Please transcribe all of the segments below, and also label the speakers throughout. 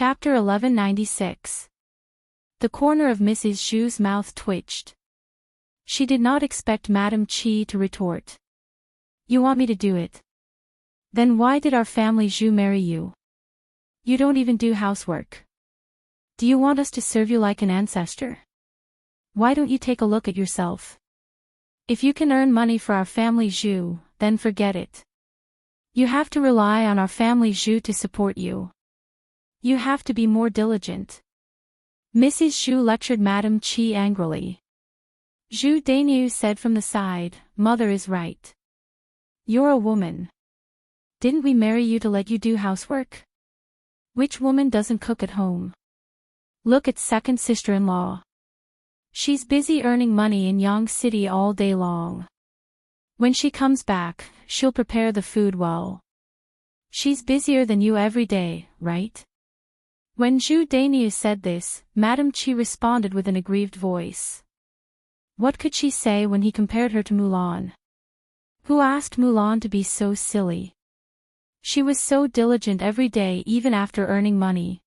Speaker 1: Chapter 1196. The corner of Mrs. Zhu's mouth twitched. She did not expect Madame Qi to retort. You want me to do it? Then why did our family Zhu marry you? You don't even do housework. Do you want us to serve you like an ancestor? Why don't you take a look at yourself? If you can earn money for our family Zhu, then forget it. You have to rely on our family Zhu to support you. You have to be more diligent. Mrs. Zhu lectured Madame Qi angrily. Zhu Dainu said from the side, Mother is right. You're a woman. Didn't we marry you to let you do housework? Which woman doesn't cook at home? Look at second sister-in-law. She's busy earning money in Yang City all day long. When she comes back, she'll prepare the food well. She's busier than you every day, right? When Zhu Dainu said this, Madame Qi responded with an aggrieved voice. What could she say when he compared her to Mulan? Who asked Mulan to be so silly? She was so diligent every day even after earning money.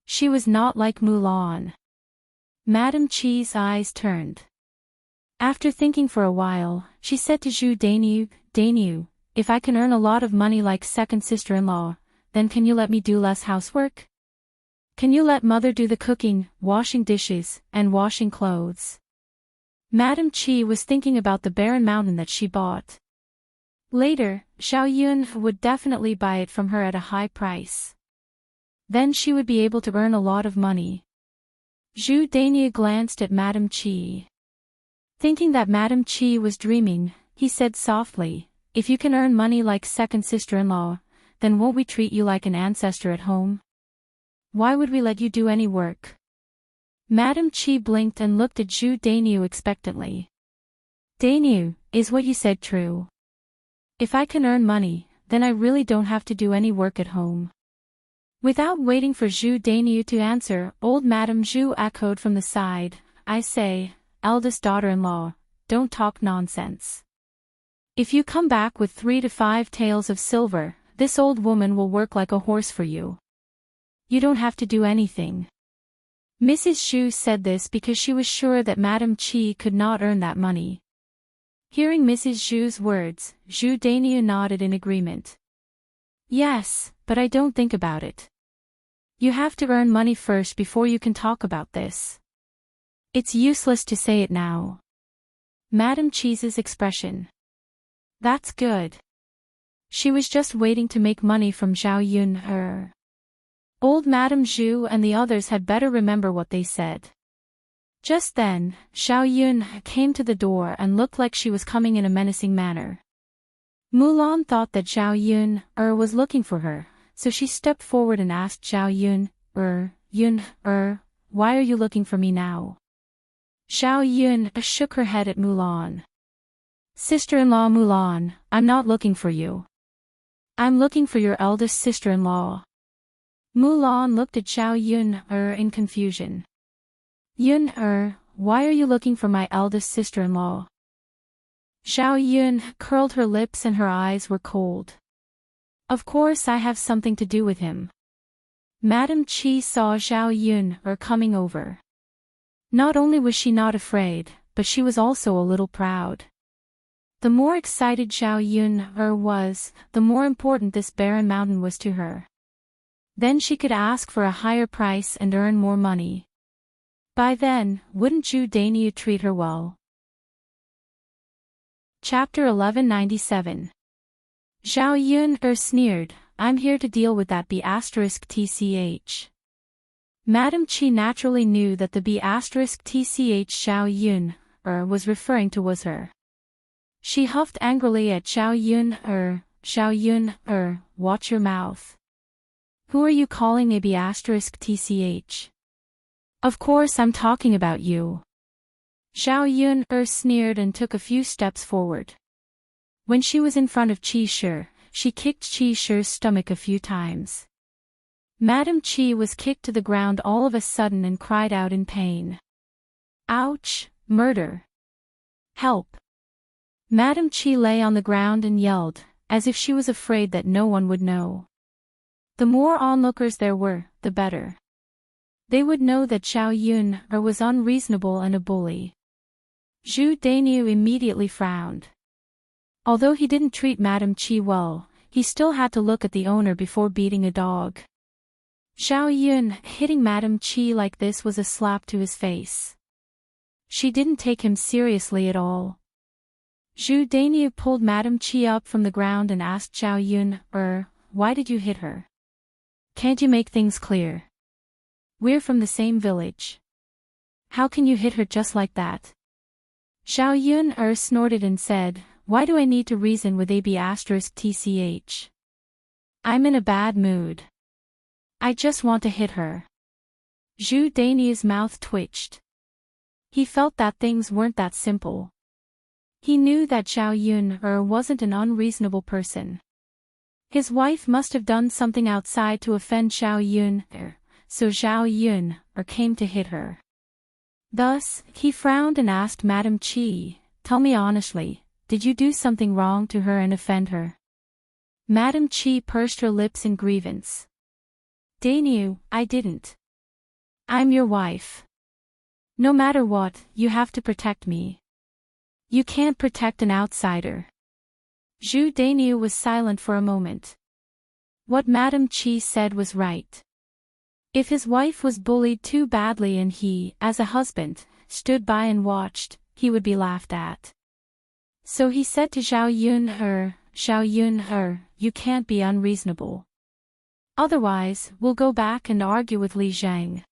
Speaker 1: She was not like Mulan. Madame Qi's eyes turned. After thinking for a while, she said to Zhu Dainu, Dainu, if I can earn a lot of money like second sister-in-law, then can you let me do less housework? Can you let Mother do the cooking, washing dishes, and washing clothes? Madame Qi was thinking about the barren mountain that she bought. Later, Xiao Yun would definitely buy it from her at a high price. Then she would be able to earn a lot of money. Zhu Dainu glanced at Madame Qi. Thinking that Madame Qi was dreaming, he said softly, if you can earn money like second sister-in-law, then won't we treat you like an ancestor at home? Why would we let you do any work? Madame Qi blinked and looked at Zhu Dainu expectantly. Dainu, is what you said true? If I can earn money, then I really don't have to do any work at home. Without waiting for Zhu Dainu to answer, old Madame Zhu echoed from the side, I say, eldest daughter-in-law, don't talk nonsense. If you come back with 3 to 5 taels of silver, this old woman will work like a horse for you. You don't have to do anything. Mrs. Zhu said this because she was sure that Madame Qi could not earn that money. Hearing Mrs. Zhu's words, Zhu Dainu nodded in agreement. Yes, but I don't think about it. You have to earn money first before you can talk about this. It's useless to say it now. Madame Qi's expression. That's good. She was just waiting to make money from Xiao Yun. Old Madame Zhu and the others had better remember what they said. Just then, Xiao Yun came to the door and looked like she was coming in a menacing manner. Mulan thought that Xiao Yun was looking for her, so she stepped forward and asked Xiao Yun, why are you looking for me now? Xiao Yun shook her head at Mulan. Sister-in-law Mulan, I'm not looking for you. I'm looking for your eldest sister-in-law. Mulan looked at Xiao Yun in confusion. Yun why are you looking for my eldest sister-in-law? Xiao Yun curled her lips and her eyes were cold. Of course I have something to do with him. Madame Qi saw Xiao Yun coming over. Not only was she not afraid, but she was also a little proud. The more excited Xiao Yun was, the more important this barren mountain was to her. Then she could ask for a higher price and earn more money. By then, wouldn't Zhu Dainu treat her well? Chapter 1197. Xiao Yun sneered, I'm here to deal with that B***tch. Madame Qi naturally knew that the B***tch Xiao Yun was referring to was her. She huffed angrily at Xiao Yun, watch your mouth. Who are you calling a B***tch? Of course I'm talking about you. Xiao Yun sneered and took a few steps forward. When she was in front of Qi Shi, she kicked Qi Shi's stomach a few times. Madame Qi was kicked to the ground all of a sudden and cried out in pain. Ouch, murder. Help. Madame Qi lay on the ground and yelled, as if she was afraid that no one would know. The more onlookers there were, the better. They would know that Zhao Yun was unreasonable and a bully. Zhu Dainiu immediately frowned. Although he didn't treat Madame Qi well, he still had to look at the owner before beating a dog. Zhao Yun hitting Madame Qi like this was a slap to his face. She didn't take him seriously at all. Zhu Dainiu pulled Madame Qi up from the ground and asked Zhao Yun, why did you hit her? Can't you make things clear? We're from the same village. How can you hit her just like that? Zhao Yun snorted and said, why do I need to reason with AB*TCH? I'm in a bad mood. I just want to hit her. Zhu Dainiu's mouth twitched. He felt that things weren't that simple. He knew that Zhao Yun wasn't an unreasonable person. His wife must have done something outside to offend Zhao Yun, so Zhao Yun came to hit her. Thus, he frowned and asked Madame Qi, tell me honestly, did you do something wrong to her and offend her? Madame Qi pursed her lips in grievance. Dainiu, I didn't. I'm your wife. No matter what, you have to protect me. You can't protect an outsider. Zhu Dainiu was silent for a moment. What Madame Qi said was right. If his wife was bullied too badly and he, as a husband, stood by and watched, he would be laughed at. So he said to Zhao Yun, you can't be unreasonable. Otherwise, we'll go back and argue with Li Zhang.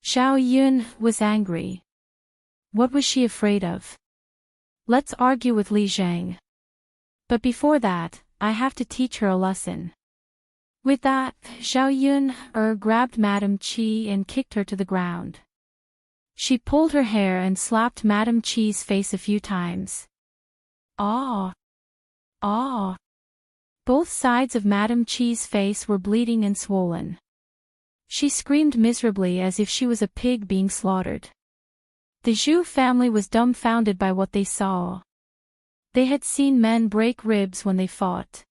Speaker 1: Zhao Yun was angry. What was she afraid of? Let's argue with Li Zhang. But before that, I have to teach her a lesson. With that, Zhao Yun grabbed Madame Qi and kicked her to the ground. She pulled her hair and slapped Madame Qi's face a few times. Ah! Ah! Both sides of Madame Qi's face were bleeding and swollen. She screamed miserably as if she was a pig being slaughtered. The Zhu family was dumbfounded by what they saw. They had seen men break ribs when they fought.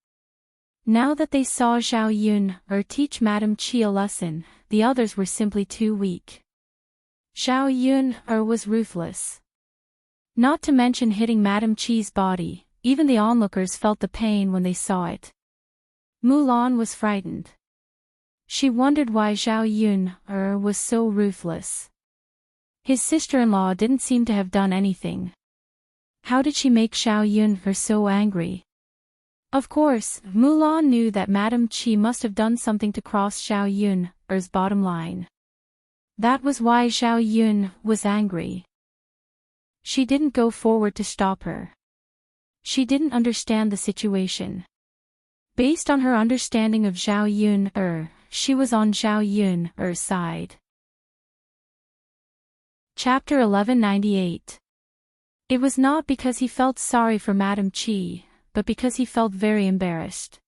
Speaker 1: Now that they saw Zhao Yun teach Madame Qi a lesson, the others were simply too weak. Zhao Yun was ruthless. Not to mention hitting Madame Qi's body, even the onlookers felt the pain when they saw it. Mulan was frightened. She wondered why Zhao Yun was so ruthless. His sister-in-law didn't seem to have done anything. How did she make Zhao Yun so angry? Of course, Mulan knew that Madame Qi must have done something to cross Zhao Yun's bottom line. That was why Zhao Yun was angry. She didn't go forward to stop her. She didn't understand the situation. Based on her understanding of Zhao Yun, she was on Zhao Yun's side. Chapter 1198. It was not because he felt sorry for Madame Qi, but because he felt very embarrassed.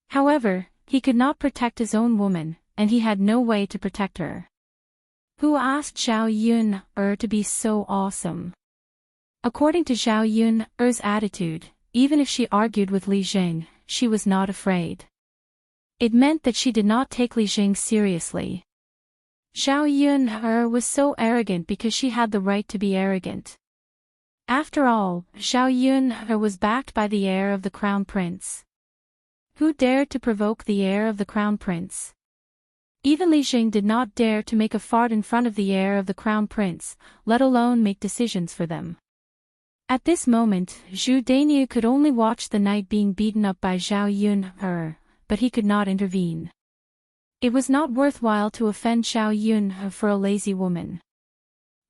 Speaker 1: However, he could not protect his own woman, and he had no way to protect her. Who asked Zhao Yun to be so awesome? According to Zhao Yun's attitude, even if she argued with Li Jing, she was not afraid. It meant that she did not take Li Jing seriously. Zhao Yun was so arrogant because she had the right to be arrogant. After all, Zhao Yun was backed by the heir of the crown prince. Who dared to provoke the heir of the crown prince? Even Li Jing did not dare to make a fart in front of the heir of the crown prince, let alone make decisions for them. At this moment, Zhu Dainiu could only watch the knight being beaten up by Zhao Yun, but he could not intervene. It was not worthwhile to offend Zhao Yun for a lazy woman.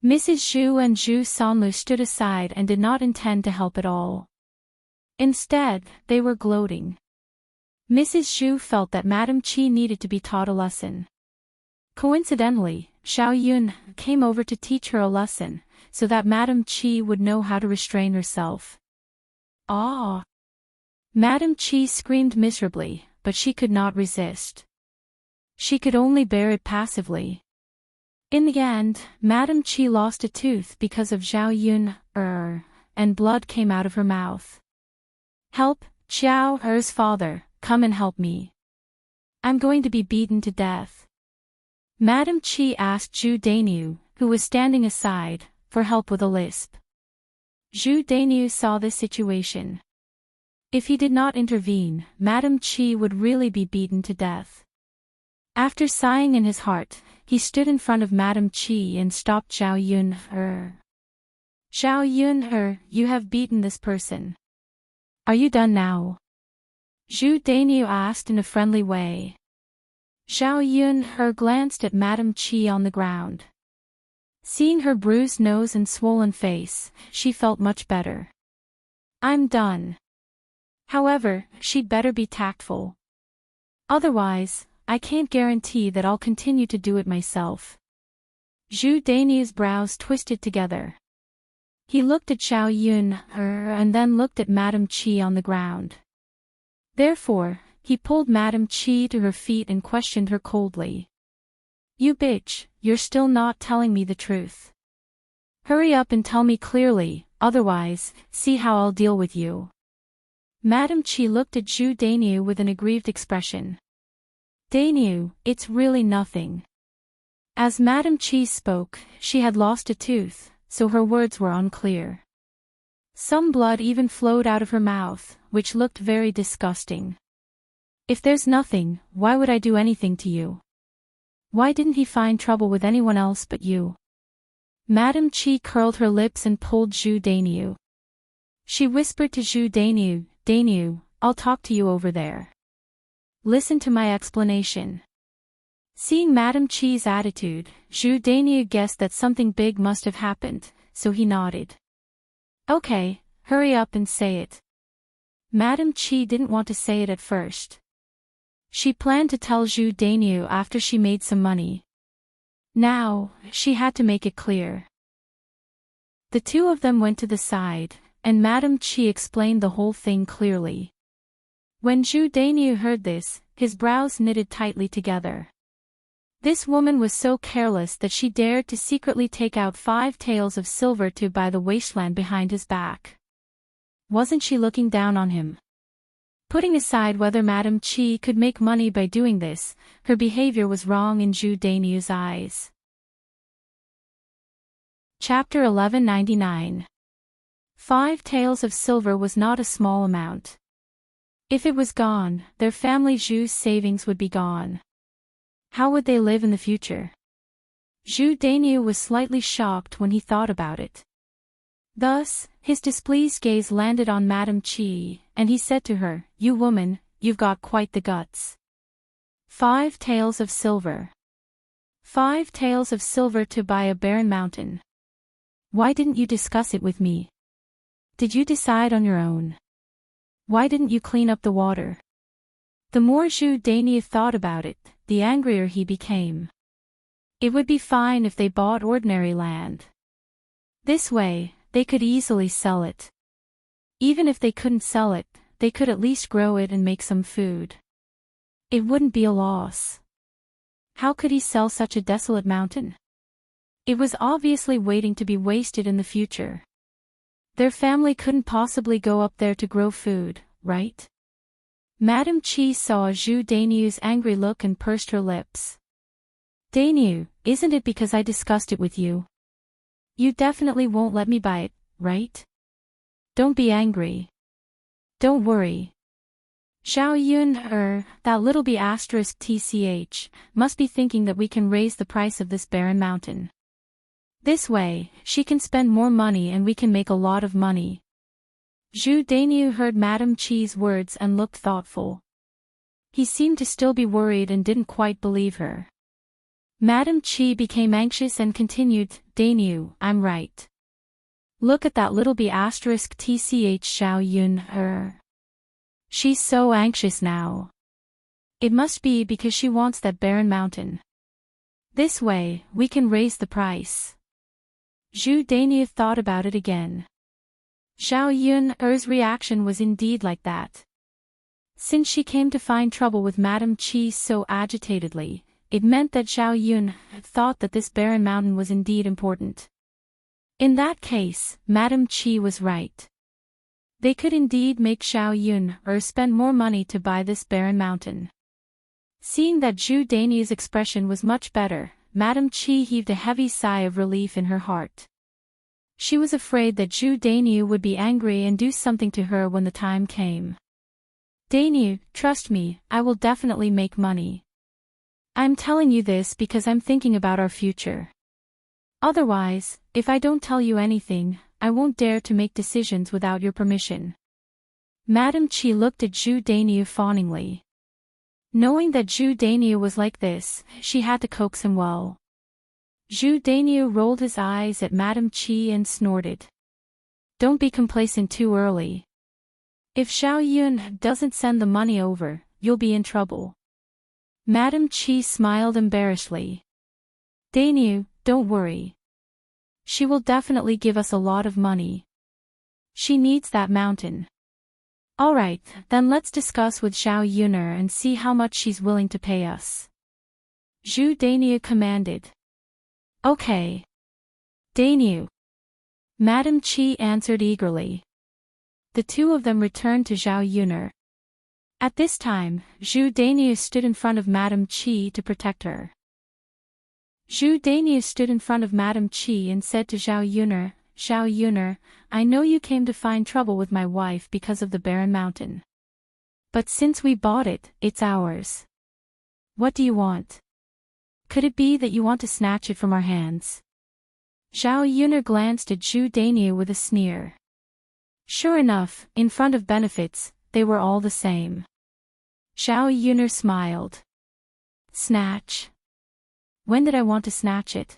Speaker 1: Mrs. Zhu and Zhu Sanlu stood aside and did not intend to help at all. Instead, they were gloating. Mrs. Zhu felt that Madame Qi needed to be taught a lesson. Coincidentally, Zhao Yun came over to teach her a lesson, so that Madame Qi would know how to restrain herself. Ah! Madame Qi screamed miserably, but she could not resist. She could only bear it passively. In the end, Madame Qi lost a tooth because of Zhao Yun, and blood came out of her mouth. Help, Xiao Er's father, come and help me. I'm going to be beaten to death. Madame Chi asked Zhu Dainu, who was standing aside, for help with a lisp. Zhu Dainu saw this situation. If he did not intervene, Madame Chi would really be beaten to death. After sighing in his heart, he stood in front of Madame Chi and stopped Zhao Yun. Zhao Yun, you have beaten this person. Are you done now? Zhu Dainu asked in a friendly way. Zhao Yun glanced at Madame Chi on the ground. Seeing her bruised nose and swollen face, she felt much better. I'm done. However, she'd better be tactful. Otherwise, I can't guarantee that I'll continue to do it myself. Zhu Dainu's brows twisted together. He looked at Zhao Yun and then looked at Madame Chi on the ground. Therefore, he pulled Madame Chi to her feet and questioned her coldly. You bitch, you're still not telling me the truth. Hurry up and tell me clearly, otherwise, see how I'll deal with you. Madame Chi looked at Zhu Dainu with an aggrieved expression. Dainu, it's really nothing. As Madame Chi spoke, she had lost a tooth, so her words were unclear. Some blood even flowed out of her mouth, which looked very disgusting. If there's nothing, why would I do anything to you? Why didn't he find trouble with anyone else but you? Madame Chi curled her lips and pulled Zhu Dainu. She whispered to Zhu Dainu, Dainu, I'll talk to you over there. Listen to my explanation. Seeing Madame Chi's attitude, Zhu Dainu guessed that something big must have happened, so he nodded. Okay, hurry up and say it. Madame Chi didn't want to say it at first. She planned to tell Zhu Dainu after she made some money. Now, she had to make it clear. The two of them went to the side, and Madame Chi explained the whole thing clearly. When Zhu Dainu heard this, his brows knitted tightly together. This woman was so careless that she dared to secretly take out 5 taels of silver to buy the wasteland behind his back. Wasn't she looking down on him? Putting aside whether Madame Chi could make money by doing this, her behavior was wrong in Zhu Dainu's eyes. Chapter 1199. 5 taels of silver was not a small amount. If it was gone, their family Zhu's savings would be gone. How would they live in the future? Zhu Dainu was slightly shocked when he thought about it. Thus, his displeased gaze landed on Madame Chi, and he said to her, You woman, you've got quite the guts. 5 taels of silver. 5 taels of silver to buy a barren mountain. Why didn't you discuss it with me? Did you decide on your own? Why didn't you clean up the water? The more Zhu Dainu thought about it, the angrier he became. It would be fine if they bought ordinary land. This way, they could easily sell it. Even if they couldn't sell it, they could at least grow it and make some food. It wouldn't be a loss. How could he sell such a desolate mountain? It was obviously waiting to be wasted in the future. Their family couldn't possibly go up there to grow food, right? Madame Chi saw Zhu Dainu's angry look and pursed her lips. Dainu, isn't it because I discussed it with you? You definitely won't let me buy it, right? Don't be angry. Don't worry. Zhao Yun, that little b****, must be thinking that we can raise the price of this barren mountain. This way, she can spend more money and we can make a lot of money. Zhu Dainu heard Madame Chi's words and looked thoughtful. He seemed to still be worried and didn't quite believe her. Madame Chi became anxious and continued, Dainu, I'm right. Look at that little b****, Zhao Yun, She's so anxious now. It must be because she wants that barren mountain. This way, we can raise the price. Zhu Dainu thought about it again. Zhao Yun's reaction was indeed like that. Since she came to find trouble with Madame Chi so agitatedly, it meant that Zhao Yun thought that this barren mountain was indeed important. In that case, Madame Chi was right. They could indeed make Zhao Yun spend more money to buy this barren mountain. Seeing that Zhu Daniu's expression was much better, Madame Qi heaved a heavy sigh of relief in her heart. She was afraid that Zhu Daniu would be angry and do something to her when the time came. Daniu, trust me, I will definitely make money. I'm telling you this because I'm thinking about our future. Otherwise, if I don't tell you anything, I won't dare to make decisions without your permission. Madame Qi looked at Zhu Daniu fawningly. Knowing that Zhu Daniu was like this, she had to coax him well. Zhu Daniu rolled his eyes at Madame Qi and snorted. Don't be complacent too early. If Xiao Yun doesn't send the money over, you'll be in trouble. Madame Qi smiled embarrassedly. Daniu, don't worry. She will definitely give us a lot of money. She needs that mountain. Alright, then let's discuss with Xiao Yuner and see how much she's willing to pay us. Zhu Daniu commanded. Okay. Daniu. Madame Qi answered eagerly. The two of them returned to Xiao Yuner. At this time, Zhu Daniu stood in front of Madame Qi to protect her. Zhu Daniu stood in front of Madame Qi and said to Xiao Yuner, I know you came to find trouble with my wife because of the barren mountain. But since we bought it, it's ours. What do you want? Could it be that you want to snatch it from our hands? Xiao Yuner glanced at Zhu Daniu with a sneer. Sure enough, in front of benefits, they were all the same. Xiao Yuner smiled. Snatch? When did I want to snatch it?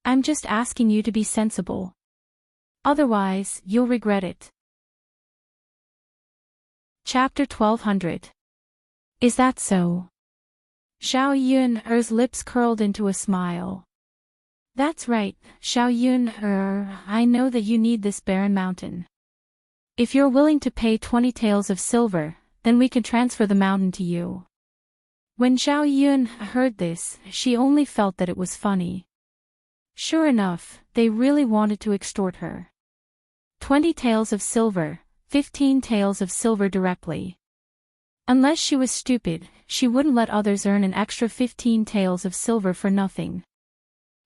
Speaker 1: I'm just asking you to be sensible. Otherwise, you'll regret it. Chapter 1200. Is that so? Xiao Yuner's lips curled into a smile. That's right, Xiao Yuner, I know that you need this barren mountain. If you're willing to pay 20 taels of silver, then we can transfer the mountain to you. When Xiao Yun heard this, she only felt that it was funny. Sure enough, they really wanted to extort her. 20 taels of silver, 15 taels of silver directly. Unless she was stupid, she wouldn't let others earn an extra 15 taels of silver for nothing.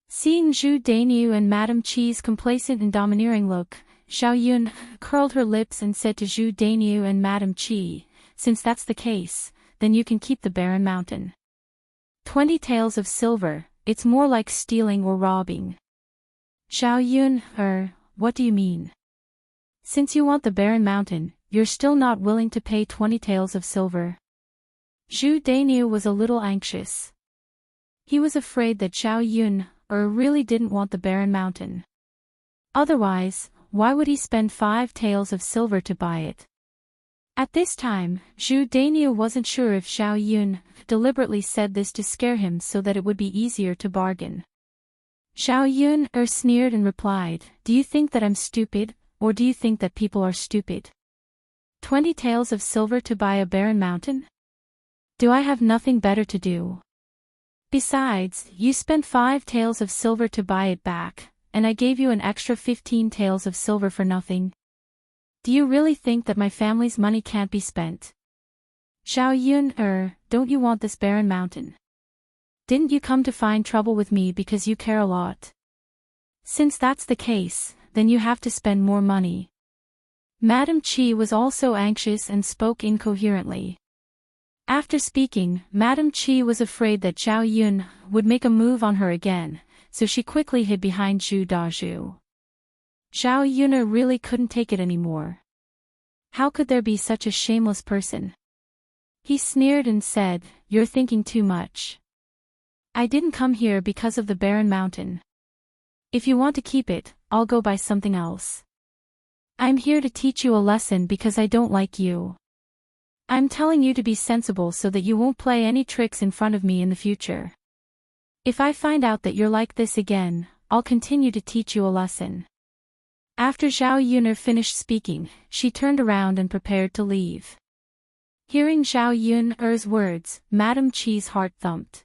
Speaker 1: Seeing Zhu Daniu and Madame Qi's complacent and domineering look, Xiao Yun curled her lips and said to Zhu Daniu and Madame Qi, since that's the case, then you can keep the barren mountain. 20 taels of silver, it's more like stealing or robbing. Xiao Yun, what do you mean? Since you want the barren mountain, you're still not willing to pay 20 taels of silver? Zhu Daniu was a little anxious. He was afraid that Xiao Yun, really didn't want the barren mountain. Otherwise, why would he spend 5 taels of silver to buy it? At this time, Zhu Daniu wasn't sure if Xiao Yun deliberately said this to scare him so that it would be easier to bargain. Xiao Yun sneered and replied, do you think that I'm stupid, or do you think that people are stupid? 20 taels of silver to buy a barren mountain? Do I have nothing better to do? Besides, you spent 5 taels of silver to buy it back, and I gave you an extra 15 taels of silver for nothing. Do you really think that my family's money can't be spent? Xiao Yun, don't you want this barren mountain? Didn't you come to find trouble with me because you care a lot? Since that's the case, then you have to spend more money. Madame Qi was also anxious and spoke incoherently. After speaking, Madame Qi was afraid that Xiao Yun would make a move on her again, so she quickly hid behind Zhu Dazhu. Xiao Yun really couldn't take it anymore. How could there be such a shameless person? He sneered and said, you're thinking too much. I didn't come here because of the barren mountain. If you want to keep it, I'll go buy something else. I'm here to teach you a lesson because I don't like you. I'm telling you to be sensible so that you won't play any tricks in front of me in the future. If I find out that you're like this again, I'll continue to teach you a lesson. After Xiao Yun finished speaking, she turned around and prepared to leave. Hearing Xiao Yun's words, Madame Qi's heart thumped.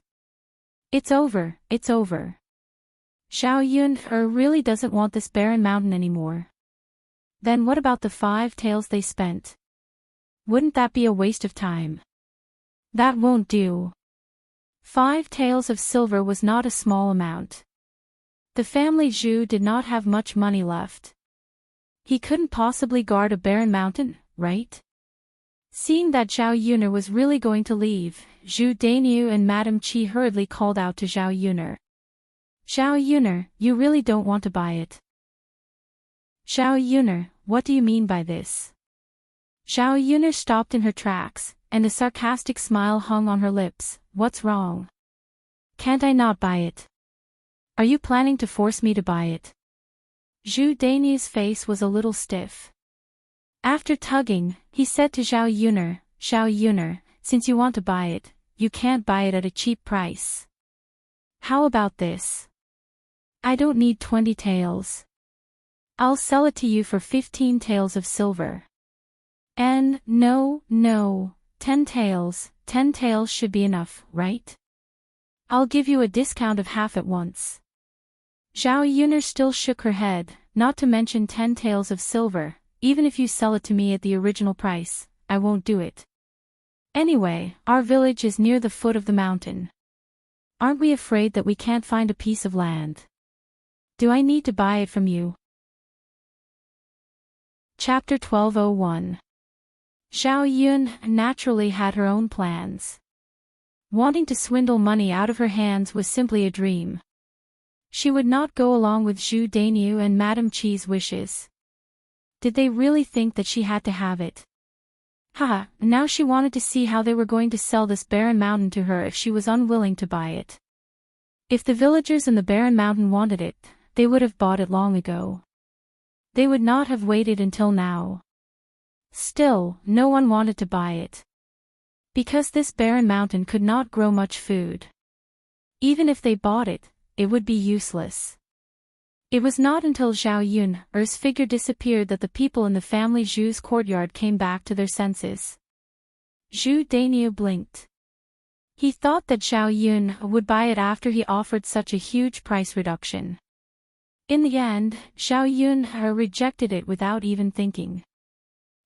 Speaker 1: It's over, it's over. Xiao Yun really doesn't want this barren mountain anymore. Then what about the 5 taels they spent? Wouldn't that be a waste of time? That won't do. 5 taels of silver was not a small amount. The family Zhu did not have much money left. He couldn't possibly guard a barren mountain, right? Seeing that Zhao Yuner was really going to leave, Zhu Dainiu and Madame Qi hurriedly called out to Zhao Yuner. Zhao Yuner, you really don't want to buy it. Zhao Yuner, what do you mean by this? Zhao Yuner stopped in her tracks, and a sarcastic smile hung on her lips. What's wrong? Can't I not buy it? Are you planning to force me to buy it? Zhu Dainiu's face was a little stiff. After tugging, he said to Zhao Yuner, since you want to buy it, you can't buy it at a cheap price. How about this? I don't need 20 taels. I'll sell it to you for 15 taels of silver. And, no, 10 taels, 10 taels should be enough, right? I'll give you a discount of half at once. Zhao Yuner still shook her head, not to mention 10 taels of silver, even if you sell it to me at the original price, I won't do it. Anyway, our village is near the foot of the mountain. Aren't we afraid that we can't find a piece of land? Do I need to buy it from you? Chapter 1201. Zhao Yun naturally had her own plans. Wanting to swindle money out of her hands was simply a dream. She would not go along with Zhu Dainiu and Madame Qi's wishes. Did they really think that she had to have it? Haha, now she wanted to see how they were going to sell this barren mountain to her if she was unwilling to buy it. If the villagers in the barren mountain wanted it, they would have bought it long ago. They would not have waited until now. Still, no one wanted to buy it. Because this barren mountain could not grow much food. Even if they bought it, it would be useless. It was not until Zhao Yun's figure disappeared that the people in the family Zhu's courtyard came back to their senses. Zhu Dainiu blinked. He thought that Zhao Yun would buy it after he offered such a huge price reduction. In the end, Zhao Yun rejected it without even thinking.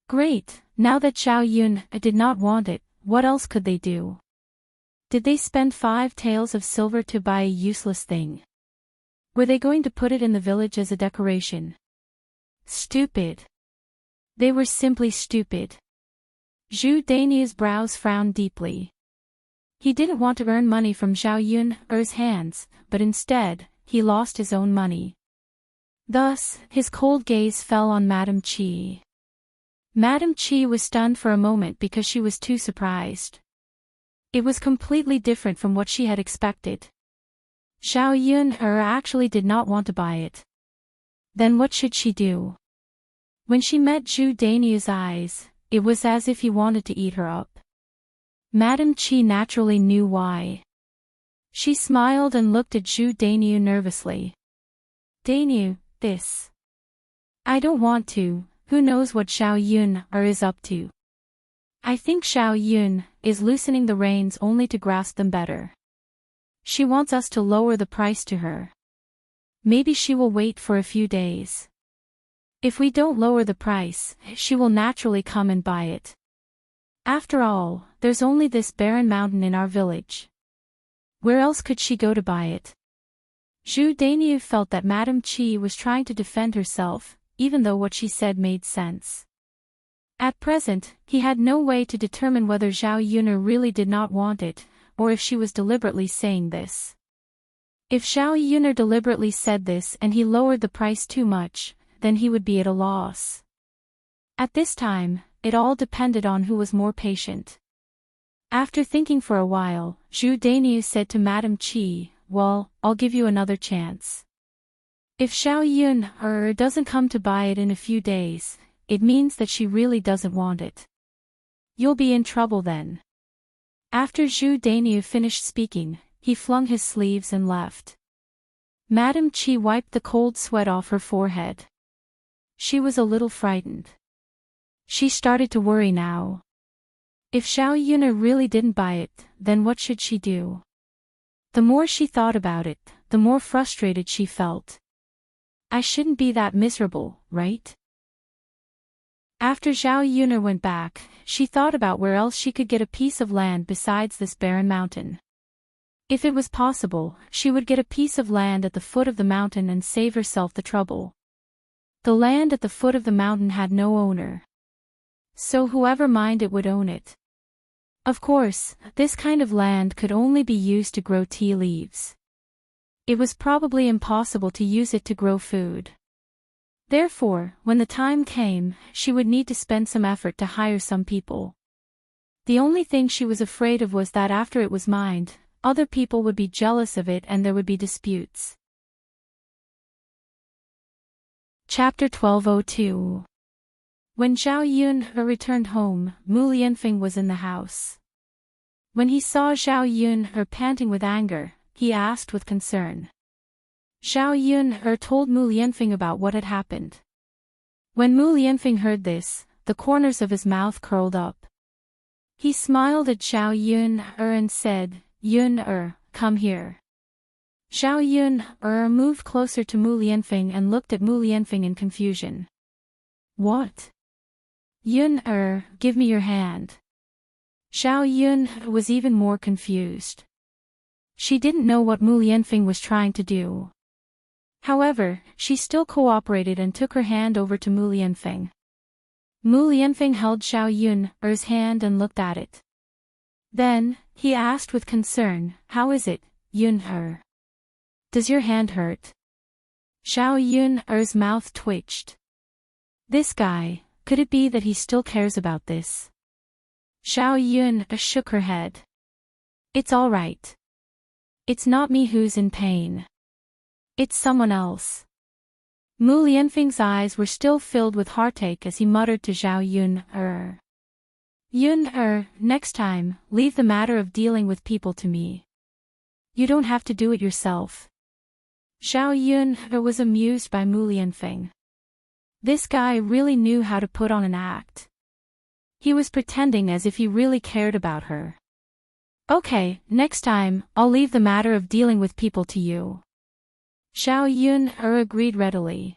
Speaker 1: Great, now that Zhao Yun did not want it, what else could they do? Did they spend 5 taels of silver to buy a useless thing? Were they going to put it in the village as a decoration? Stupid. They were simply stupid. Zhu Dainiu's brows frowned deeply. He didn't want to earn money from Zhao Yun's hands, but instead, he lost his own money. Thus, his cold gaze fell on Madame Qi. Madame Qi was stunned for a moment because she was too surprised. It was completely different from what she had expected. Zhao Yun actually did not want to buy it. Then what should she do? When she met Zhu Dainiu's eyes, it was as if he wanted to eat her up. Madame Qi naturally knew why. She smiled and looked at Zhu Dainiu nervously. Dainiu, this. I don't want to. Who knows what Zhao Yun is up to? I think Zhao Yun is loosening the reins only to grasp them better. She wants us to lower the price to her. Maybe she will wait for a few days. If we don't lower the price, she will naturally come and buy it. After all, there's only this barren mountain in our village. Where else could she go to buy it? Zhu Dainiu felt that Madame Qi was trying to defend herself, even though what she said made sense. At present, he had no way to determine whether Zhao Yuner really did not want it, or if she was deliberately saying this. If Zhao Yuner deliberately said this and he lowered the price too much, then he would be at a loss. At this time, it all depended on who was more patient. After thinking for a while, Zhu Dainiu said to Madame Qi, well, I'll give you another chance. If Zhao Yun doesn't come to buy it in a few days, it means that she really doesn't want it. You'll be in trouble then. After Zhu Dainiu finished speaking, he flung his sleeves and left. Madame Qi wiped the cold sweat off her forehead. She was a little frightened. She started to worry now. If Zhao Yun really didn't buy it, then what should she do? The more she thought about it, the more frustrated she felt. I shouldn't be that miserable, right? After Zhao Yun went back, she thought about where else she could get a piece of land besides this barren mountain. If it was possible, she would get a piece of land at the foot of the mountain and save herself the trouble. The land at the foot of the mountain had no owner. So whoever mined it would own it. Of course, this kind of land could only be used to grow tea leaves. It was probably impossible to use it to grow food. Therefore, when the time came, she would need to spend some effort to hire some people. The only thing she was afraid of was that after it was mined, other people would be jealous of it and there would be disputes. Chapter 1202. When Zhao Yun returned home, Mu Lianfeng was in the house. When he saw Zhao Yun panting with anger, he asked with concern. Zhao Yun told Mu Lianfeng about what had happened. When Mu Lianfeng heard this, the corners of his mouth curled up. He smiled at Zhao Yun and said, Yun come here. Zhao Yun moved closer to Mu Lianfeng and looked at Mu Lianfeng in confusion. What? Yun give me your hand. Zhao Yun was even more confused. She didn't know what Mu Lianfeng was trying to do. However, she still cooperated and took her hand over to Mu Lianfeng. Mu Lianfeng held Zhao Yun's hand and looked at it. Then, he asked with concern, How is it, Yun? Does your hand hurt? Zhao Yun's mouth twitched. This guy, could it be that he still cares about this? Zhao Yun shook her head. It's all right. It's not me who's in pain. It's someone else. Mu Lianfeng's eyes were still filled with heartache as he muttered to Zhao Yun. Yun, next time, leave the matter of dealing with people to me. You don't have to do it yourself. Zhao Yun was amused by Mu Lianfeng. This guy really knew how to put on an act. He was pretending as if he really cared about her. Okay, next time, I'll leave the matter of dealing with people to you. Zhao Yun agreed readily.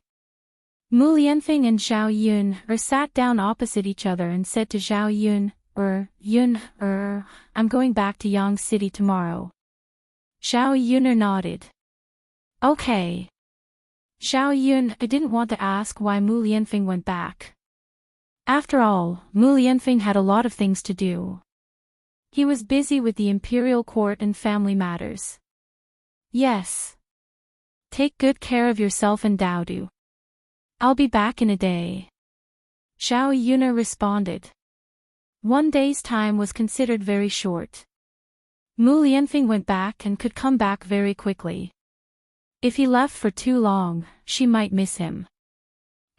Speaker 1: Mu Lianfeng and Zhao Yun sat down opposite each other and said to Zhao Yun, Yun, I'm going back to Yang City tomorrow. Zhao Yun nodded. Okay. Zhao Yun didn't want to ask why Mu Lianfeng went back. After all, Mu Lianfeng had a lot of things to do. He was busy with the imperial court and family matters. Yes. Take good care of yourself and Daodu. I'll be back in a day. Zhao Yun responded. 1 day's time was considered very short. Mu Lianfeng went back and could come back very quickly. If he left for too long, she might miss him.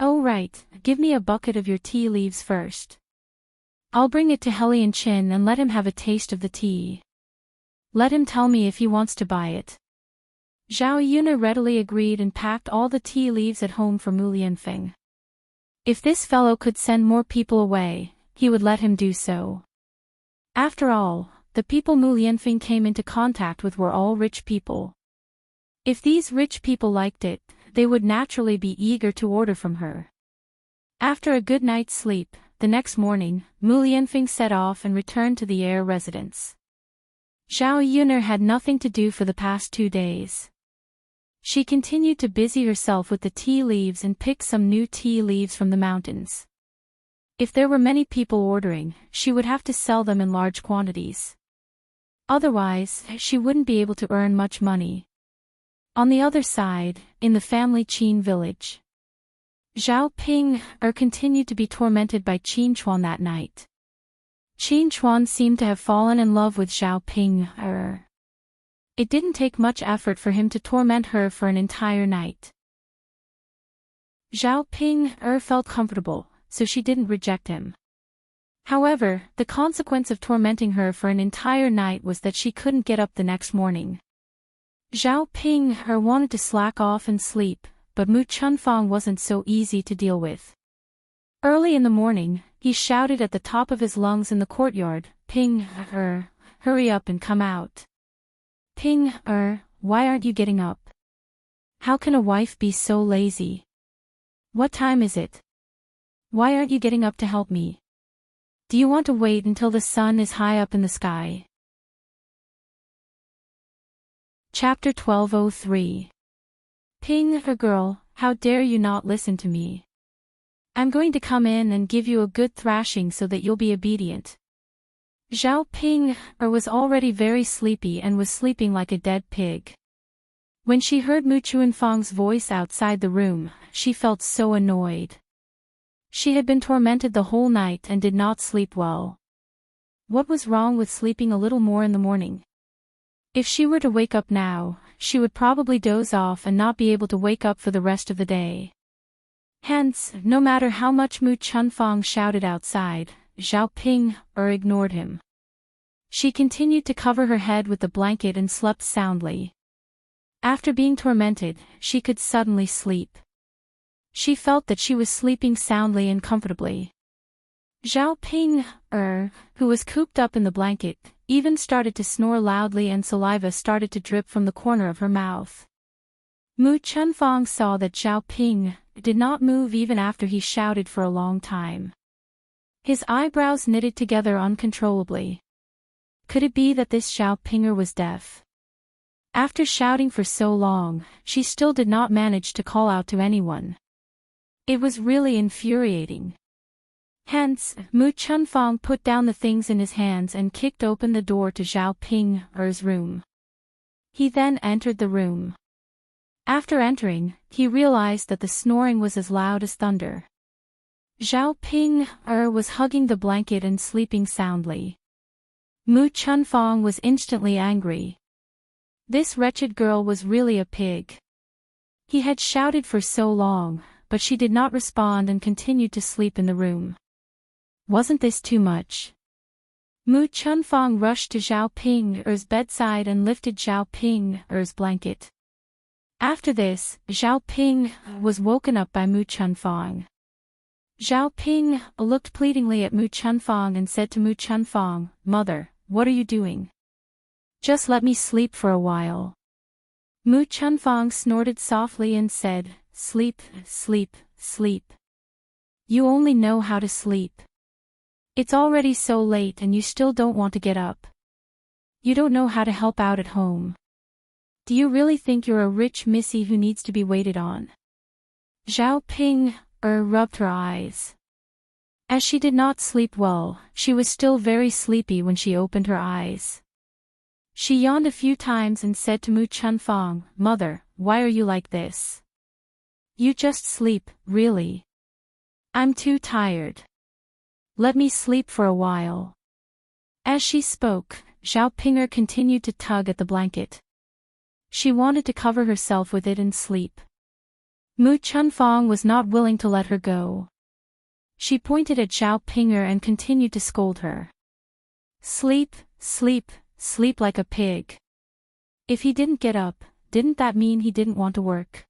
Speaker 1: Oh right, give me a bucket of your tea leaves first. I'll bring it to Helian Chin and let him have a taste of the tea. Let him tell me if he wants to buy it. Zhao Yun readily agreed and packed all the tea leaves at home for Mu Lianfeng. If this fellow could send more people away, he would let him do so. After all, the people Mu Lianfeng came into contact with were all rich people. If these rich people liked it, they would naturally be eager to order from her. After a good night's sleep, the next morning, Mu Lianfeng set off and returned to the heir residence. Zhao Yun had nothing to do for the past 2 days. She continued to busy herself with the tea leaves and picked some new tea leaves from the mountains. If there were many people ordering, she would have to sell them in large quantities. Otherwise, she wouldn't be able to earn much money. On the other side, in the family Qin village, Zhao Ping continued to be tormented by Qin Chuan that night. Qin Chuan seemed to have fallen in love with Zhao Ping. It didn't take much effort for him to torment her for an entire night. Zhao Ping felt comfortable, so she didn't reject him. However, the consequence of tormenting her for an entire night was that she couldn't get up the next morning. Zhao Ping wanted to slack off and sleep, but Mu Chunfang wasn't so easy to deal with. Early in the morning, he shouted at the top of his lungs in the courtyard, Ping, hurry up and come out. Ping, why aren't you getting up? How can a wife be so lazy? What time is it? Why aren't you getting up to help me? Do you want to wait until the sun is high up in the sky? Chapter 1203. Ping, her girl, how dare you not listen to me? I'm going to come in and give you a good thrashing so that you'll be obedient. Zhao Ping was already very sleepy and was sleeping like a dead pig. When she heard Mu Chuanfang's voice outside the room, she felt so annoyed. She had been tormented the whole night and did not sleep well. What was wrong with sleeping a little more in the morning? If she were to wake up now, she would probably doze off and not be able to wake up for the rest of the day. Hence, no matter how much Mu Chunfang shouted outside, Zhao Ping ignored him. She continued to cover her head with the blanket and slept soundly. After being tormented, she could suddenly sleep. She felt that she was sleeping soundly and comfortably. Zhao Ping, who was cooped up in the blanket, even started to snore loudly and saliva started to drip from the corner of her mouth. Mu Chunfang saw that Zhao Ping did not move even after he shouted for a long time. His eyebrows knitted together uncontrollably. Could it be that this Zhao Pinger was deaf? After shouting for so long, she still did not manage to call out to anyone. It was really infuriating. Hence, Mu Chunfang put down the things in his hands and kicked open the door to Zhao Ping's room. He then entered the room. After entering, he realized that the snoring was as loud as thunder. Zhao Ping was hugging the blanket and sleeping soundly. Mu Chunfang was instantly angry. This wretched girl was really a pig. He had shouted for so long, but she did not respond and continued to sleep in the room. Wasn't this too much? Mu Chunfang rushed to Zhao Ping's bedside and lifted Zhao Ping's blanket. After this, Zhao Ping was woken up by Mu Chunfang. Zhao Ping looked pleadingly at Mu Chunfang and said to Mu Chunfang, "Mother, what are you doing? Just let me sleep for a while." Mu Chunfang snorted softly and said, "Sleep, sleep, sleep. You only know how to sleep. It's already so late and you still don't want to get up. You don't know how to help out at home. Do you really think you're a rich missy who needs to be waited on?" Zhao Ping rubbed her eyes. As she did not sleep well, she was still very sleepy when she opened her eyes. She yawned a few times and said to Mu Chunfang, "Mother, why are you like this? You just sleep, really. I'm too tired. Let me sleep for a while." As she spoke, Zhao Pinger continued to tug at the blanket. She wanted to cover herself with it and sleep. Mu Chunfang was not willing to let her go. She pointed at Zhao Pinger and continued to scold her. "Sleep, sleep, sleep like a pig. If he didn't get up, didn't that mean he didn't want to work?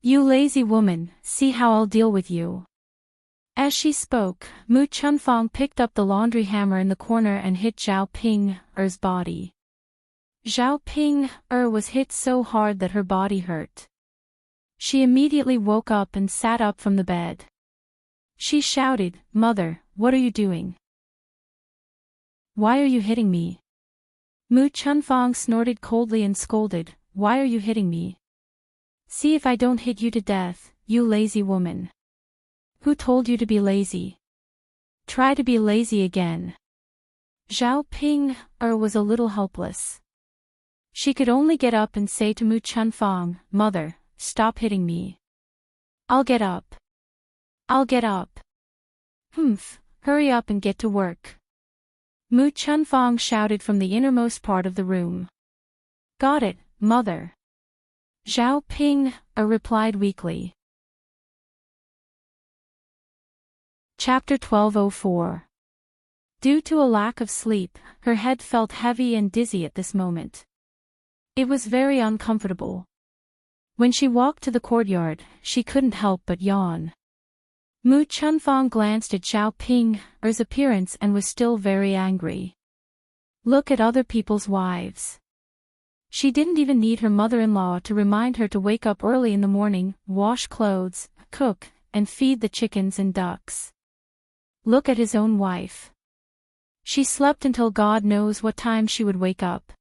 Speaker 1: You lazy woman, see how I'll deal with you." As she spoke, Mu Chunfang picked up the laundry hammer in the corner and hit Zhao Ping's body. Zhao Ping was hit so hard that her body hurt. She immediately woke up and sat up from the bed. She shouted, "Mother, what are you doing? Why are you hitting me?" Mu Chunfang snorted coldly and scolded, "Why are you hitting me? See if I don't hit you to death, you lazy woman. Who told you to be lazy? Try to be lazy again." Zhao Ping was a little helpless. She could only get up and say to Mu Chunfang, "Mother, stop hitting me. I'll get up. I'll get up." "Humph, hurry up and get to work." Mu Chunfang shouted from the innermost part of the room. "Got it, mother." Zhao Ping replied weakly. Chapter 1204. Due to a lack of sleep, her head felt heavy and dizzy at this moment. It was very uncomfortable. When she walked to the courtyard, she couldn't help but yawn. Mu Chunfang glanced at Zhao Ping's appearance and was still very angry. Look at other people's wives. She didn't even need her mother-in-law to remind her to wake up early in the morning, wash clothes, cook, and feed the chickens and ducks. Look at his own wife. She slept until God knows what time she would wake up.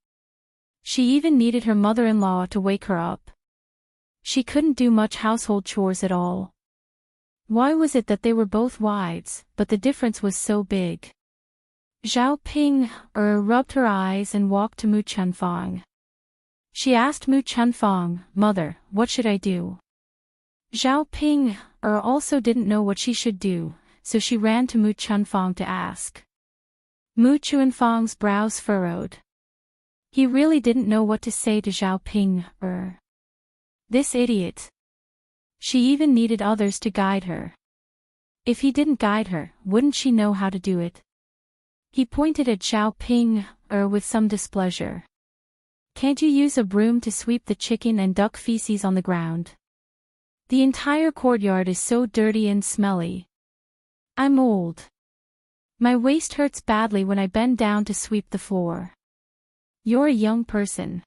Speaker 1: She even needed her mother-in-law to wake her up. She couldn't do much household chores at all. Why was it that they were both wives, but the difference was so big? Zhao Ping rubbed her eyes and walked to Mu Chunfang. She asked Mu Chunfang, "Mother, what should I do?" Zhao Ping also didn't know what she should do, so she ran to Mu Chunfang to ask. Mu Chunfang's brows furrowed. He really didn't know what to say to Zhao Ping. This idiot. She even needed others to guide her. If he didn't guide her, wouldn't she know how to do it? He pointed at Zhao Ping with some displeasure. "Can't you use a broom to sweep the chicken and duck feces on the ground? The entire courtyard is so dirty and smelly. I'm old. My waist hurts badly when I bend down to sweep the floor. You're a young person.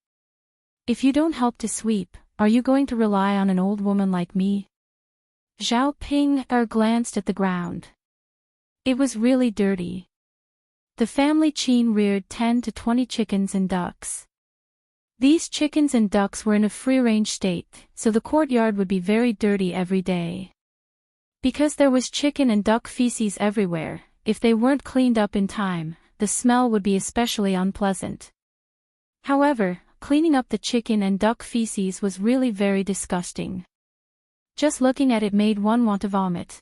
Speaker 1: If you don't help to sweep, are you going to rely on an old woman like me?" Zhao Ping glanced at the ground. It was really dirty. The family Qin reared 10 to 20 chickens and ducks. These chickens and ducks were in a free-range state, so the courtyard would be very dirty every day. Because there was chicken and duck feces everywhere, if they weren't cleaned up in time, the smell would be especially unpleasant. However, cleaning up the chicken and duck feces was really very disgusting. Just looking at it made one want to vomit.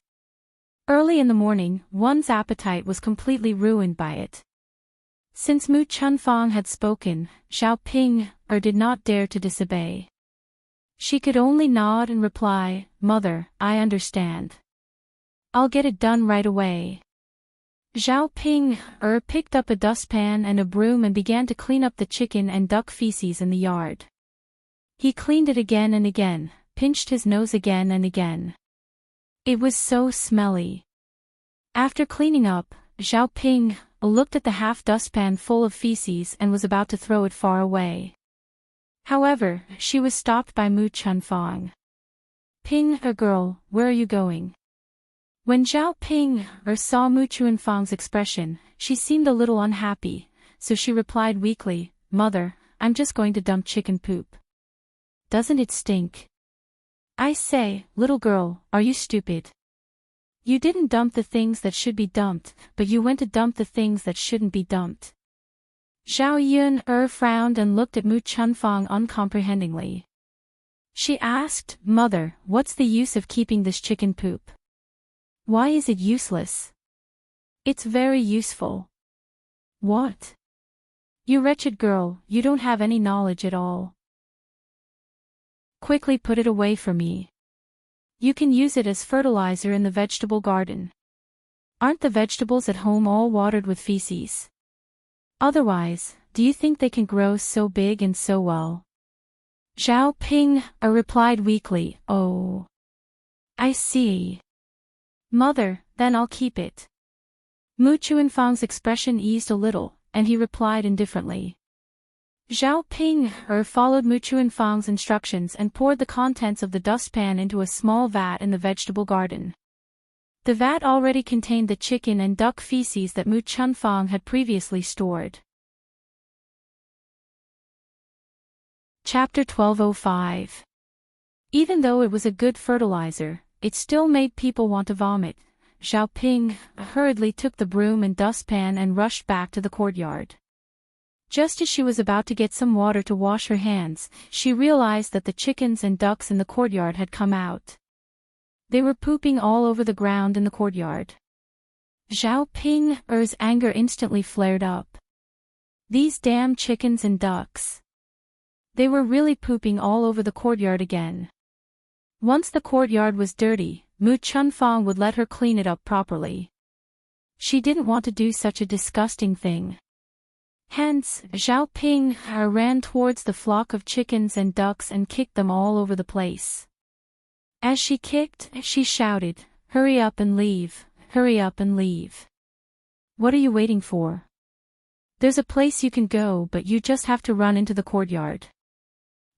Speaker 1: Early in the morning, one's appetite was completely ruined by it. Since Mu Chunfang had spoken, Zhao Ping did not dare to disobey. She could only nod and reply, "Mother, I understand. I'll get it done right away." Zhao Ping picked up a dustpan and a broom and began to clean up the chicken and duck feces in the yard. He cleaned it again and again, pinched his nose again and again. It was so smelly. After cleaning up, Zhao Ping looked at the half-dustpan full of feces and was about to throw it far away. However, she was stopped by Mu Chunfang. "Ping, girl, where are you going?" When Zhao Ping saw Mu Chunfang's expression, she seemed a little unhappy, so she replied weakly, "Mother, I'm just going to dump chicken poop." "Doesn't it stink?" "I say, little girl, are you stupid? You didn't dump the things that should be dumped, but you went to dump the things that shouldn't be dumped." Zhao Yun frowned and looked at Mu Chunfang uncomprehendingly. She asked, "Mother, what's the use of keeping this chicken poop? Why is it useless?" "It's very useful." "What? You wretched girl, you don't have any knowledge at all. Quickly put it away for me. You can use it as fertilizer in the vegetable garden. Aren't the vegetables at home all watered with feces? Otherwise, do you think they can grow so big and so well?" Zhao Ping replied weakly, "Oh. I see. Mother, then I'll keep it." Mu Chunfang's expression eased a little, and he replied indifferently. Zhao Ping followed Mu Chunfang's instructions and poured the contents of the dustpan into a small vat in the vegetable garden. The vat already contained the chicken and duck feces that Mu Chunfang had previously stored. Chapter 1205. Even though it was a good fertilizer, it still made people want to vomit. Zhao Ping hurriedly took the broom and dustpan and rushed back to the courtyard. Just as she was about to get some water to wash her hands, she realized that the chickens and ducks in the courtyard had come out. They were pooping all over the ground in the courtyard. Zhao Ping's anger instantly flared up. These damn chickens and ducks. They were really pooping all over the courtyard again. Once the courtyard was dirty, Mu Chunfang would let her clean it up properly. She didn't want to do such a disgusting thing. Hence, Zhao Ping ran towards the flock of chickens and ducks and kicked them all over the place. As she kicked, she shouted, "Hurry up and leave, hurry up and leave. What are you waiting for? There's a place you can go, but you just have to run into the courtyard."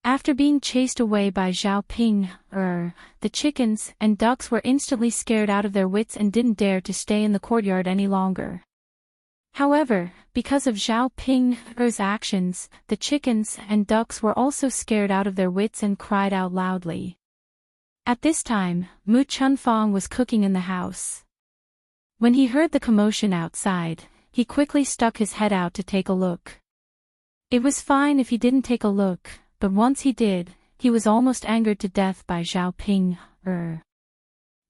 Speaker 1: After being chased away by Zhao Ping, the chickens and ducks were instantly scared out of their wits and didn't dare to stay in the courtyard any longer. However, because of Zhao Ping's actions, the chickens and ducks were also scared out of their wits and cried out loudly. At this time, Mu Chunfang was cooking in the house. When he heard the commotion outside, he quickly stuck his head out to take a look. It was fine if he didn't take a look, but once he did, he was almost angered to death by Zhao Ping.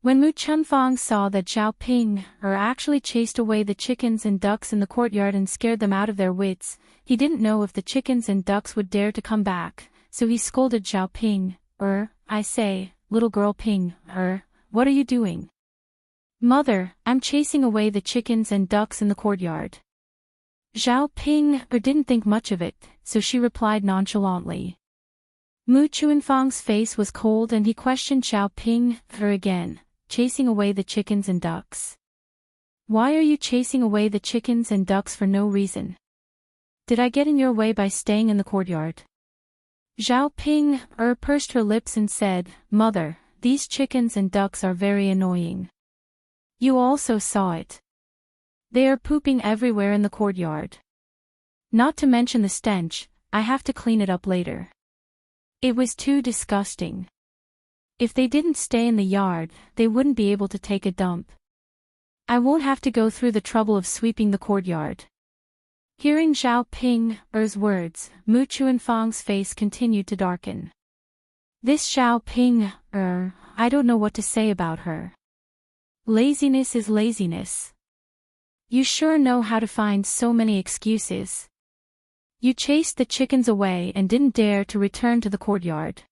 Speaker 1: When Mu Chunfang saw that Zhao Ping actually chased away the chickens and ducks in the courtyard and scared them out of their wits, he didn't know if the chickens and ducks would dare to come back, so he scolded Zhao Ping. I say, little girl Ping, what are you doing? Mother, I'm chasing away the chickens and ducks in the courtyard. Zhao Ping didn't think much of it, so she replied nonchalantly. Mu Chunfang's face was cold and he questioned Zhao Ping again. Chasing away the chickens and ducks. Why are you chasing away the chickens and ducks for no reason? Did I get in your way by staying in the courtyard? Zhao Ping pursed her lips and said, Mother, these chickens and ducks are very annoying. You also saw it. They are pooping everywhere in the courtyard. Not to mention the stench, I have to clean it up later. It was too disgusting. If they didn't stay in the yard, they wouldn't be able to take a dump. I won't have to go through the trouble of sweeping the courtyard. Hearing Zhao Ping's words, Mu Chunfang's face continued to darken. This Zhao Ping, I don't know what to say about her. Laziness is laziness. You sure know how to find so many excuses. You chased the chickens away and didn't dare to return to the courtyard.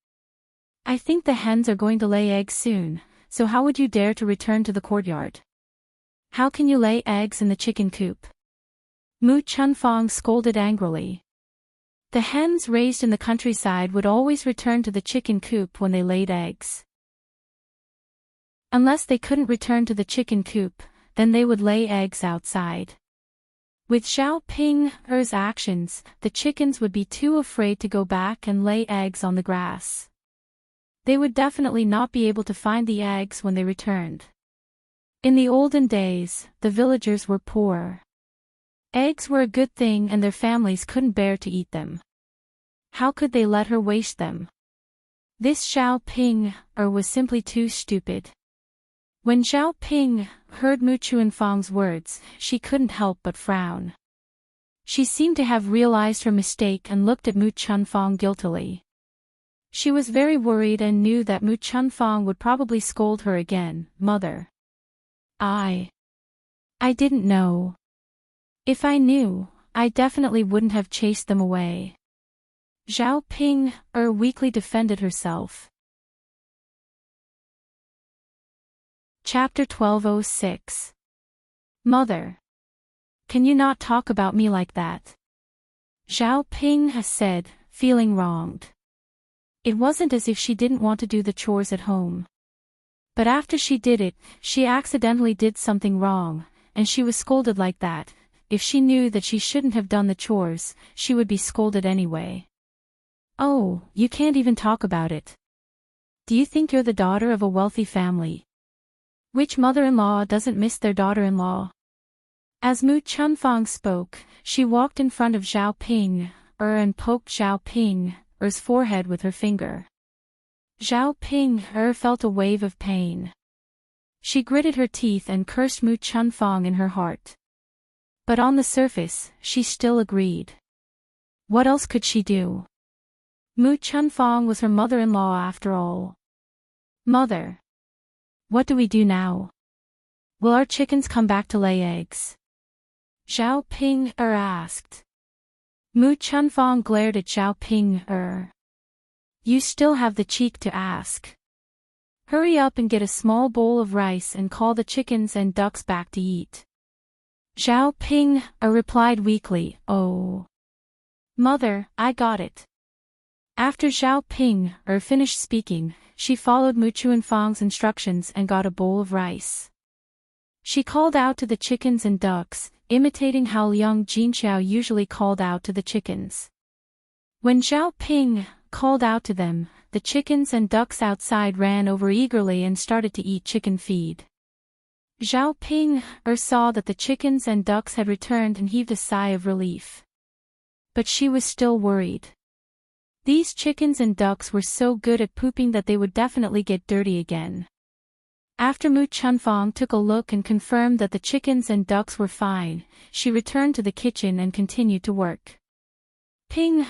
Speaker 1: I think the hens are going to lay eggs soon, so how would you dare to return to the courtyard? How can you lay eggs in the chicken coop? Mu Chunfang scolded angrily. The hens raised in the countryside would always return to the chicken coop when they laid eggs. Unless they couldn't return to the chicken coop, then they would lay eggs outside. With Zhao Ping's actions, the chickens would be too afraid to go back and lay eggs on the grass. They would definitely not be able to find the eggs when they returned. In the olden days, the villagers were poor. Eggs were a good thing and their families couldn't bear to eat them. How could they let her waste them? This Zhao Ping was simply too stupid. When Zhao Ping heard Mu Chunfang's words, she couldn't help but frown. She seemed to have realized her mistake and looked at Mu Chunfang guiltily. She was very worried and knew that Mu Chunfang would probably scold her again. Mother. I didn't know. If I knew, I definitely wouldn't have chased them away. Zhao Ping weakly defended herself. Chapter 1206. Mother. Can you not talk about me like that? Zhao Ping said, feeling wronged. It wasn't as if she didn't want to do the chores at home. But after she did it, she accidentally did something wrong, and she was scolded like that. If she knew that she shouldn't have done the chores, she would be scolded anyway. Oh, you can't even talk about it. Do you think you're the daughter of a wealthy family? Which mother-in-law doesn't miss their daughter-in-law? As Mu Chunfang spoke, she walked in front of Zhao Ping and poked Zhao Ping's forehead with her finger. Zhao Ping felt a wave of pain. She gritted her teeth and cursed Mu Chunfang in her heart. But on the surface, she still agreed. What else could she do? Mu Chunfang was her mother-in-law after all. Mother. What do we do now? Will our chickens come back to lay eggs? Zhao Ping asked. Mu Chunfang glared at Zhao Ping. You still have the cheek to ask. Hurry up and get a small bowl of rice and call the chickens and ducks back to eat. Zhao Ping replied weakly, Oh. Mother, I got it. After Zhao Ping finished speaking, she followed Mu Chunfang's instructions and got a bowl of rice. She called out to the chickens and ducks, imitating how young Jinxiao usually called out to the chickens. When Zhao Ping called out to them, the chickens and ducks outside ran over eagerly and started to eat chicken feed. Zhao Ping saw that the chickens and ducks had returned and heaved a sigh of relief. But she was still worried. These chickens and ducks were so good at pooping that they would definitely get dirty again. After Mu Chunfang took a look and confirmed that the chickens and ducks were fine, she returned to the kitchen and continued to work. Ping,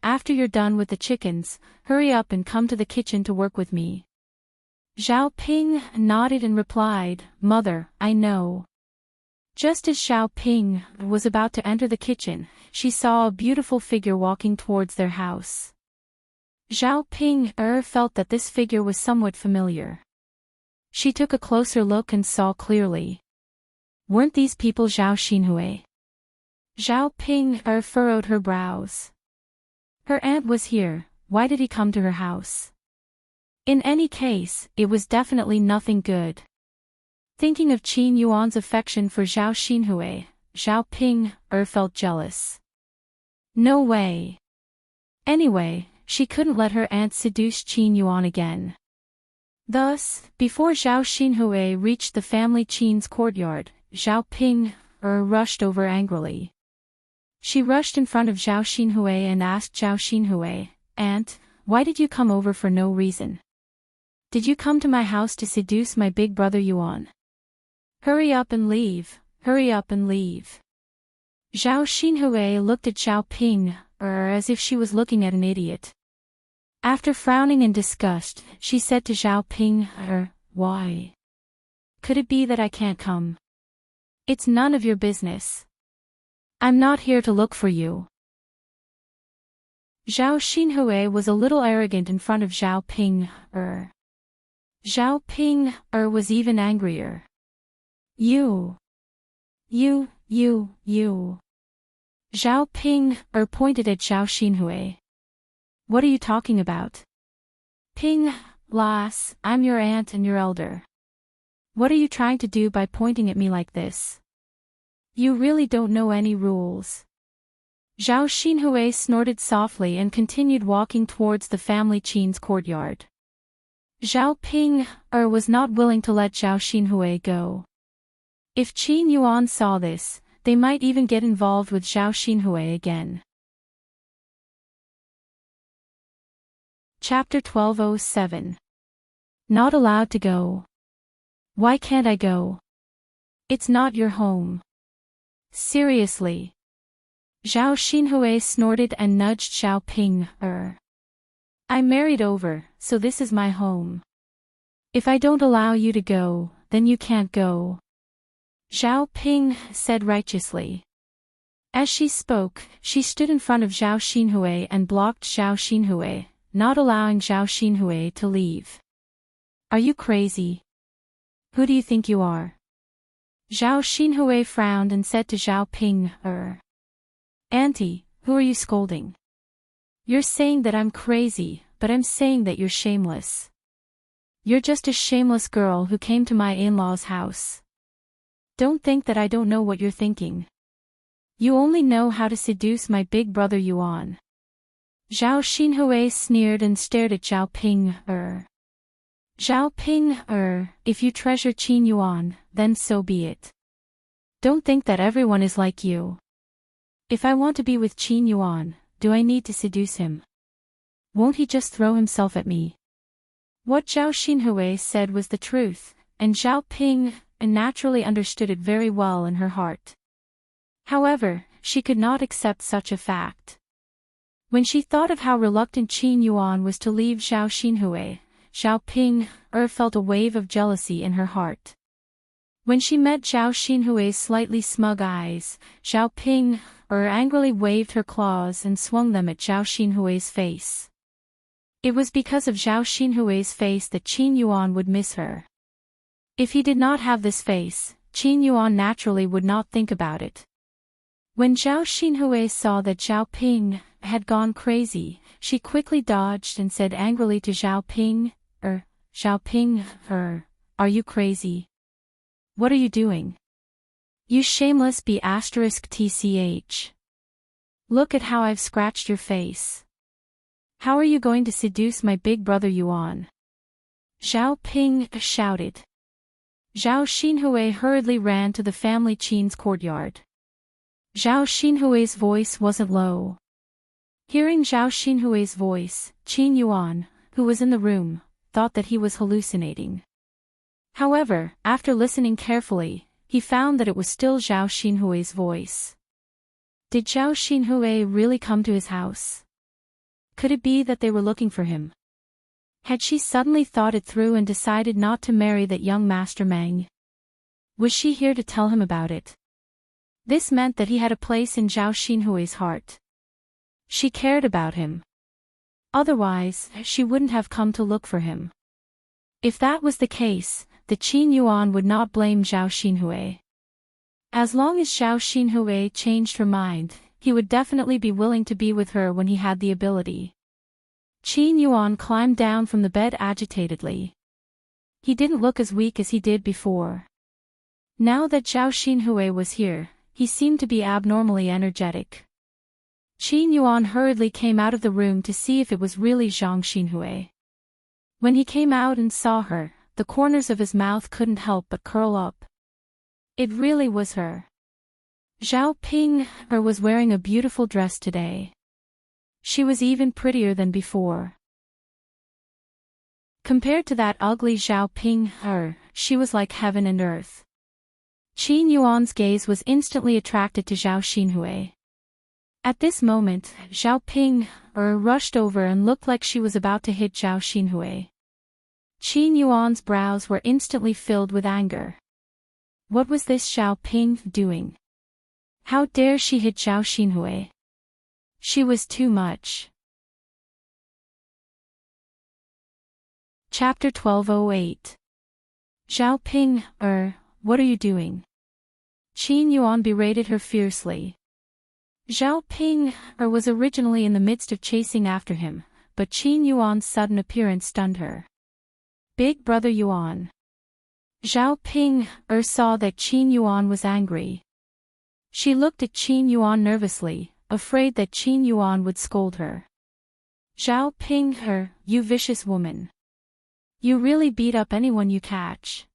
Speaker 1: after you're done with the chickens, hurry up and come to the kitchen to work with me. Zhao Ping nodded and replied, Mother, I know. Just as Zhao Ping was about to enter the kitchen, she saw a beautiful figure walking towards their house. Zhao Ping felt that this figure was somewhat familiar. She took a closer look and saw clearly. Weren't these people Zhao Xinhui? Zhao Ping furrowed her brows. Her aunt was here, why did he come to her house? In any case, it was definitely nothing good. Thinking of Qin Yuan's affection for Zhao Xinhui, Zhao Ping felt jealous. No way. Anyway, she couldn't let her aunt seduce Qin Yuan again. Thus, before Zhao Xinhui reached the family Qin's courtyard, Zhao Ping rushed over angrily. She rushed in front of Zhao Xinhui and asked Zhao Xinhui, Aunt, why did you come over for no reason? Did you come to my house to seduce my big brother Yuan? Hurry up and leave, hurry up and leave. Zhao Xinhui looked at Zhao Ping, as if she was looking at an idiot. After frowning in disgust, she said to Zhao Ping, why? Could it be that I can't come? It's none of your business. I'm not here to look for you. Zhao Xinhui was a little arrogant in front of Zhao Ping, Zhao Ping was even angrier. You. Zhao Ping pointed at Zhao Xinhui. What are you talking about? Ping, lass, I'm your aunt and your elder. What are you trying to do by pointing at me like this? You really don't know any rules. Zhao Xinhui snorted softly and continued walking towards the family Qin's courtyard. Zhao Ping was not willing to let Zhao Xinhui go. If Qin Yuan saw this, they might even get involved with Zhao Xinhui again. Chapter 1207. Not allowed to go. Why can't I go? It's not your home. Seriously. Zhao Xinhui snorted and nudged Zhao Ping. I married over, so this is my home. If I don't allow you to go, then you can't go. Zhao Ping said righteously. As she spoke, she stood in front of Zhao Xinhui and blocked Zhao Xinhui, not allowing Zhao Xinhui to leave. Are you crazy? Who do you think you are? Zhao Xinhui frowned and said to Zhao Ping, Auntie, who are you scolding? You're saying that I'm crazy, but I'm saying that you're shameless. You're just a shameless girl who came to my in-laws' house. Don't think that I don't know what you're thinking. You only know how to seduce my big brother Yuan. Zhao Xinhui sneered and stared at Zhao Ping. Zhao Ping, if you treasure Qin Yuan, then so be it. Don't think that everyone is like you. If I want to be with Qin Yuan, do I need to seduce him? Won't he just throw himself at me? What Zhao Xinhui said was the truth, and Zhao Ping naturally understood it very well in her heart. However, she could not accept such a fact. When she thought of how reluctant Qin Yuan was to leave Zhao Xinhui, Zhao Ping felt a wave of jealousy in her heart. When she met Zhao Xinhui's slightly smug eyes, Zhao Ping angrily waved her claws and swung them at Zhao Xinhui's face. It was because of Zhao Xinhui's face that Qin Yuan would miss her. If he did not have this face, Qin Yuan naturally would not think about it. When Zhao Xinhui saw that Zhao Ping had gone crazy, she quickly dodged and said angrily to Zhao Ping, Zhao Ping, are you crazy? What are you doing? You shameless B***tch. Look at how I've scratched your face. How are you going to seduce my big brother Yuan? Zhao Ping shouted. Zhao Xinhui hurriedly ran to the family Qin's courtyard. Zhao Xinhui's voice wasn't low. Hearing Zhao Xinhui's voice, Qin Yuan, who was in the room, thought that he was hallucinating. However, after listening carefully, he found that it was still Zhao Xinhui's voice. Did Zhao Xinhui really come to his house? Could it be that they were looking for him? Had she suddenly thought it through and decided not to marry that young Master Meng? Was she here to tell him about it? This meant that he had a place in Zhao Xinhui's heart. She cared about him. Otherwise, she wouldn't have come to look for him. If that was the case, the Qin Yuan would not blame Zhao Xinhui. As long as Zhao Xinhui changed her mind, he would definitely be willing to be with her when he had the ability. Qin Yuan climbed down from the bed agitatedly. He didn't look as weak as he did before. Now that Zhao Xinhui was here, he seemed to be abnormally energetic. Qin Yuan hurriedly came out of the room to see if it was really Zhang Xinhui. When he came out and saw her, the corners of his mouth couldn't help but curl up. It really was her. Zhao Ping was wearing a beautiful dress today. She was even prettier than before. Compared to that ugly Zhao Ping, she was like heaven and earth. Qin Yuan's gaze was instantly attracted to Zhao Xinhui. At this moment, Zhao Ping rushed over and looked like she was about to hit Zhao Xinhui. Qin Yuan's brows were instantly filled with anger. What was this Zhao Ping doing? How dare she hit Zhao Xinhui? She was too much. Chapter 1208. Zhao Ping, what are you doing? Qin Yuan berated her fiercely. Zhao Ping was originally in the midst of chasing after him, but Qin Yuan's sudden appearance stunned her. Big brother Yuan. Zhao Ping saw that Qin Yuan was angry. She looked at Qin Yuan nervously, afraid that Qin Yuan would scold her. Zhao Ping, you vicious woman. You really beat up anyone you catch.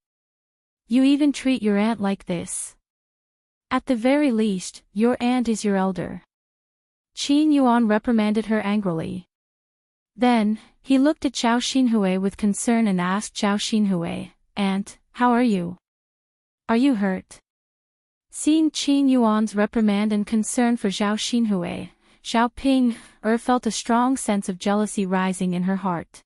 Speaker 1: You even treat your aunt like this. At the very least, your aunt is your elder. Qin Yuan reprimanded her angrily. Then, he looked at Zhao Xinhui with concern and asked Zhao Xinhui, Aunt, how are you? Are you hurt? Seeing Qin Yuan's reprimand and concern for Zhao Xinhui, Zhao Ping felt a strong sense of jealousy rising in her heart.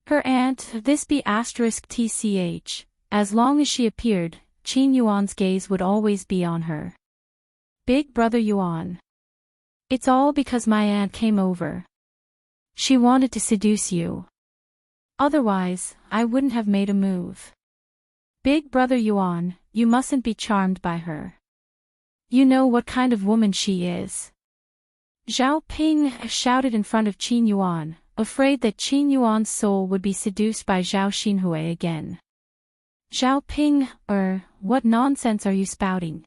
Speaker 1: Her aunt, this be *tch, as long as she appeared, Qin Yuan's gaze would always be on her. Big brother Yuan. It's all because my aunt came over. She wanted to seduce you. Otherwise, I wouldn't have made a move. Big brother Yuan, you mustn't be charmed by her. You know what kind of woman she is. Zhao Ping shouted in front of Qin Yuan, afraid that Qin Yuan's soul would be seduced by Zhao Xinhui again. Zhao Ping, what nonsense are you spouting?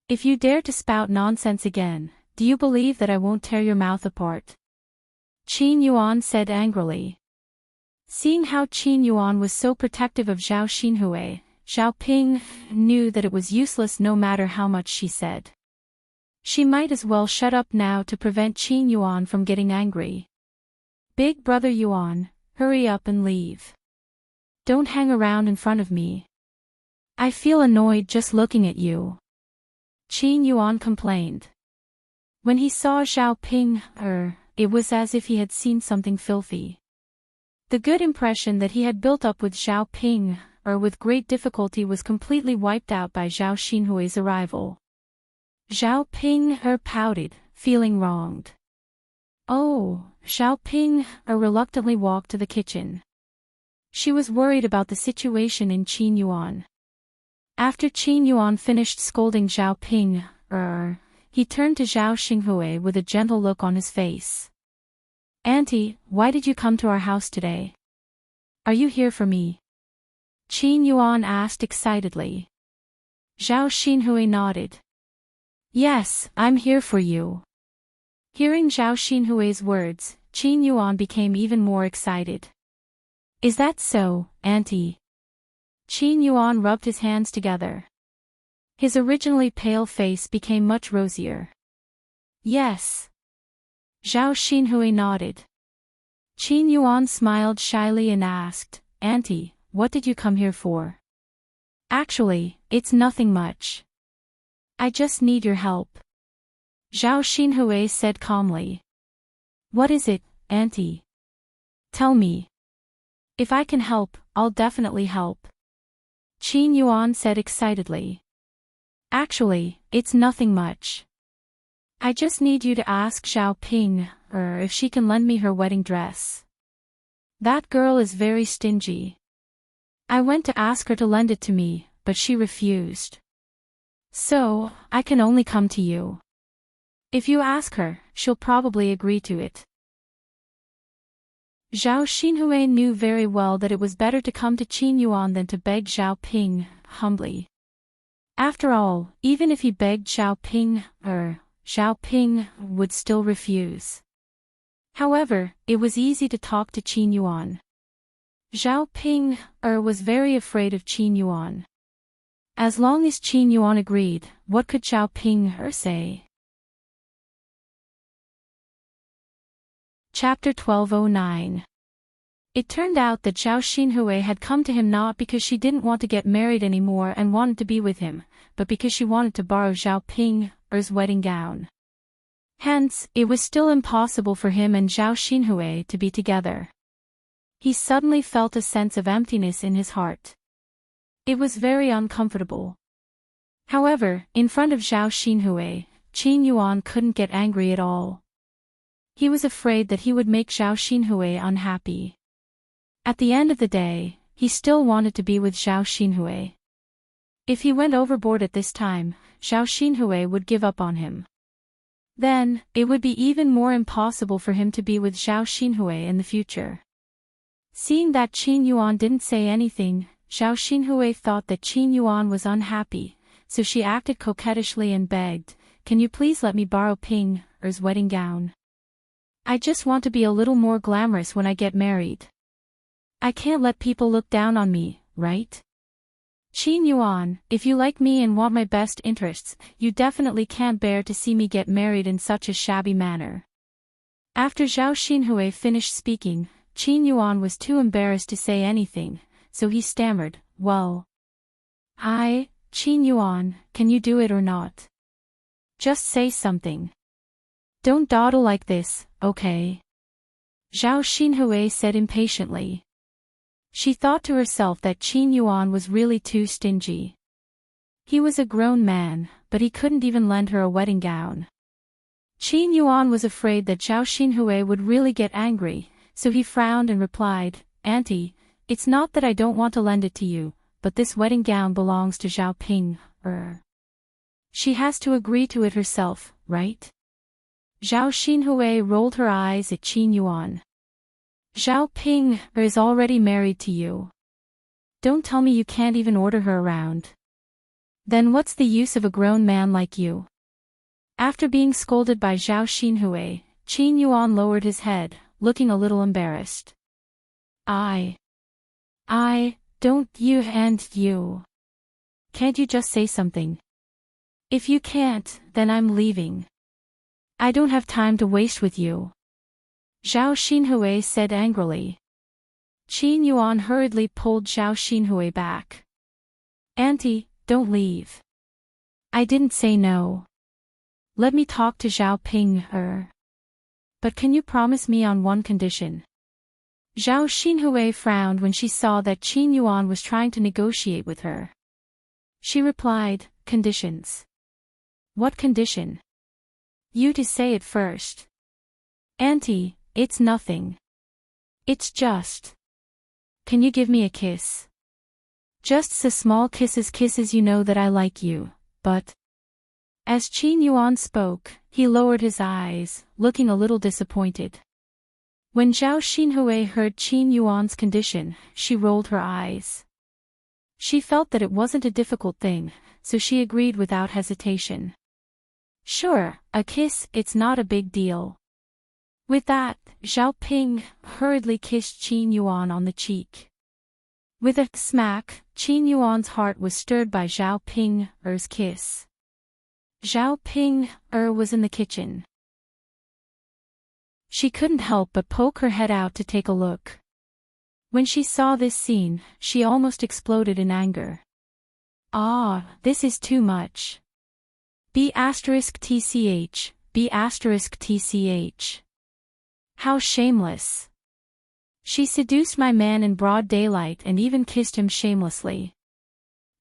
Speaker 1: If you dare to spout nonsense again, do you believe that I won't tear your mouth apart? Qin Yuan said angrily. Seeing how Qin Yuan was so protective of Zhao Xinhui, Zhao Ping knew that it was useless no matter how much she said. She might as well shut up now to prevent Qin Yuan from getting angry. Big brother Yuan, hurry up and leave. Don't hang around in front of me. I feel annoyed just looking at you. Qin Yuan complained. When he saw Zhao Ping, it was as if he had seen something filthy. The good impression that he had built up with Zhao Ping, with great difficulty was completely wiped out by Zhao Xinhui's arrival. Zhao Ping pouted, feeling wronged. Oh, Zhao Ping reluctantly walked to the kitchen. She was worried about the situation in Qin Yuan. After Qin Yuan finished scolding Zhao Ping, he turned to Zhao Xinhui with a gentle look on his face. Auntie, why did you come to our house today? Are you here for me? Qin Yuan asked excitedly. Zhao Xinhui nodded. Yes, I'm here for you. Hearing Zhao Xinhui's words, Qin Yuan became even more excited. Is that so, Auntie? Qin Yuan rubbed his hands together. His originally pale face became much rosier. Yes. Zhao Xinhui nodded. Qin Yuan smiled shyly and asked, Auntie, what did you come here for? Actually, it's nothing much. I just need your help. Zhao Xinhui said calmly. What is it, Auntie? Tell me. If I can help, I'll definitely help. Qin Yuan said excitedly. Actually, it's nothing much. I just need you to ask Xiao Ping, if she can lend me her wedding dress. That girl is very stingy. I went to ask her to lend it to me, but she refused. So, I can only come to you. If you ask her, she'll probably agree to it. Zhao Xinhui knew very well that it was better to come to Qin Yuan than to beg Xiao Ping, humbly. After all, even if he begged Xiao Ping would still refuse. However, it was easy to talk to Qin Yuan. Xiao Ping was very afraid of Qin Yuan. As long as Qin Yuan agreed, what could Xiao Ping say? Chapter 1209. It turned out that Zhao Xinhui had come to him not because she didn't want to get married anymore and wanted to be with him, but because she wanted to borrow Xiao Ping's wedding gown. Hence, it was still impossible for him and Zhao Xinhui to be together. He suddenly felt a sense of emptiness in his heart. It was very uncomfortable. However, in front of Zhao Xinhui, Qin Yuan couldn't get angry at all. He was afraid that he would make Zhao Xinhui unhappy. At the end of the day, he still wanted to be with Zhao Xinhui. If he went overboard at this time, Zhao Xinhui would give up on him. Then, it would be even more impossible for him to be with Zhao Xinhui in the future. Seeing that Qin Yuan didn't say anything, Zhao Xinhui thought that Qin Yuan was unhappy, so she acted coquettishly and begged, Can you please let me borrow Ping's wedding gown? I just want to be a little more glamorous when I get married. I can't let people look down on me, right? Qin Yuan, if you like me and want my best interests, you definitely can't bear to see me get married in such a shabby manner. After Zhao Xinhui finished speaking, Qin Yuan was too embarrassed to say anything, so he stammered, Well. Qin Yuan, can you do it or not? Just say something. Don't dawdle like this, okay? Zhao Xinhui said impatiently. She thought to herself that Qin Yuan was really too stingy. He was a grown man, but he couldn't even lend her a wedding gown. Qin Yuan was afraid that Zhao Xinhui would really get angry, so he frowned and replied, Auntie, it's not that I don't want to lend it to you, but this wedding gown belongs to Xiao Ping. She has to agree to it herself, right? Zhao Xinhui rolled her eyes at Qin Yuan. Xiao Ping is already married to you. Don't tell me you can't even order her around. Then what's the use of a grown man like you? After being scolded by Zhao Xinhui, Qin Yuan lowered his head, looking a little embarrassed. I don't you. Can't you just say something? If you can't, then I'm leaving. I don't have time to waste with you. Zhao Xinhui said angrily. Qin Yuan hurriedly pulled Zhao Xinhui back. Auntie, don't leave. I didn't say no. Let me talk to Xiao Ping. But can you promise me on one condition? Zhao Xinhui frowned when she saw that Qin Yuan was trying to negotiate with her. She replied, Conditions. What condition? You to say it first. Auntie, it's nothing. It's just. Can you give me a kiss? Just a small kisses you know that I like you, but. As Qin Yuan spoke, he lowered his eyes, looking a little disappointed. When Zhao Xinhui heard Qin Yuan's condition, she rolled her eyes. She felt that it wasn't a difficult thing, so she agreed without hesitation. Sure, a kiss, it's not a big deal. With that, Xiao Ping hurriedly kissed Qin Yuan on the cheek. With a smack, Qin Yuan's heart was stirred by Zhao Ping's kiss. Zhao Ping was in the kitchen. She couldn't help but poke her head out to take a look. When she saw this scene, she almost exploded in anger. Ah, this is too much. B*TCH, B*TCH. How shameless. She seduced my man in broad daylight and even kissed him shamelessly.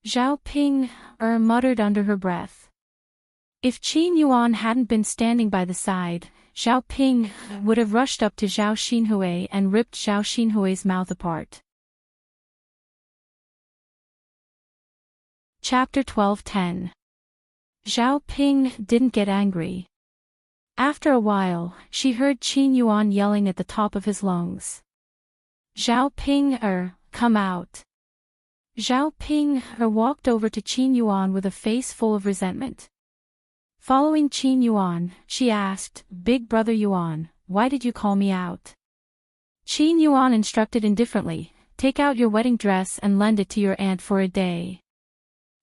Speaker 1: Zhao Ping muttered under her breath. If Qin Yuan hadn't been standing by the side, Zhao Ping would have rushed up to Zhao Xinhui and ripped Zhao Xinhui's mouth apart. Chapter 12:10. Zhao Ping didn't get angry. After a while, she heard Qin Yuan yelling at the top of his lungs. Zhao Ping come out. Zhao Ping walked over to Qin Yuan with a face full of resentment. Following Qin Yuan, she asked, Big brother Yuan, why did you call me out? Qin Yuan instructed indifferently, take out your wedding dress and lend it to your aunt for a day.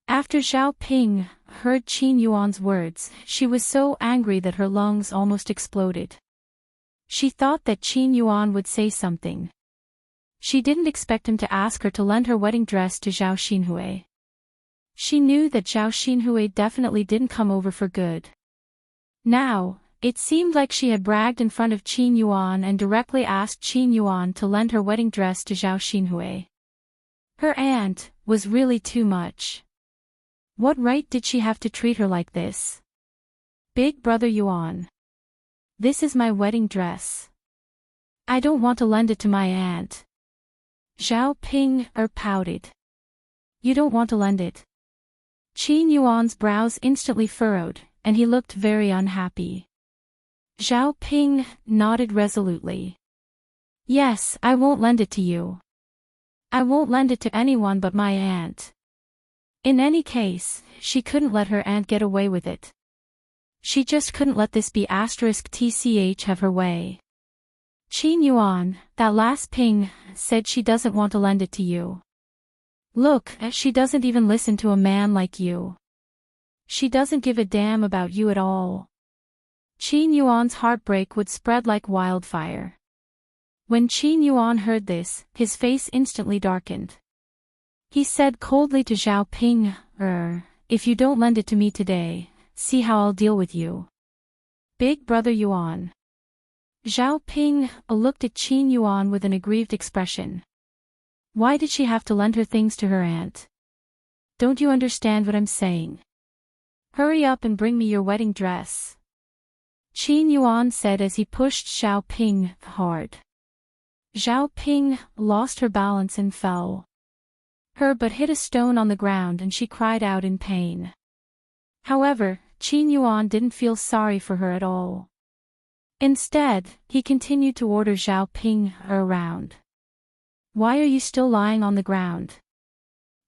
Speaker 1: After Zhao Ping heard Qin Yuan's words, she was so angry that her lungs almost exploded. She thought that Qin Yuan would say something. She didn't expect him to ask her to lend her wedding dress to Zhao Xinhui. She knew that Zhao Xinhui definitely didn't come over for good. Now, it seemed like she had bragged in front of Qin Yuan and directly asked Qin Yuan to lend her wedding dress to Zhao Xinhui. Her aunt was really too much. What right did she have to treat her like this? Big brother Yuan. This is my wedding dress. I don't want to lend it to my aunt. Zhao Ping pouted. You don't want to lend it? Qin Yuan's brows instantly furrowed, and he looked very unhappy. Zhao Ping nodded resolutely. Yes, I won't lend it to you. I won't lend it to anyone but my aunt. In any case, she couldn't let her aunt get away with it. She just couldn't let this B*TCH have her way. Qin Yuan, that last Ping, said she doesn't want to lend it to you. Look, she doesn't even listen to a man like you. She doesn't give a damn about you at all. Qin Yuan's heartbreak would spread like wildfire. When Qin Yuan heard this, his face instantly darkened. He said coldly to Zhao Ping, if you don't lend it to me today, see how I'll deal with you. Big brother Yuan. Zhao Ping looked at Qin Yuan with an aggrieved expression. Why did she have to lend her things to her aunt? Don't you understand what I'm saying? Hurry up and bring me your wedding dress. Qin Yuan said as he pushed Zhao Ping hard. Zhao Ping lost her balance and fell. Her butt hit a stone on the ground and she cried out in pain. However, Qin Yuan didn't feel sorry for her at all. Instead, he continued to order Zhao Ping around. Why are you still lying on the ground?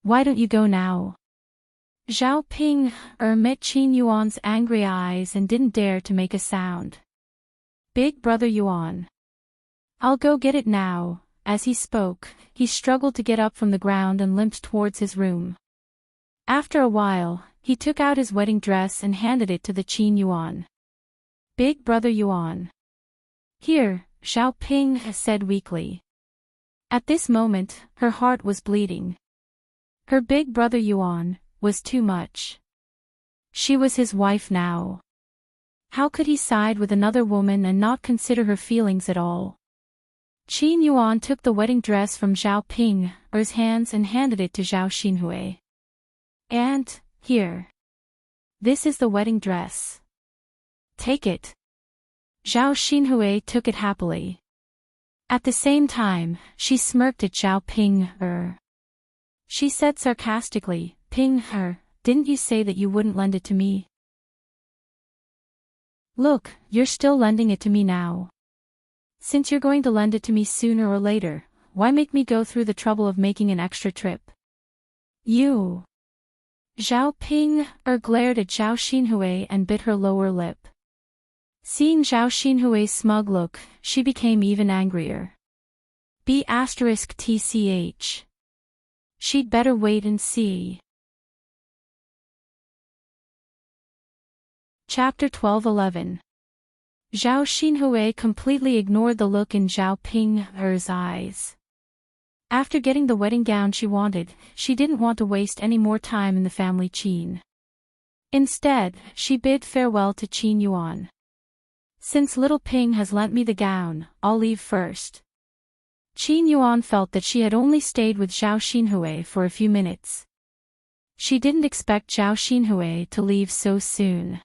Speaker 1: Why don't you go now? Zhao Ping met Qin Yuan's angry eyes and didn't dare to make a sound. Big brother Yuan. I'll go get it now. As he spoke, he struggled to get up from the ground and limped towards his room. After a while, he took out his wedding dress and handed it to the Qin Yuan. Big brother Yuan. Here, Zhao Ping said weakly. At this moment, her heart was bleeding. Her big brother Yuan was too much. She was his wife now. How could he side with another woman and not consider her feelings at all? Qin Yuan took the wedding dress from Zhao Ping's hands and handed it to Zhao Xinhui. And, here. This is the wedding dress. Take it. Zhao Xinhui took it happily. At the same time, she smirked at Zhao Ping. She said sarcastically, Ping, didn't you say that you wouldn't lend it to me? Look, you're still lending it to me now. Since you're going to lend it to me sooner or later, why make me go through the trouble of making an extra trip? You. Zhao Ping glared at Zhao Xinhui and bit her lower lip. Seeing Zhao Xinhui's smug look, she became even angrier. B*TCH. She'd better wait and see. Chapter 12:11. Zhao Xinhui completely ignored the look in Zhao Ping's eyes. After getting the wedding gown she wanted, she didn't want to waste any more time in the family Qin. Instead, she bid farewell to Qin Yuan. Since little Ping has lent me the gown, I'll leave first. Qin Yuan felt that she had only stayed with Zhao Xinhui for a few minutes. She didn't expect Zhao Xinhui to leave so soon.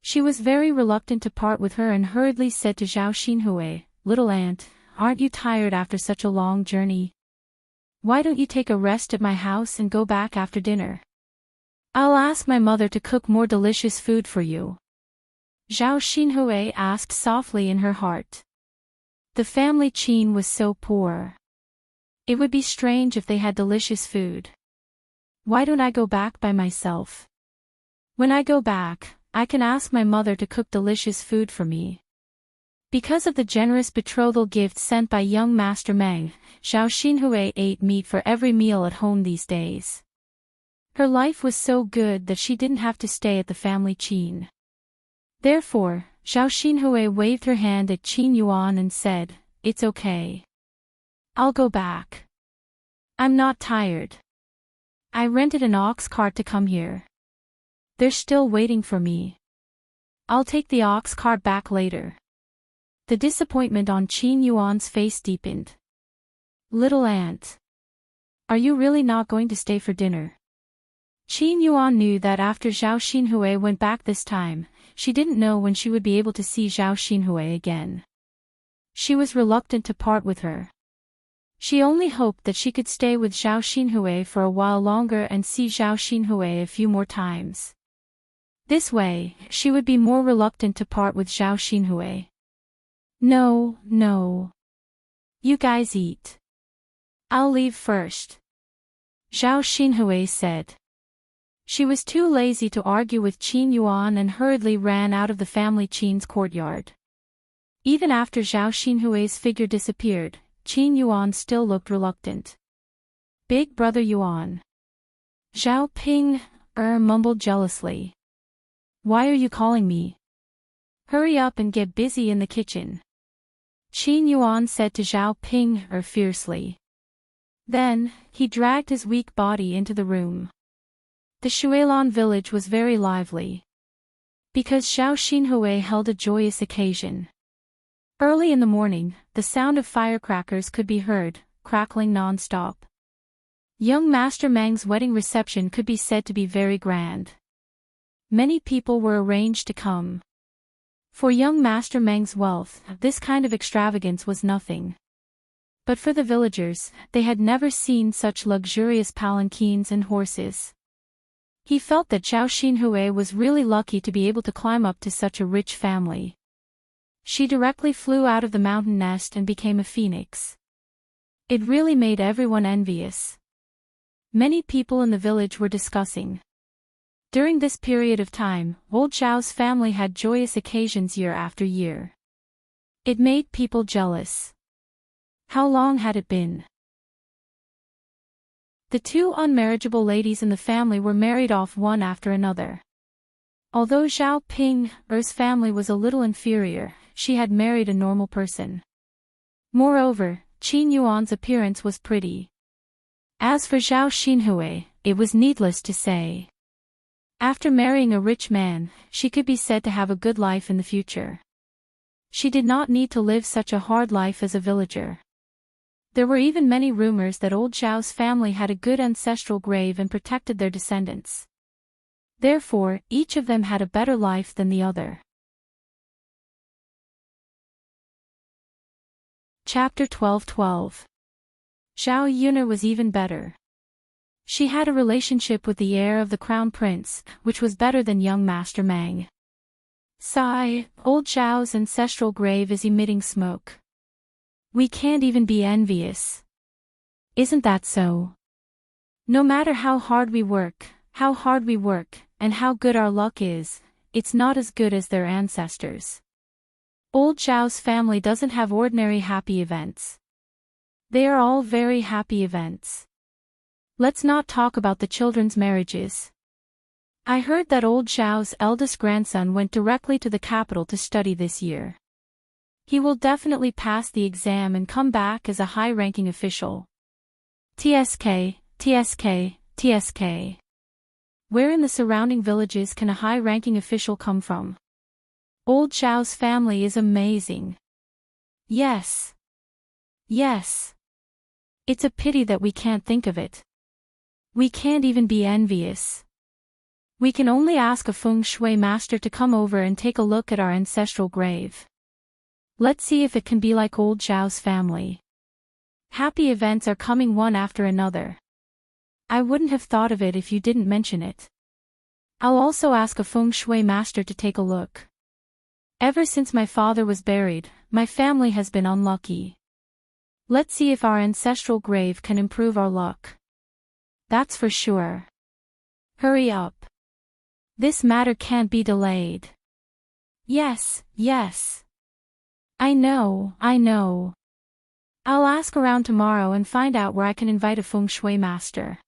Speaker 1: She was very reluctant to part with her and hurriedly said to Zhao Xinhui, "Little aunt, aren't you tired after such a long journey? Why don't you take a rest at my house and go back after dinner? I'll ask my mother to cook more delicious food for you." Zhao Xinhui asked softly in her heart. The family Qin was so poor. It would be strange if they had delicious food. Why don't I go back by myself? When I go back, I can ask my mother to cook delicious food for me. Because of the generous betrothal gift sent by young Master Meng, Zhao Xinhui ate meat for every meal at home these days. Her life was so good that she didn't have to stay at the family Qin. Therefore, Zhao Xinhui waved her hand at Qin Yuan and said, "It's okay. I'll go back. I'm not tired. I rented an ox cart to come here. They're still waiting for me. I'll take the ox cart back later." The disappointment on Qin Yuan's face deepened. "Little aunt. Are you really not going to stay for dinner?" Qin Yuan knew that after Zhao Xinhui went back this time, she didn't know when she would be able to see Zhao Xinhui again. She was reluctant to part with her. She only hoped that she could stay with Zhao Xinhui for a while longer and see Zhao Xinhui a few more times. This way, she would be more reluctant to part with Zhao Xinhui. "No, no. You guys eat. I'll leave first," Zhao Xinhui said. She was too lazy to argue with Qin Yuan and hurriedly ran out of the family Qin's courtyard. Even after Zhao Xinhui's figure disappeared, Qin Yuan still looked reluctant. "Big brother Yuan." Zhao Ping mumbled jealously. "Why are you calling me? Hurry up and get busy in the kitchen," Qin Yuan said to Zhao Ping fiercely. Then, he dragged his weak body into the room. The Shuilan village was very lively. Because Zhao Xinhui held a joyous occasion. Early in the morning, the sound of firecrackers could be heard, crackling non-stop. Young Master Meng's wedding reception could be said to be very grand. Many people were arranged to come. For young Master Meng's wealth, this kind of extravagance was nothing. But for the villagers, they had never seen such luxurious palanquins and horses. He felt that Zhao Xinhui was really lucky to be able to climb up to such a rich family. She directly flew out of the mountain nest and became a phoenix. It really made everyone envious. Many people in the village were discussing. During this period of time, old Zhao's family had joyous occasions year after year. It made people jealous. How long had it been? The two unmarriageable ladies in the family were married off one after another. Although Zhao Ping's family was a little inferior, she had married a normal person. Moreover, Qin Yuan's appearance was pretty. As for Zhao Xinhui, it was needless to say. After marrying a rich man, she could be said to have a good life in the future. She did not need to live such a hard life as a villager. There were even many rumors that old Zhao's family had a good ancestral grave and protected their descendants. Therefore, each of them had a better life than the other. Chapter 12:12. Zhao Yun'er was even better. She had a relationship with the heir of the crown prince, which was better than young Master Meng. Sigh, old Zhao's ancestral grave is emitting smoke. We can't even be envious. Isn't that so? No matter how hard we work, and how good our luck is, it's not as good as their ancestors. Old Zhao's family doesn't have ordinary happy events. They are all very happy events. Let's not talk about the children's marriages. I heard that old Zhao's eldest grandson went directly to the capital to study this year. He will definitely pass the exam and come back as a high-ranking official. TSK, TSK, TSK. Where in the surrounding villages can a high-ranking official come from? Old Zhao's family is amazing. Yes. Yes. It's a pity that we can't think of it. We can't even be envious. We can only ask a feng shui master to come over and take a look at our ancestral grave. Let's see if it can be like old Zhao's family. Happy events are coming one after another. I wouldn't have thought of it if you didn't mention it. I'll also ask a feng shui master to take a look. Ever since my father was buried, my family has been unlucky. Let's see if our ancestral grave can improve our luck. That's for sure. Hurry up. This matter can't be delayed. Yes, yes. I know. I'll ask around tomorrow and find out where I can invite a feng shui master.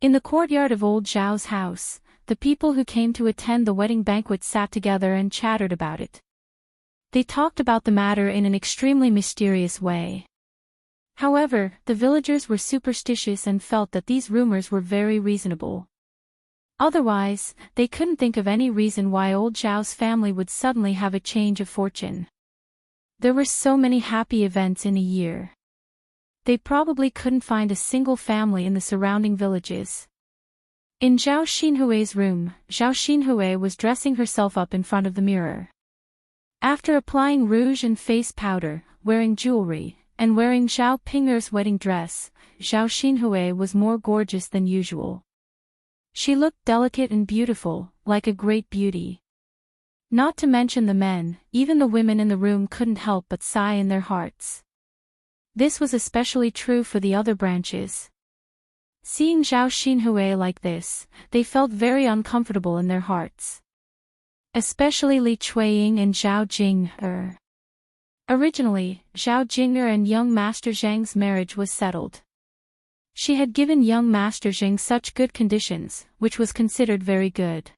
Speaker 1: In the courtyard of old Zhao's house, the people who came to attend the wedding banquet sat together and chattered about it. They talked about the matter in an extremely mysterious way. However, the villagers were superstitious and felt that these rumors were very reasonable. Otherwise, they couldn't think of any reason why old Zhao's family would suddenly have a change of fortune. There were so many happy events in a year. They probably couldn't find a single family in the surrounding villages. In Zhao Xinhui's room, Zhao Xinhui was dressing herself up in front of the mirror. After applying rouge and face powder, wearing jewelry, and wearing Zhao Ping'er's wedding dress, Zhao Xinhui was more gorgeous than usual. She looked delicate and beautiful, like a great beauty. Not to mention the men, even the women in the room couldn't help but sigh in their hearts. This was especially true for the other branches. Seeing Zhao Xinhui like this, they felt very uncomfortable in their hearts. Especially Li Chuiying and Zhao Jing'er. Originally, Zhao Jing'er and young Master Zhang's marriage was settled. She had given young Master Zhang such good conditions, which was considered very good.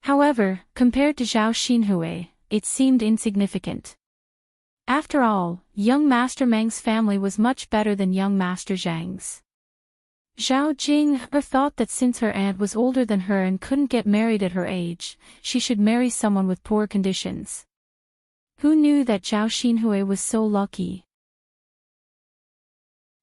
Speaker 1: However, compared to Zhao Xinhui, it seemed insignificant. After all, young Master Meng's family was much better than young Master Zhang's. Zhao Jing'er thought that since her aunt was older than her and couldn't get married at her age, she should marry someone with poor conditions. Who knew that Zhao Xinhui was so lucky?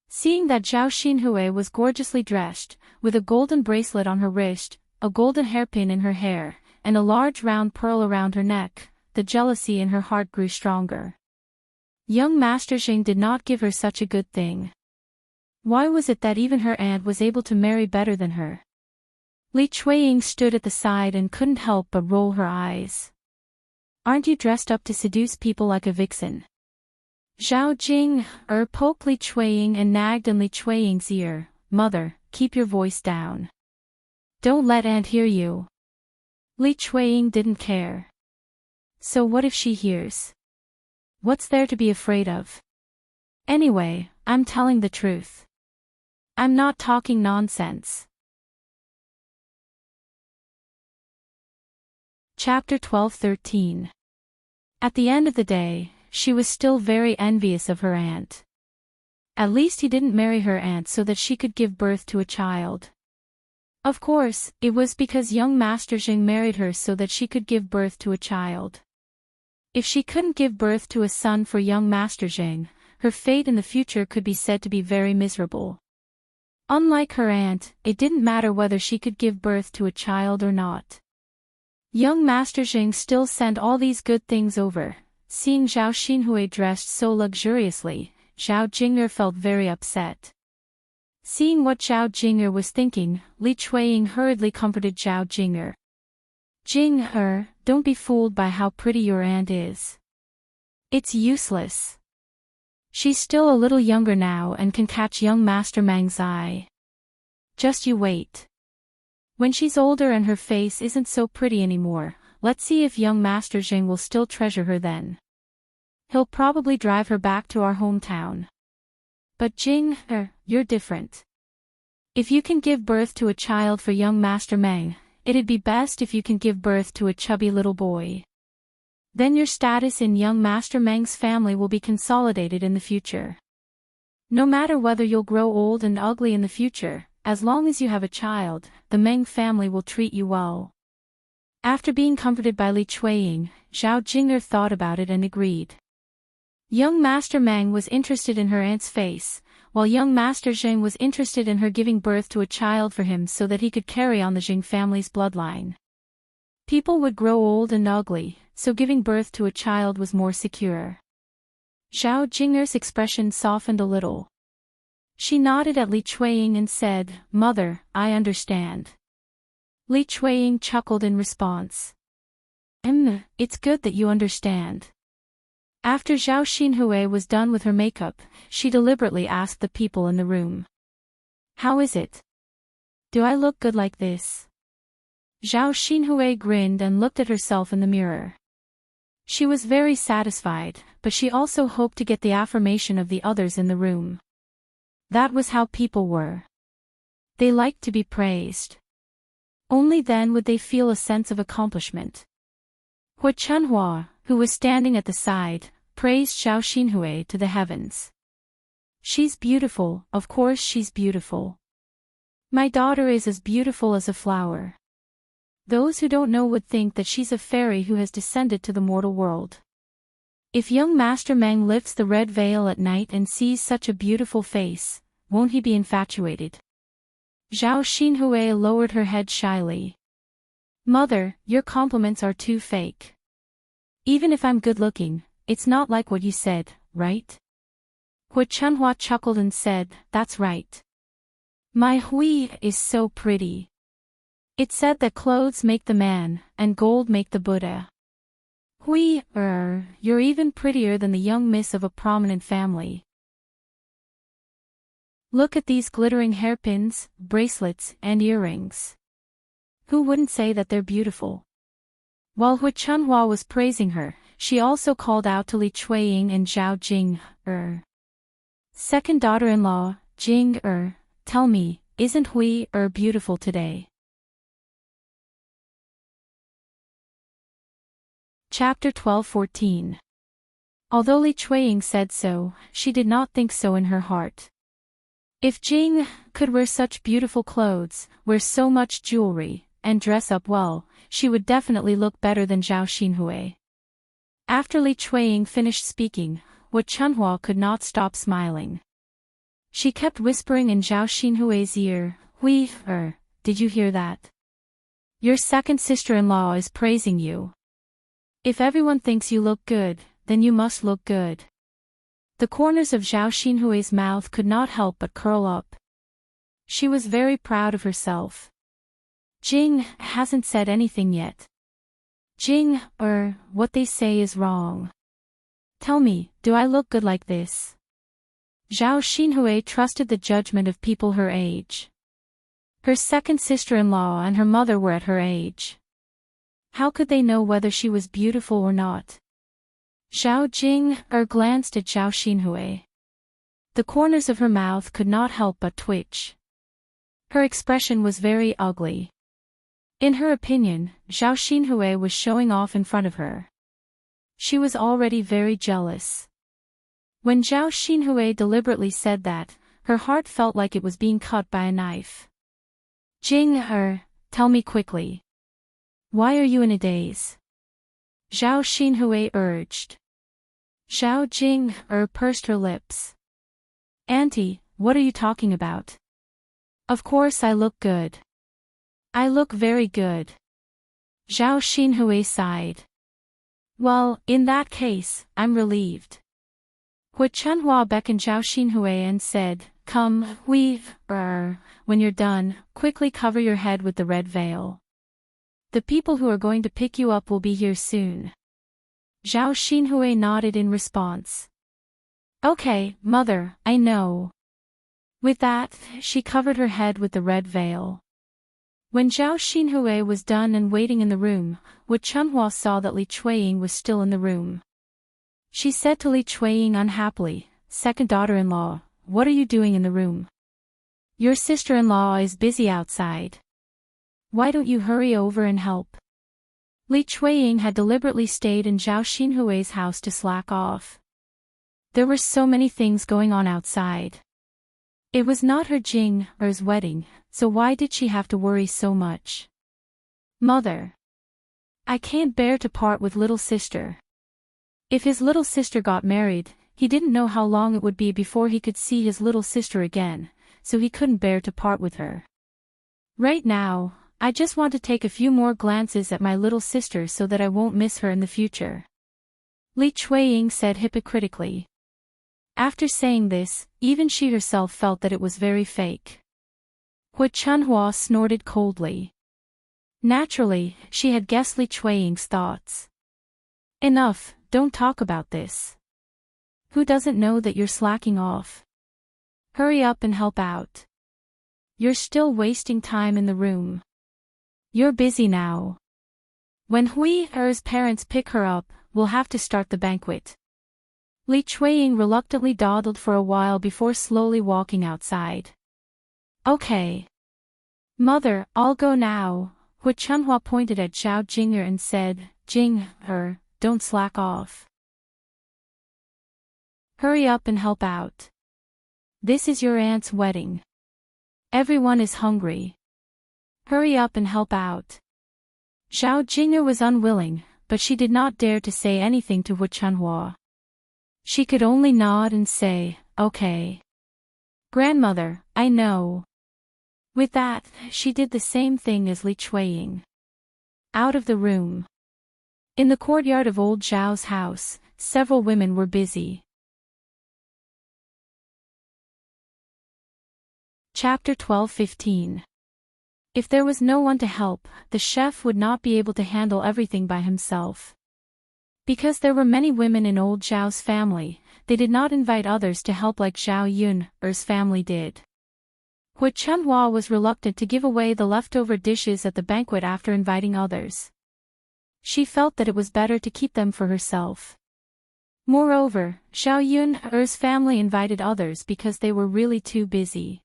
Speaker 1: Seeing that Zhao Xinhui was gorgeously dressed, with a golden bracelet on her wrist, a golden hairpin in her hair, and a large round pearl around her neck, the jealousy in her heart grew stronger. Young Master Zhang did not give her such a good thing. Why was it that even her aunt was able to marry better than her? Li Chuiying stood at the side and couldn't help but roll her eyes. Aren't you dressed up to seduce people like a vixen? Zhao Jing'er poked Li Chuiying and nagged on Li Chuiying's ear, "Mother, keep your voice down. Don't let aunt hear you." Li Chuiying didn't care. So what if she hears? What's there to be afraid of? Anyway, I'm telling the truth. I'm not talking nonsense. Chapter 12-13. At the end of the day, she was still very envious of her aunt. At least he didn't marry her aunt so that she could give birth to a child. Of course, it was because young Master Zhang married her so that she could give birth to a child. If she couldn't give birth to a son for young Master Zhang, her fate in the future could be said to be very miserable. Unlike her aunt, it didn't matter whether she could give birth to a child or not. Young Master Zhang still sent all these good things over. Seeing Zhao Xinhui dressed so luxuriously, Zhao Jing'er felt very upset. Seeing what Zhao Jing'er was thinking, Li Chuiying hurriedly comforted Zhao Jing'er. "Jing'er, don't be fooled by how pretty your aunt is. It's useless. She's still a little younger now and can catch young Master Meng's eye. Just you wait. When she's older and her face isn't so pretty anymore, let's see if young Master Zhang will still treasure her then. He'll probably drive her back to our hometown. But Jing'er, you're different. If you can give birth to a child for young Master Meng, it'd be best if you can give birth to a chubby little boy. Then your status in young Master Meng's family will be consolidated in the future. No matter whether you'll grow old and ugly in the future, as long as you have a child, the Meng family will treat you well. After being comforted by Li Chuiying, Zhao Jing'er thought about it and agreed. Young Master Meng was interested in her aunt's face, while young Master Zheng was interested in her giving birth to a child for him so that he could carry on the Zheng family's bloodline. People would grow old and ugly, so giving birth to a child was more secure. Zhao Jing'er's expression softened a little. She nodded at Li Chuiying and said, "Mother, I understand." Li Chuiying chuckled in response. It's good that you understand." After Zhao Xinhui was done with her makeup, she deliberately asked the people in the room. "How is it? Do I look good like this?" Zhao Xinhui grinned and looked at herself in the mirror. She was very satisfied, but she also hoped to get the affirmation of the others in the room. That was how people were. They liked to be praised. Only then would they feel a sense of accomplishment. Hu Chunhua, who was standing at the side, praised Zhao Xinhui to the heavens. "She's beautiful, of course she's beautiful. My daughter is as beautiful as a flower. Those who don't know would think that she's a fairy who has descended to the mortal world. If young Master Meng lifts the red veil at night and sees such a beautiful face, won't he be infatuated?" Zhao Xinhui lowered her head shyly. "Mother, your compliments are too fake. Even if I'm good-looking, it's not like what you said, right?" Hu Chunhua chuckled and said, "That's right. My Hui is so pretty. It said that clothes make the man, and gold make the Buddha. Hui, you're even prettier than the young miss of a prominent family. Look at these glittering hairpins, bracelets, and earrings. Who wouldn't say that they're beautiful?" While Hu Chunhua was praising her, she also called out to Li Chuiying and Zhao Jing. Second daughter-in-law, Jing, tell me, isn't Hui beautiful today?" Chapter 12-14. Although Li Chuiying said so, she did not think so in her heart. If Jing could wear such beautiful clothes, wear so much jewelry, and dress up well, she would definitely look better than Zhao Xinhui. After Li Chuiying finished speaking, Hu Chunhua could not stop smiling. She kept whispering in Zhao Xinhui's ear, "Hui, did you hear that? Your second sister-in-law is praising you. If everyone thinks you look good, then you must look good." The corners of Zhao Xinhui's mouth could not help but curl up. She was very proud of herself. Jing hasn't said anything yet. Jing, what they say is wrong. Tell me, do I look good like this? Zhao Xinhui trusted the judgment of people her age. Her second sister-in-law and her mother were at her age. How could they know whether she was beautiful or not? Zhao Jing glanced at Zhao Xinhui. The corners of her mouth could not help but twitch. Her expression was very ugly. In her opinion, Zhao Xinhui was showing off in front of her. She was already very jealous. When Zhao Xinhui deliberately said that, her heart felt like it was being cut by a knife. Jing, tell me quickly. Why are you in a daze? Zhao Xinhui urged. Zhao Jing pursed her lips. Auntie, what are you talking about? Of course I look good. I look very good. Zhao Xinhui sighed. Well, in that case, I'm relieved. Hu Chunhua beckoned Zhao Xinhui and said, Come, when you're done, quickly cover your head with the red veil. The people who are going to pick you up will be here soon. Zhao Xinhui nodded in response. Okay, mother, I know. With that, she covered her head with the red veil. When Zhao Xinhui was done and waiting in the room, Hu Chunhua saw that Li Chuiying was still in the room. She said to Li Chuiying unhappily, Second daughter-in-law, what are you doing in the room? Your sister-in-law is busy outside. Why don't you hurry over and help? Li Chuiying had deliberately stayed in Zhao Xinhui's house to slack off. There were so many things going on outside. It was not her Jing's wedding, so why did she have to worry so much? Mother. I can't bear to part with little sister. If his little sister got married, he didn't know how long it would be before he could see his little sister again, so he couldn't bear to part with her. Right now, I just want to take a few more glances at my little sister so that I won't miss her in the future. Li Chuiying said hypocritically. After saying this, even she herself felt that it was very fake. Hu Chunhua snorted coldly. Naturally, she had guessed Li Chuiying's thoughts. Enough, don't talk about this. Who doesn't know that you're slacking off? Hurry up and help out. You're still wasting time in the room. You're busy now. When Hui-er's parents pick her up, we'll have to start the banquet. Li Chuiying reluctantly dawdled for a while before slowly walking outside. Okay. Mother, I'll go now. Hu Chunhua pointed at Zhao Jing'er and said, Jing-er, don't slack off. Hurry up and help out. This is your aunt's wedding. Everyone is hungry. Hurry up and help out. Zhao Jing'er was unwilling, but she did not dare to say anything to Hu Chunhua. She could only nod and say, okay. Grandmother, I know. With that, she did the same thing as Li Chuiying. Out of the room. In the courtyard of old Zhao's house, several women were busy. Chapter 12-15. If there was no one to help, the chef would not be able to handle everything by himself. Because there were many women in old Zhao's family, they did not invite others to help like Zhao Yun's family did. Hu Chunhua was reluctant to give away the leftover dishes at the banquet after inviting others. She felt that it was better to keep them for herself. Moreover, Zhao Yun's family invited others because they were really too busy.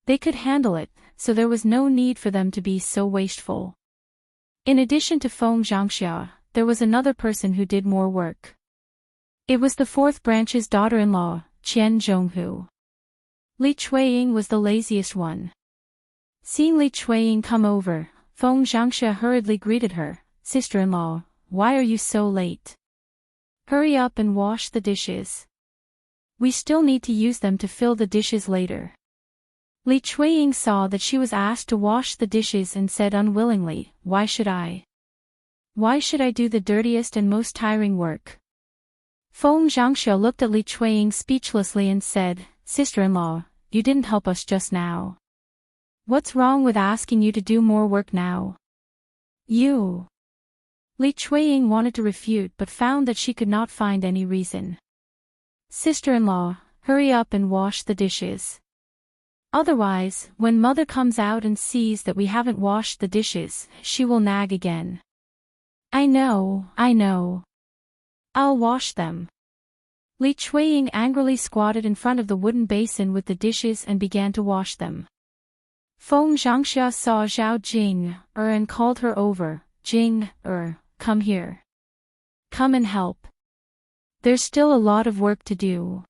Speaker 1: They could handle it, so there was no need for them to be so wasteful. In addition to Feng Zhangxia, there was another person who did more work. It was the fourth branch's daughter-in-law, Qian Zhonghu. Li Chuiying was the laziest one. Seeing Li Chuiying come over, Feng Zhangxia hurriedly greeted her, Sister-in-law, why are you so late? Hurry up and wash the dishes. We still need to use them to fill the dishes later. Li Chuiying saw that she was asked to wash the dishes and said unwillingly, why should I? Why should I do the dirtiest and most tiring work? Feng Zhangxia looked at Li Chuiying speechlessly and said, Sister-in-law, you didn't help us just now. What's wrong with asking you to do more work now? You. Li Chuiying wanted to refute but found that she could not find any reason. Sister-in-law, hurry up and wash the dishes. Otherwise, when mother comes out and sees that we haven't washed the dishes, she will nag again. I know. I'll wash them. Li Chuiying angrily squatted in front of the wooden basin with the dishes and began to wash them. Feng Zhangxia saw Zhao Jing'er and called her over, Jing'er, come here. Come and help. There's still a lot of work to do.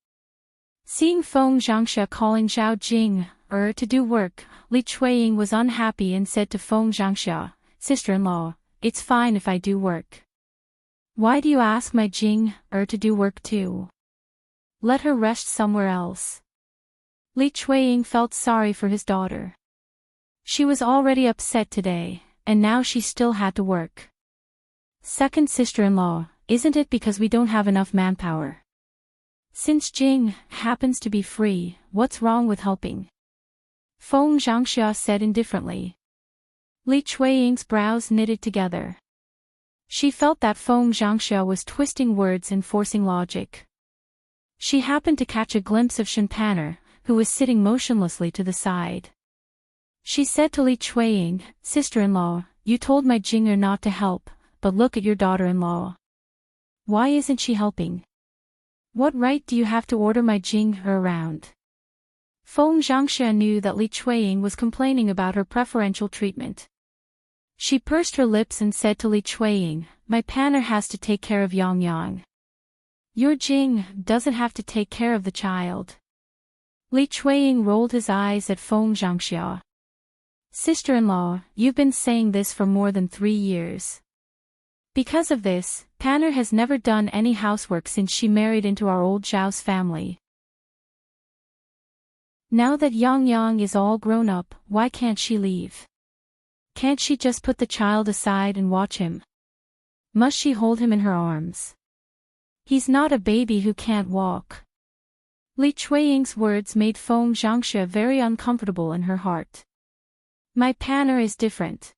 Speaker 1: Seeing Feng Zhangxia calling Zhao Jing'er to do work, Li Chuiying was unhappy and said to Feng Zhangxia, Sister-in-law, it's fine if I do work. Why do you ask my Jing'er to do work too? Let her rest somewhere else. Li Chuiying felt sorry for his daughter. She was already upset today, and now she still had to work. Second sister-in-law, isn't it because we don't have enough manpower? Since Jing happens to be free, what's wrong with helping? Feng Zhangxia said indifferently. Li Chuiying's brows knitted together. She felt that Feng Zhangxia was twisting words and forcing logic. She happened to catch a glimpse of Shenpanner, who was sitting motionlessly to the side. She said to Li Chuiying, Sister-in-law, you told my Jing'er not to help, but look at your daughter-in-law. Why isn't she helping? What right do you have to order my Jing'er around? Feng Zhangxia knew that Li Chuiying was complaining about her preferential treatment. She pursed her lips and said to Li Chuiying, "My panner has to take care of Yang Yang. Your Jing doesn't have to take care of the child." Li Chuiying rolled his eyes at Feng Zhangxia. "Sister-in-law, you've been saying this for more than 3 years. Because of this, Panner has never done any housework since she married into our old Zhao's family. Now that Yang Yang is all grown up, why can't she leave? Can't she just put the child aside and watch him? Must she hold him in her arms? He's not a baby who can't walk." Li Chuiying's words made Feng Zhangxia very uncomfortable in her heart. "My panner is different.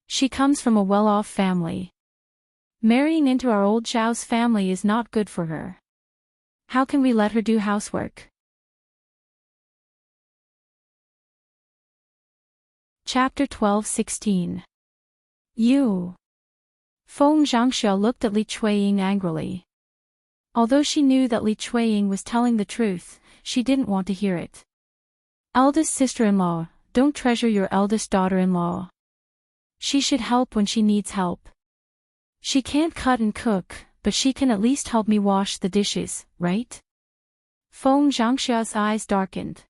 Speaker 1: She comes from a well-off family. Marrying into our old Zhao's family is not good for her. How can we let her do housework?" Chapter 12:16. You. Feng Zhangxia looked at Li Chuiying angrily. Although she knew that Li Chuiying was telling the truth, she didn't want to hear it. "Eldest sister-in-law, don't treasure your eldest daughter-in-law. She should help when she needs help. She can't cut and cook, but she can at least help me wash the dishes, right?" Feng Zhangxia's eyes darkened.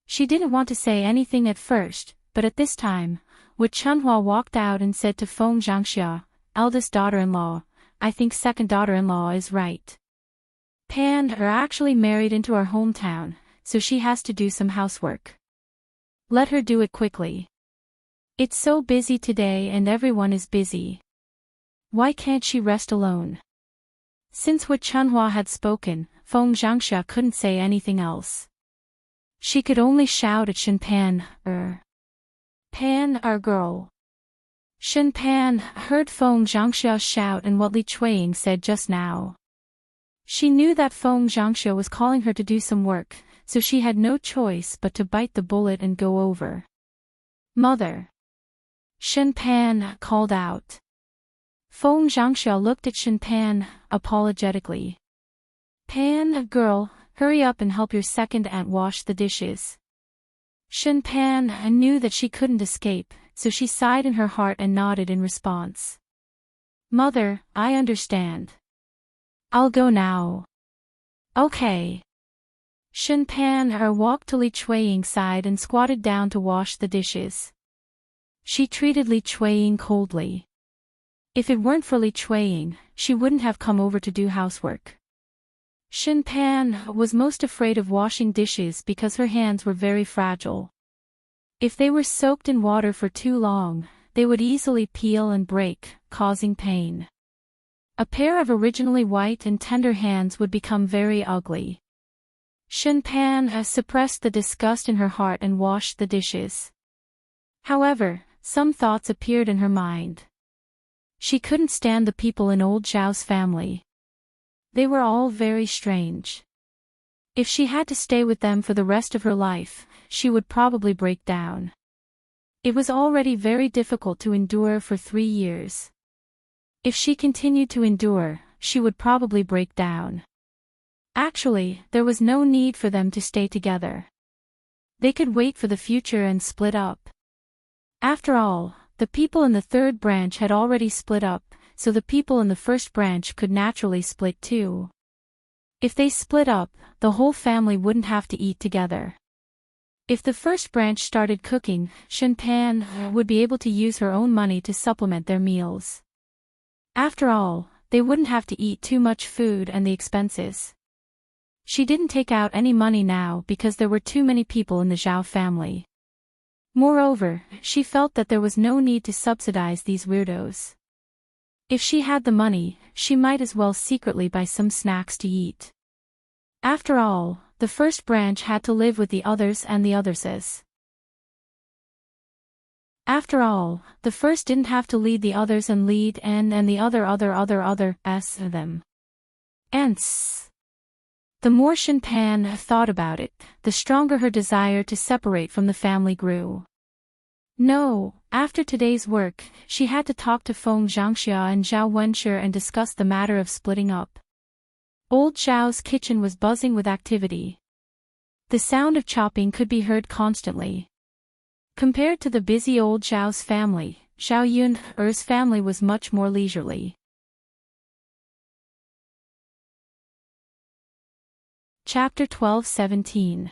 Speaker 1: She didn't want to say anything at first, but at this time, Wu Chunhua walked out and said to Feng Zhangxia, "Eldest daughter-in-law, I think second daughter-in-law is right. Pan are actually married into our hometown, so she has to do some housework. Let her do it quickly. It's so busy today and everyone is busy. Why can't she rest alone?" Since Wu Chunhua had spoken, Feng Zhangxia couldn't say anything else. She could only shout at Shen Pan, Pan, our girl." Shen Pan heard Feng Zhangxia shout and what Li Chuiying said just now. She knew that Feng Zhangxia was calling her to do some work, so she had no choice but to bite the bullet and go over. "Mother!" Shen Pan called out. Feng Zhangxia looked at Shen Pan, apologetically. "Pan, girl, hurry up and help your second aunt wash the dishes." Shen Pan knew that she couldn't escape, so she sighed in her heart and nodded in response. "Mother, I understand. I'll go now." "Okay." Shen Pan walked to Li Chuiying's side and squatted down to wash the dishes. She treated Li Chuiying coldly. If it weren't for Li Chuiying, she wouldn't have come over to do housework. Shen Pan was most afraid of washing dishes because her hands were very fragile. If they were soaked in water for too long, they would easily peel and break, causing pain. A pair of originally white and tender hands would become very ugly. Shen Pan suppressed the disgust in her heart and washed the dishes. However, some thoughts appeared in her mind. She couldn't stand the people in old Zhao's family. They were all very strange. If she had to stay with them for the rest of her life, she would probably break down. It was already very difficult to endure for 3 years. If she continued to endure, she would probably break down. Actually, there was no need for them to stay together. They could wait for the future and split up. After all, the people in the third branch had already split up, so the people in the first branch could naturally split too. If they split up, the whole family wouldn't have to eat together. If the first branch started cooking, Shen Pan would be able to use her own money to supplement their meals. After all, they wouldn't have to eat too much food and the expenses. She didn't take out any money now because there were too many people in the Zhao family. Moreover, she felt that there was no need to subsidize these weirdos. If she had the money, she might as well secretly buy some snacks to eat. After all, the first branch had to live with the others and the otherses. After all, the first didn't have to lead the others and lead and the other them. Ants. The more Shen Pan thought about it, the stronger her desire to separate from the family grew. No, after today's work, she had to talk to Feng Zhangxia and Zhao Wenshi and discuss the matter of splitting up. Old Zhao's kitchen was buzzing with activity. The sound of chopping could be heard constantly. Compared to the busy old Zhao's family, Zhao Yun's family was much more leisurely. Chapter 12:17.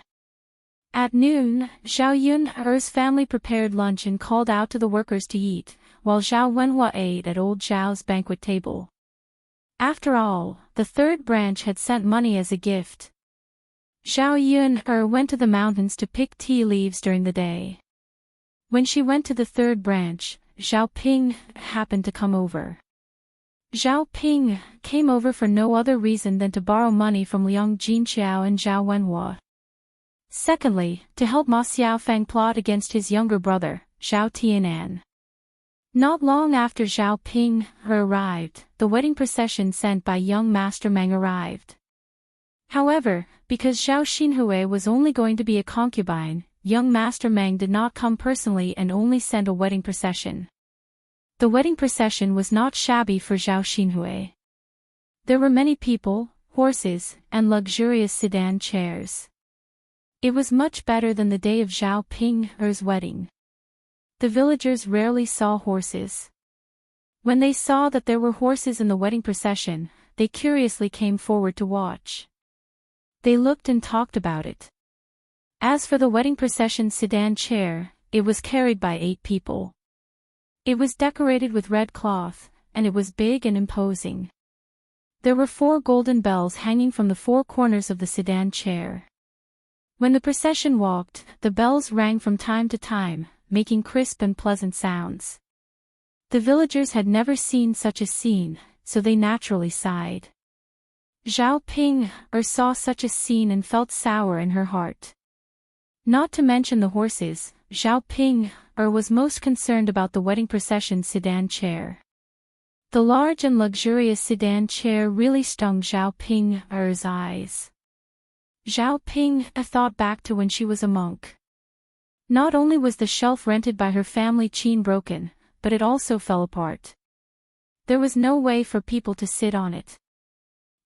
Speaker 1: At noon, Zhao Yun's family prepared lunch and called out to the workers to eat, while Zhao Wenhua ate at old Zhao's banquet table. After all, the third branch had sent money as a gift. Zhao Yun went to the mountains to pick tea leaves during the day. When she went to the third branch, Zhao Ping happened to come over. Zhao Ping came over for no other reason than to borrow money from Liang Jinqiao and Zhao Wenhua. Secondly, to help Ma Xiaofang plot against his younger brother, Zhao Tianan. Not long after Zhao Ping arrived, the wedding procession sent by young Master Meng arrived. However, because Zhao Xinhui was only going to be a concubine, young Master Meng did not come personally and only sent a wedding procession. The wedding procession was not shabby for Zhao Xinhui. There were many people, horses, and luxurious sedan chairs. It was much better than the day of Zhao Ping's wedding. The villagers rarely saw horses. When they saw that there were horses in the wedding procession, they curiously came forward to watch. They looked and talked about it. As for the wedding procession sedan chair, it was carried by 8 people. It was decorated with red cloth, and it was big and imposing. There were 4 golden bells hanging from the 4 corners of the sedan chair. When the procession walked, the bells rang from time to time, making crisp and pleasant sounds. The villagers had never seen such a scene, so they naturally sighed. Zhao Ping saw such a scene and felt sour in her heart. Not to mention the horses, Zhao Ping was most concerned about the wedding procession sedan chair. The large and luxurious sedan chair really stung Zhao Ping's eyes. Zhao Ping thought back to when she was a monk. Not only was the shelf rented by her family Qin broken, but it also fell apart. There was no way for people to sit on it.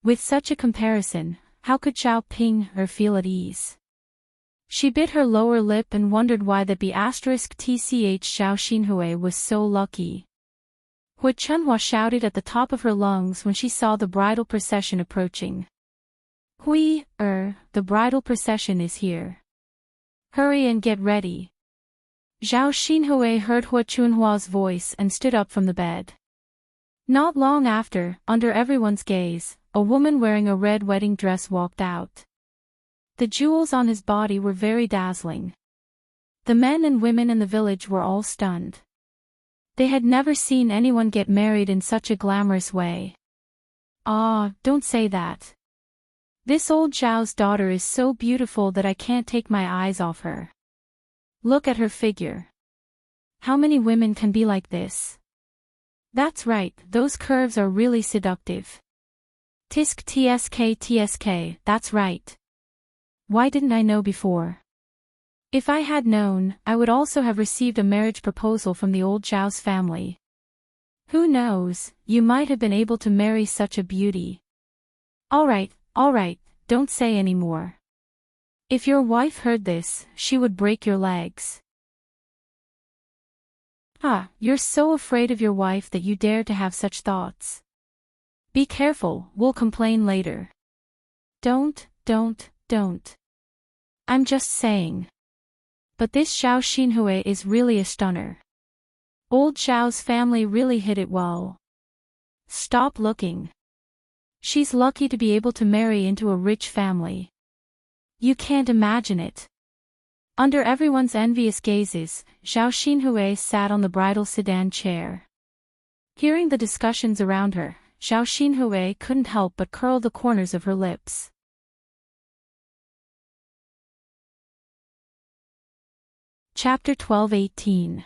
Speaker 1: With such a comparison, how could Zhao Ping feel at ease? She bit her lower lip and wondered why the B*TCH Zhao Xinhui was so lucky. Hu Chunhua shouted at the top of her lungs when she saw the bridal procession approaching. Hui, the bridal procession is here. Hurry and get ready. Zhao Xinhui heard Hu Chunhua's voice and stood up from the bed. Not long after, under everyone's gaze, a woman wearing a red wedding dress walked out. The jewels on his body were very dazzling. The men and women in the village were all stunned. They had never seen anyone get married in such a glamorous way. Ah, don't say that. This old Zhao's daughter is so beautiful that I can't take my eyes off her. Look at her figure. How many women can be like this? That's right, those curves are really seductive. Tisk tsk, that's right. Why didn't I know before? If I had known, I would also have received a marriage proposal from the old Zhao's family. Who knows, you might have been able to marry such a beauty. All right, don't say any more. If your wife heard this, she would break your legs. You're so afraid of your wife that you dare to have such thoughts. Be careful, we'll complain later. Don't. I'm just saying. But this Zhao Xinhui is really a stunner. Old Zhao's family really hid it well. Stop looking. She's lucky to be able to marry into a rich family. You can't imagine it. Under everyone's envious gazes, Zhao Xinhui sat on the bridal sedan chair. Hearing the discussions around her, Zhao Xinhui couldn't help but curl the corners of her lips. Chapter 12:18.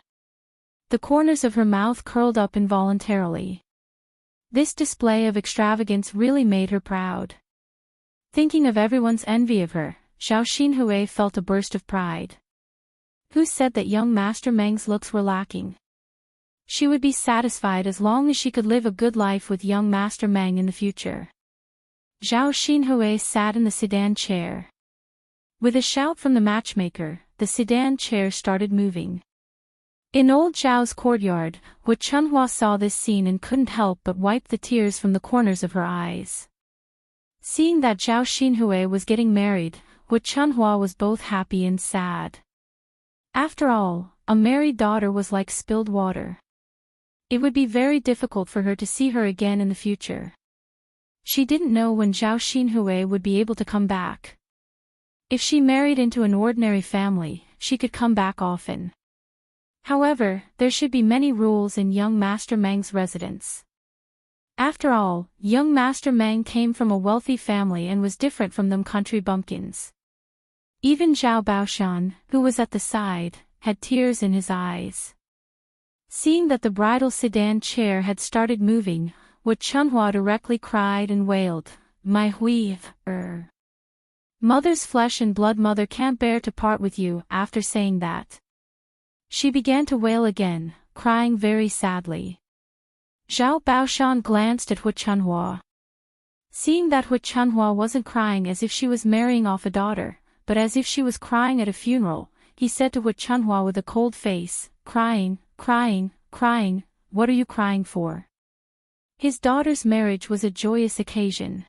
Speaker 1: The corners of her mouth curled up involuntarily. This display of extravagance really made her proud. Thinking of everyone's envy of her, Zhao Xinhui felt a burst of pride. Who said that young Master Meng's looks were lacking? She would be satisfied as long as she could live a good life with young Master Meng in the future. Zhao Xinhui sat in the sedan chair. With a shout from the matchmaker, the sedan chair started moving. In old Zhao's courtyard, Hu Chunhua saw this scene and couldn't help but wipe the tears from the corners of her eyes. Seeing that Zhao Xinhui was getting married, Hu Chunhua was both happy and sad. After all, a married daughter was like spilled water. It would be very difficult for her to see her again in the future. She didn't know when Zhao Xinhui would be able to come back. If she married into an ordinary family, she could come back often. However, there should be many rules in young Master Meng's residence. After all, young Master Meng came from a wealthy family and was different from them country bumpkins. Even Zhao Baoshan, who was at the side, had tears in his eyes. Seeing that the bridal sedan chair had started moving, Hu Chunhua directly cried and wailed, "My Hui, Mother's flesh and blood mother can't bear to part with you." After saying that, she began to wail again, crying very sadly. Zhao Baoshan glanced at Hu Chunhua. Seeing that Hu Chunhua wasn't crying as if she was marrying off a daughter, but as if she was crying at a funeral, he said to Hu Chunhua with a cold face, "Crying, what are you crying for?" His daughter's marriage was a joyous occasion.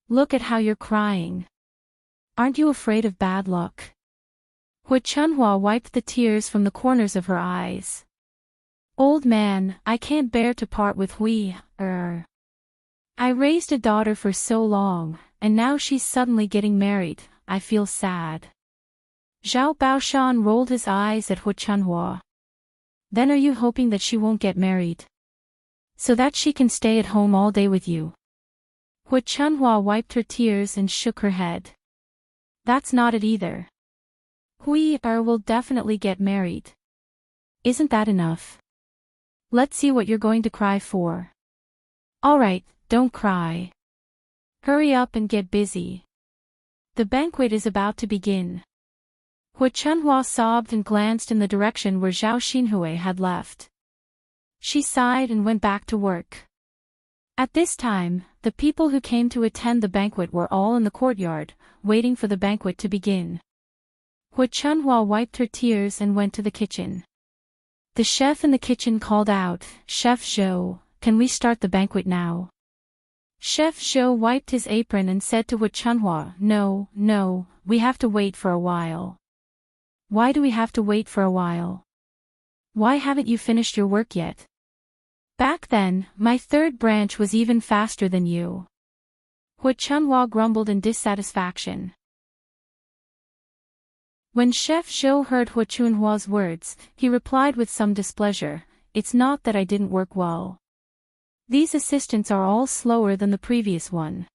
Speaker 1: "Look at how you're crying. Aren't you afraid of bad luck?" Hu Chunhua wiped the tears from the corners of her eyes. "Old man, I can't bear to part with Hui. I raised a daughter for so long, and now she's suddenly getting married. I feel sad." Zhao Baoshan rolled his eyes at Hu Chunhua. "Then are you hoping that she won't get married, so that she can stay at home all day with you?" Hu Chunhua wiped her tears and shook her head. "That's not it either. Hui will definitely get married. Isn't that enough? Let's see what you're going to cry for." "Alright, don't cry. Hurry up and get busy. The banquet is about to begin." Hu Chunhua sobbed and glanced in the direction where Zhao Xinhui had left. She sighed and went back to work. At this time, the people who came to attend the banquet were all in the courtyard, waiting for the banquet to begin. Hu Chunhua wiped her tears and went to the kitchen. The chef in the kitchen called out, "Chef Zhou, can we start the banquet now?" Chef Zhou wiped his apron and said to Hu Chunhua, No, we have to wait for a while." "Why do we have to wait for a while? Why haven't you finished your work yet? Back then, my third branch was even faster than you." Hu Chunhua grumbled in dissatisfaction. When Chef Zhou heard Hu Chunhua's words, he replied with some displeasure, "It's not that I didn't work well. These assistants are all slower than the previous one.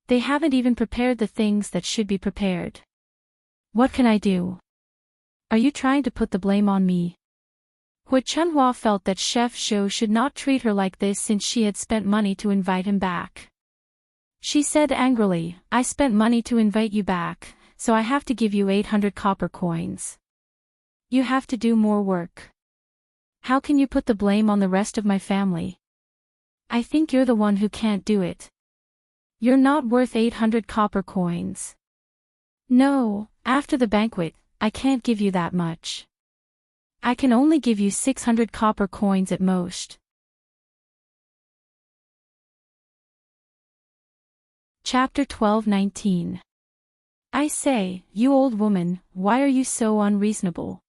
Speaker 1: They haven't even prepared the things that should be prepared. What can I do? Are you trying to put the blame on me?" Hu Chunhua felt that Chef Zhou should not treat her like this since she had spent money to invite him back. She said angrily, "I spent money to invite you back, so I have to give you 800 copper coins. You have to do more work. How can you put the blame on the rest of my family? I think you're the one who can't do it. You're not worth 800 copper coins. No, after the banquet, I can't give you that much. I can only give you 600 copper coins at most." Chapter 12:19. "I say, you old woman, why are you so unreasonable?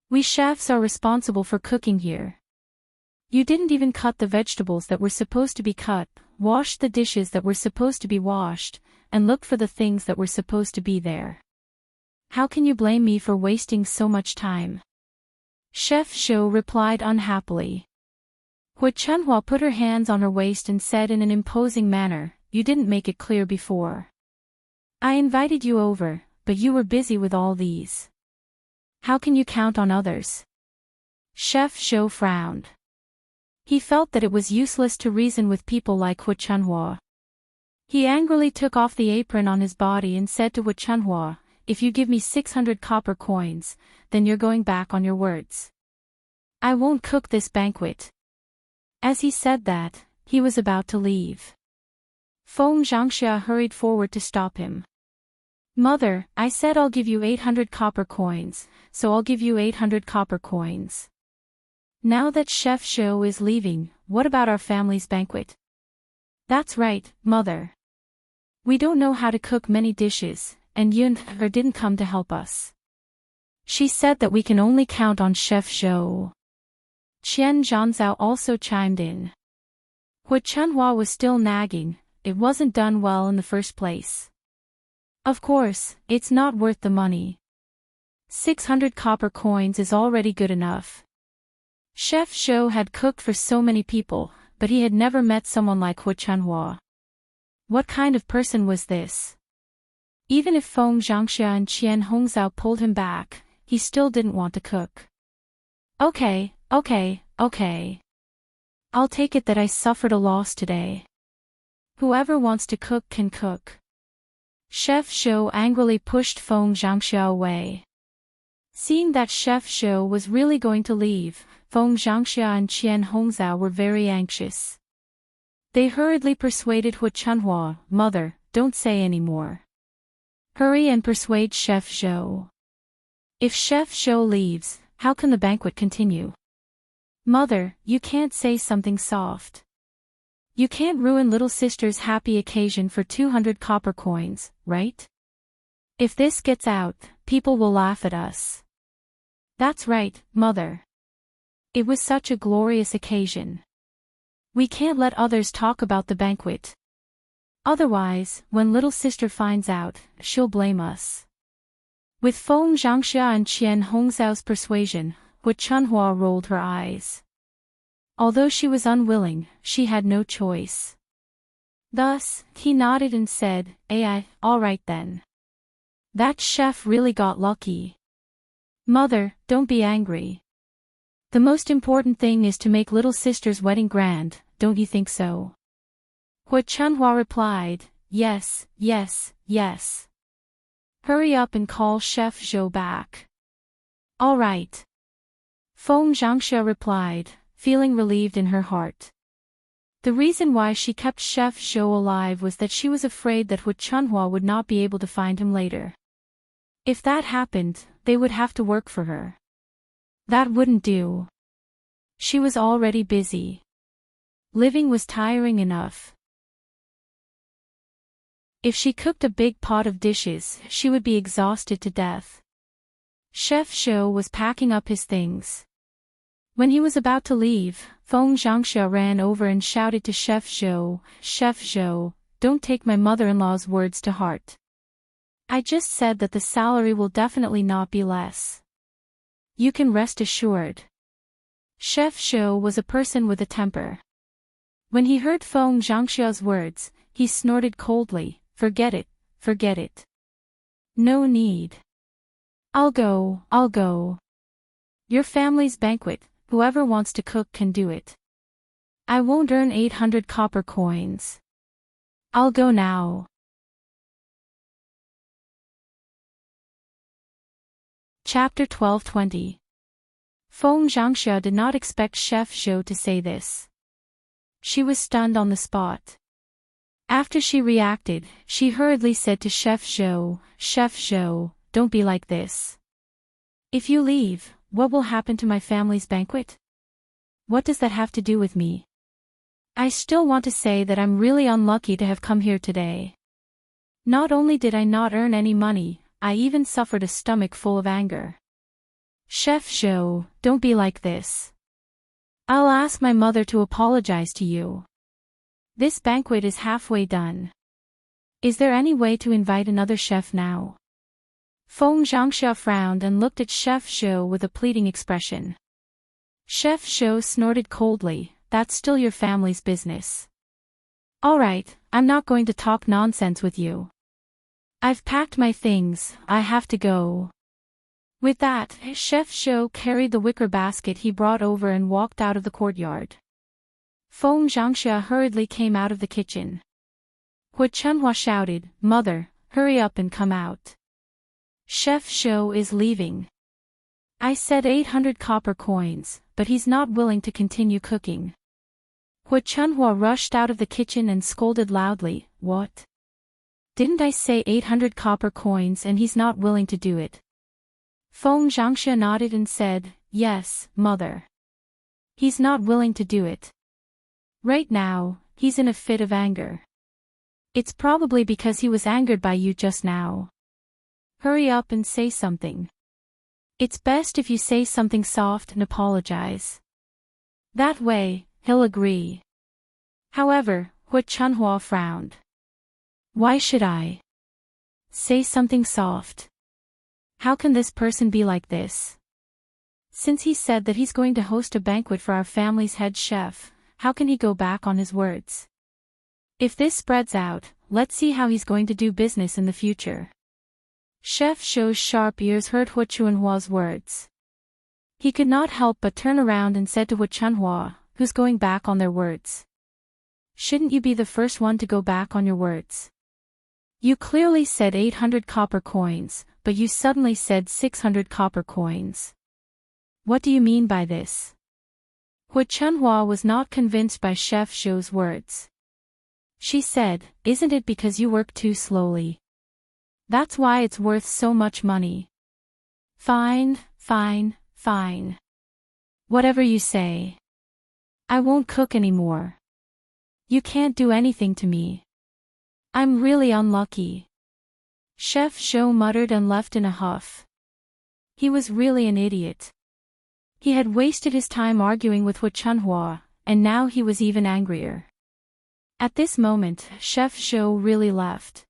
Speaker 1: We chefs are responsible for cooking here. You didn't even cut the vegetables that were supposed to be cut, wash the dishes that were supposed to be washed, and look for the things that were supposed to be there. How can you blame me for wasting so much time?" Chef Zhou replied unhappily. Hu Chunhua put her hands on her waist and said in an imposing manner, "You didn't make it clear before. I invited you over, but you were busy with all these. How can you count on others?" Chef Zhou frowned. He felt that it was useless to reason with people like Hu Chunhua. He angrily took off the apron on his body and said to Hu Chunhua, "If you give me 600 copper coins, then you're going back on your words. I won't cook this banquet." As he said that, he was about to leave. Feng Zhangxia hurried forward to stop him. Mother, I said I'll give you 800 copper coins, so I'll give you 800 copper coins. Now that Chef Zhou is leaving, what about our family's banquet? That's right, Mother. We don't know how to cook many dishes, and Yun didn't come to help us. She said that we can only count on Chef Zhou. Qian Zhanzao also chimed in. Hu Chunhua was still nagging, it wasn't done well in the first place. Of course, it's not worth the money. 600 copper coins is already good enough. Chef Zhou had cooked for so many people, but he had never met someone like Hu Chunhua. What kind of person was this? Even if Feng Zhangxia and Qian Hongzhao pulled him back, he still didn't want to cook. Okay. I'll take it that I suffered a loss today. Whoever wants to cook can cook. Chef Zhou angrily pushed Feng Zhangxia away. Seeing that Chef Zhou was really going to leave, Feng Zhangxia and Qian Hongzhao were very anxious. They hurriedly persuaded Hu Chunhua, Mother, don't say any more. Hurry and persuade Chef Zhou. If Chef Zhou leaves, how can the banquet continue? Mother, you can't say something soft. You can't ruin little sister's happy occasion for 200 copper coins, right? If this gets out, people will laugh at us. That's right, Mother. It was such a glorious occasion. We can't let others talk about the banquet. Otherwise, when little sister finds out, she'll blame us. With Feng Zhangxia and Qian Hongzhao's persuasion, Hu Chunhua rolled her eyes. Although she was unwilling, she had no choice. Thus, he nodded and said, all right then. That chef really got lucky. Mother, don't be angry. The most important thing is to make little sister's wedding grand, don't you think so? Hu Chunhua replied, yes. Hurry up and call Chef Zhou back. All right. Feng Zhangxia replied, feeling relieved in her heart. The reason why she kept Chef Zhou alive was that she was afraid that Hu Chunhua would not be able to find him later. If that happened, they would have to work for her. That wouldn't do. She was already busy. Living was tiring enough. If she cooked a big pot of dishes, she would be exhausted to death. Chef Zhou was packing up his things. When he was about to leave, Feng Zhangxia ran over and shouted to Chef Zhou, don't take my mother-in-law's words to heart. I just said that the salary will definitely not be less. You can rest assured. Chef Zhou was a person with a temper. When he heard Feng Zhangxia's words, he snorted coldly, forget it. No need. I'll go. Your family's banquet, whoever wants to cook can do it. I won't earn 800 copper coins. I'll go now. Chapter 12:20. Feng Zhangxia did not expect Chef Zhou to say this. She was stunned on the spot. After she reacted, she hurriedly said to Chef Zhou, don't be like this. If you leave, what will happen to my family's banquet? What does that have to do with me? I still want to say that I'm really unlucky to have come here today. Not only did I not earn any money, I even suffered a stomach full of anger. Chef Zhou, don't be like this. I'll ask my mother to apologize to you. This banquet is halfway done. Is there any way to invite another chef now? Feng Zhangxia frowned and looked at Chef Zhou with a pleading expression. Chef Zhou snorted coldly, that's still your family's business. All right, I'm not going to talk nonsense with you. I've packed my things, I have to go. With that, Chef Zhou carried the wicker basket he brought over and walked out of the courtyard. Feng Zhangxia hurriedly came out of the kitchen. Hu Chunhua shouted, Mother, hurry up and come out. Chef Zhou is leaving. I said 800 copper coins, but he's not willing to continue cooking. Hu Chunhua rushed out of the kitchen and scolded loudly, What? Didn't I say 800 copper coins and he's not willing to do it? Feng Zhangxia nodded and said, yes, mother. He's not willing to do it. Right now, he's in a fit of anger. It's probably because he was angered by you just now. Hurry up and say something. It's best if you say something soft and apologize. That way, he'll agree. However, Hu Chunhua frowned. Why should I say something soft? How can this person be like this? Since he said that he's going to host a banquet for our family's head chef, how can he go back on his words? If this spreads out, let's see how he's going to do business in the future. Chef Shou's sharp ears heard Hu Chunhua's words. He could not help but turn around and said to Hu Chunhua, who's going back on their words? Shouldn't you be the first one to go back on your words? You clearly said 800 copper coins, but you suddenly said 600 copper coins. What do you mean by this? Hu Chunhua was not convinced by Chef Shou's words. She said, isn't it because you work too slowly? That's why it's worth so much money. Fine, fine, fine. Whatever you say. I won't cook anymore. You can't do anything to me. I'm really unlucky. Chef Shou muttered and left in a huff. He was really an idiot. He had wasted his time arguing with Hu Chunhua, and now he was even angrier. At this moment, Chef Shou really left.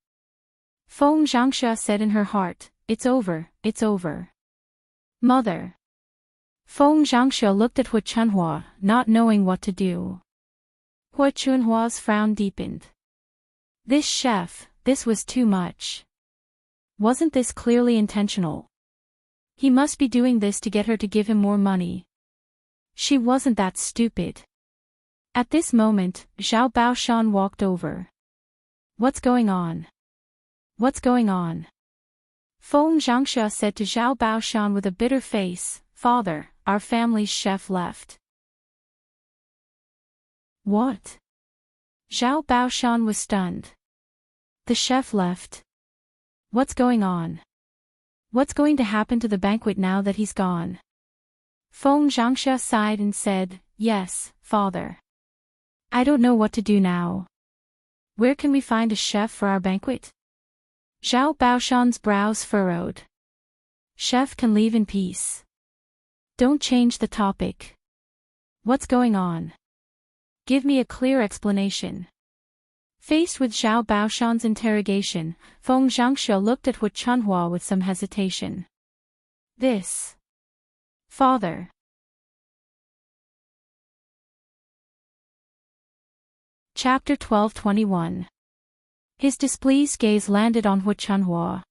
Speaker 1: Feng Zhangxia said in her heart, it's over, it's over. Mother. Feng Zhangxia looked at Hu Chunhua, not knowing what to do. Hu Chunhua's frown deepened. This chef, this was too much. Wasn't this clearly intentional? He must be doing this to get her to give him more money. She wasn't that stupid. At this moment, Zhao Baoshan walked over. What's going on? What's going on? Feng Zhangxia said to Zhao Baoshan with a bitter face, Father, our family's chef left. What? Zhao Baoshan was stunned. The chef left. What's going on? What's going to happen to the banquet now that he's gone? Feng Zhangxia sighed and said, yes, Father. I don't know what to do now. Where can we find a chef for our banquet? Zhao Baoshan's brows furrowed. Chef can leave in peace. Don't change the topic. What's going on? Give me a clear explanation. Faced with Zhao Baoshan's interrogation, Feng Zhangxia looked at Hu Chunhua with some hesitation. This. Father. Chapter 12:21. His displeased gaze landed on Hu Chunhua.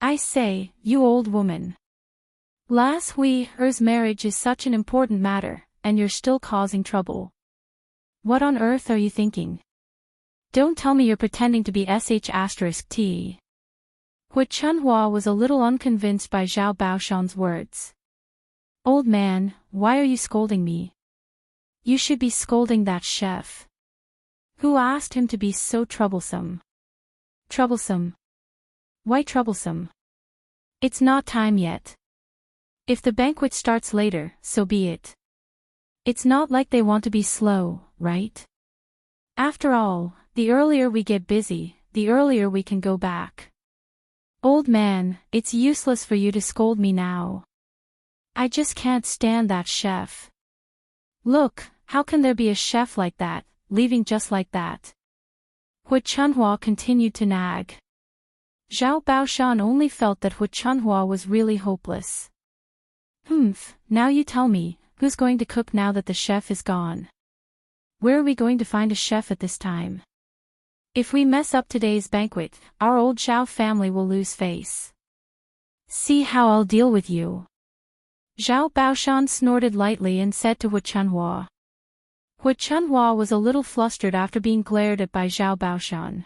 Speaker 1: I say, you old woman. Last Hui's marriage is such an important matter, and you're still causing trouble. What on earth are you thinking? Don't tell me you're pretending to be sh*t. Hu Chunhua was a little unconvinced by Zhao Baoshan's words. Old man, why are you scolding me? You should be scolding that chef. Who asked him to be so troublesome? Troublesome? Why troublesome? It's not time yet. If the banquet starts later, so be it. It's not like they want to be slow, right? After all, the earlier we get busy, the earlier we can go back. Old man, it's useless for you to scold me now. I just can't stand that chef. Look, how can there be a chef like that, leaving just like that? Hu Chunhua continued to nag. Zhao Baoshan only felt that Hu Chunhua was really hopeless. Now you tell me, who's going to cook now that the chef is gone? Where are we going to find a chef at this time? If we mess up today's banquet, our old Zhao family will lose face. See how I'll deal with you. Zhao Baoshan snorted lightly and said to Hu Chunhua. Hu Chunhua was a little flustered after being glared at by Zhao Baoshan.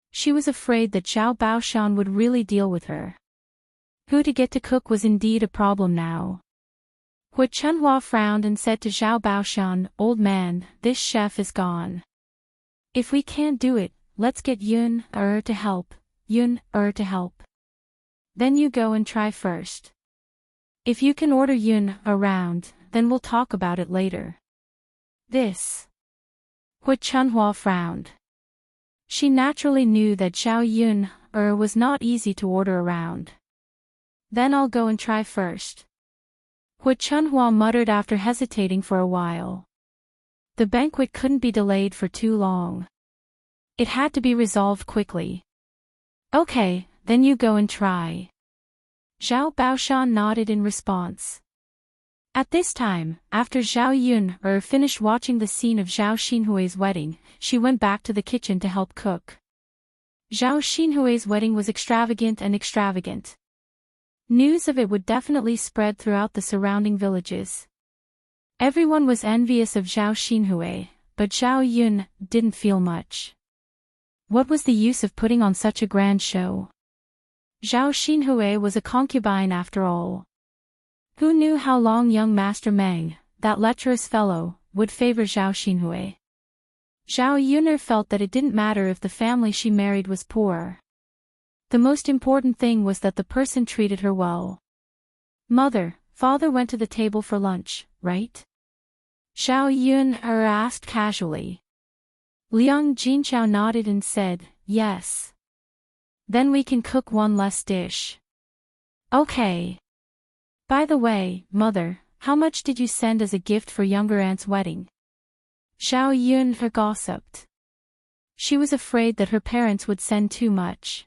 Speaker 1: She was afraid that Zhao Baoshan would really deal with her. Who to get to cook was indeed a problem now. Hu Chunhua frowned and said to Zhao Baoshan, Old man, this chef is gone. If we can't do it, let's get Yun to help. Yun to help. Then you go and try first. If you can order Yun around, then we'll talk about it later. This. Hui Chunhua frowned. She naturally knew that Zhao Yun was not easy to order around. Then I'll go and try first. Hui Chunhua muttered after hesitating for a while. The banquet couldn't be delayed for too long. It had to be resolved quickly. Okay, then you go and try. Zhao Baoshan nodded in response. At this time, after Zhao Yun finished watching the scene of Zhao Xinhui's wedding, she went back to the kitchen to help cook. Zhao Xinhui's wedding was extravagant. News of it would definitely spread throughout the surrounding villages. Everyone was envious of Zhao Xinhui, but Zhao Yun didn't feel much. What was the use of putting on such a grand show? Zhao Xinhui was a concubine after all. Who knew how long young Master Meng, that lecherous fellow, would favor Zhao Xinhui? Zhao Yun'er felt that it didn't matter if the family she married was poor. The most important thing was that the person treated her well. Mother, father went to the table for lunch, right? Zhao Yun'er asked casually. Liang Jinchao nodded and said, yes. Then we can cook one less dish. Okay. By the way, mother, how much did you send as a gift for younger aunt's wedding? Zhao Yun'er gossiped. She was afraid that her parents would send too much.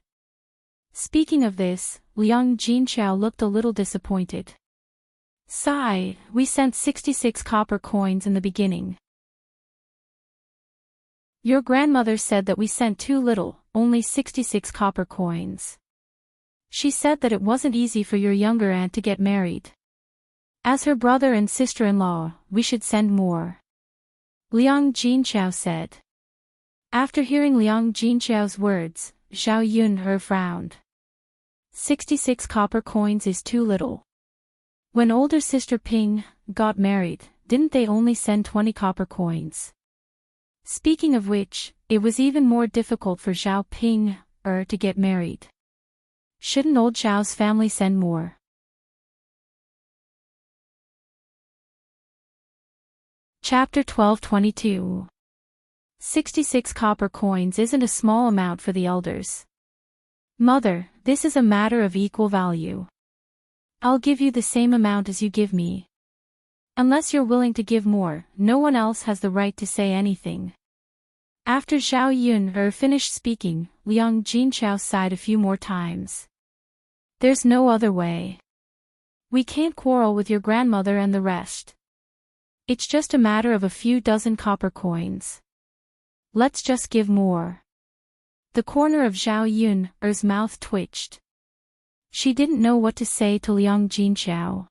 Speaker 1: Speaking of this, Liang Jinchao looked a little disappointed. Sigh, we sent 66 copper coins in the beginning. Your grandmother said that we sent too little, only 66 copper coins. She said that it wasn't easy for your younger aunt to get married. As her brother and sister-in-law, we should send more. Liang Jinchao said. After hearing Liang Jinchao's words, Zhao Yun'er frowned. 66 copper coins is too little. When older sister Ping got married, didn't they only send 20 copper coins? Speaking of which, it was even more difficult for Zhao Ping to get married. Shouldn't old Zhao's family send more? Chapter 12:22. 66 copper coins isn't a small amount for the elders. Mother, this is a matter of equal value. I'll give you the same amount as you give me. Unless you're willing to give more, no one else has the right to say anything. After Zhao Yun'er finished speaking, Liang Jinchao sighed a few more times. There's no other way. We can't quarrel with your grandmother and the rest. It's just a matter of a few dozen copper coins. Let's just give more. The corner of Zhao Yun'er's mouth twitched. She didn't know what to say to Liang Jinchao.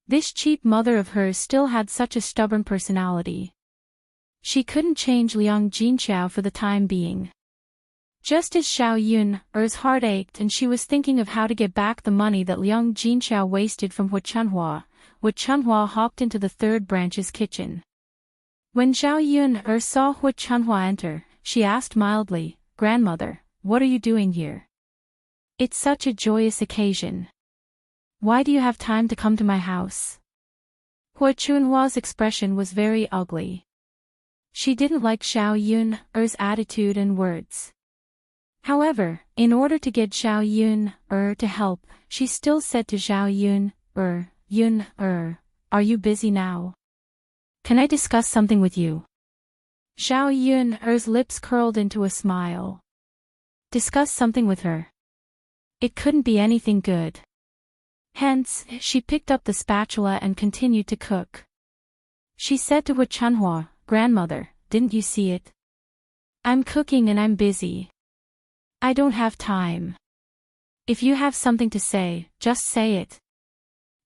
Speaker 1: This cheap mother of hers still had such a stubborn personality. She couldn't change Liang Jinchao for the time being. Just as Zhao Yun'er's heart ached and she was thinking of how to get back the money that Liang Jinchao wasted from Hui Chunhua hopped into the third branch's kitchen. When Zhao Yun'er saw Hui Chunhua enter, she asked mildly, Grandmother, what are you doing here? It's such a joyous occasion. Why do you have time to come to my house? Hui Chunhua's expression was very ugly. She didn't like Zhao Yun'er's attitude and words. However, in order to get Zhao Yun'er to help, she still said to Zhao Yun'er, are you busy now? Can I discuss something with you? Zhao Yun'er's lips curled into a smile. Discuss something with her. It couldn't be anything good. Hence, she picked up the spatula and continued to cook. She said to Hui Chunhua, Grandmother, didn't you see it? I'm cooking and I'm busy. I don't have time. If you have something to say, just say it.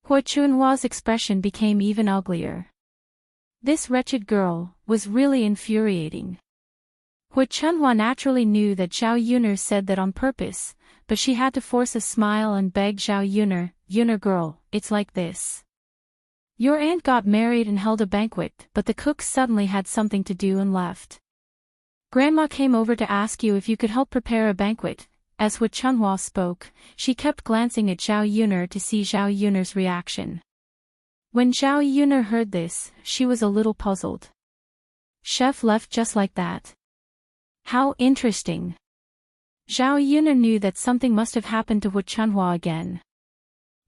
Speaker 1: Hui Chunhua's expression became even uglier. This wretched girl was really infuriating. Hui Chunhua naturally knew that Zhao Yun'er said that on purpose, but she had to force a smile and beg Zhao Yun'er girl, it's like this. Your aunt got married and held a banquet, but the cook suddenly had something to do and left. Grandma came over to ask you if you could help prepare a banquet. As Hu Chunhua spoke, she kept glancing at Zhao Yuner to see Zhao Yuner's reaction. When Zhao Yuner heard this, she was a little puzzled. Chef left just like that. How interesting. Zhao Yuner knew that something must have happened to Hu Chunhua again.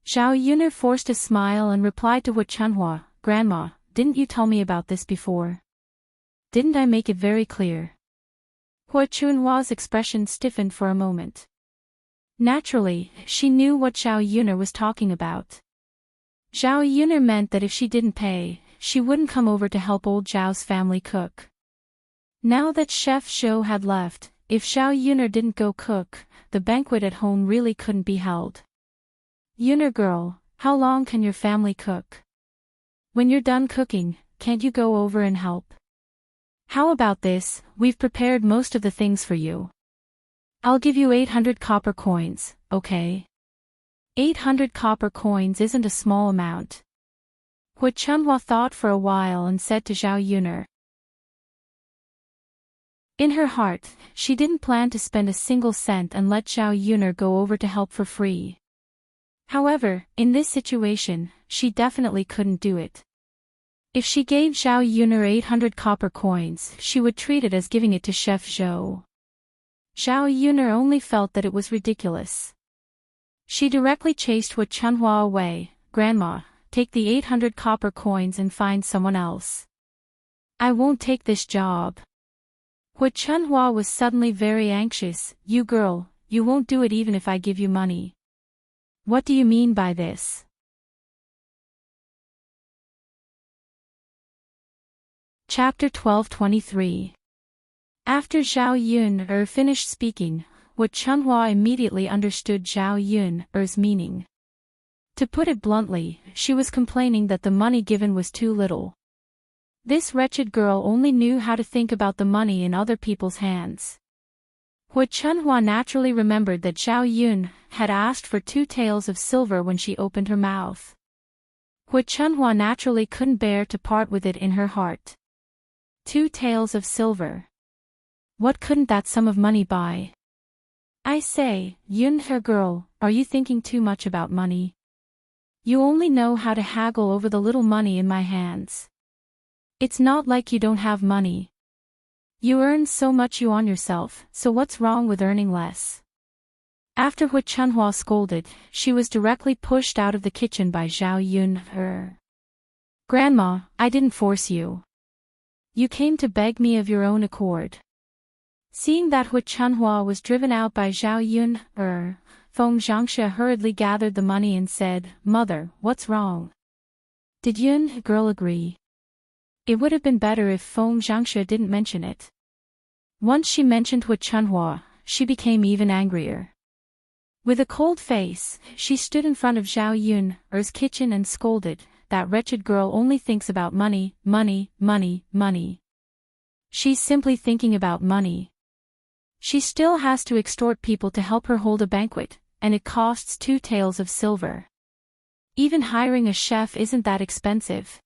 Speaker 1: Zhao Yuner forced a smile and replied to Hu Chunhua, Grandma, didn't you tell me about this before? Didn't I make it very clear? Hu Chunhua's expression stiffened for a moment. Naturally, she knew what Zhao Yuner was talking about. Zhao Yuner meant that if she didn't pay, she wouldn't come over to help old Zhao's family cook. Now that Chef Zhou had left, if Zhao Yuner didn't go cook, the banquet at home really couldn't be held. Yuner girl, how long can your family cook? When you're done cooking, can't you go over and help? How about this, we've prepared most of the things for you. I'll give you 800 copper coins, okay? 800 copper coins isn't a small amount. Hu Chunhua thought for a while and said to Zhao Yuner. In her heart, she didn't plan to spend a single cent and let Zhao Yuner go over to help for free. However, in this situation, she definitely couldn't do it. If she gave Zhao Yuner 800 copper coins, she would treat it as giving it to Chef Zhou. Zhao Yuner only felt that it was ridiculous. She directly chased Hu Chunhua away. Grandma, take the 800 copper coins and find someone else. I won't take this job. Hu Chunhua was suddenly very anxious. You girl, you won't do it even if I give you money. What do you mean by this? Chapter 12:23. After Zhao Yuner finished speaking, Hu Chunhua immediately understood Zhao Yuner's meaning. To put it bluntly, she was complaining that the money given was too little. This wretched girl only knew how to think about the money in other people's hands. Hu Chunhua naturally remembered that Zhao Yuner had asked for 2 taels of silver when she opened her mouth. Hu Chunhua naturally couldn't bear to part with it in her heart. 2 taels of silver. What couldn't that sum of money buy? I say, Yuner girl, are you thinking too much about money? You only know how to haggle over the little money in my hands. It's not like you don't have money. You earn so much you on yourself, so what's wrong with earning less? After Hu Chunhua scolded, she was directly pushed out of the kitchen by Zhao Yuner. Grandma, I didn't force you. You came to beg me of your own accord. Seeing that Hu Chunhua was driven out by Zhao Yuner, Feng Zhangxia hurriedly gathered the money and said, Mother, what's wrong? Did Yuner girl agree? It would have been better if Feng Zhangxia didn't mention it. Once she mentioned Hu Chunhua, she became even angrier. With a cold face, she stood in front of Zhao Yuner's kitchen and scolded, that wretched girl only thinks about money, money, money, money. She's simply thinking about money. She still has to extort people to help her hold a banquet, and it costs 2 taels of silver. Even hiring a chef isn't that expensive.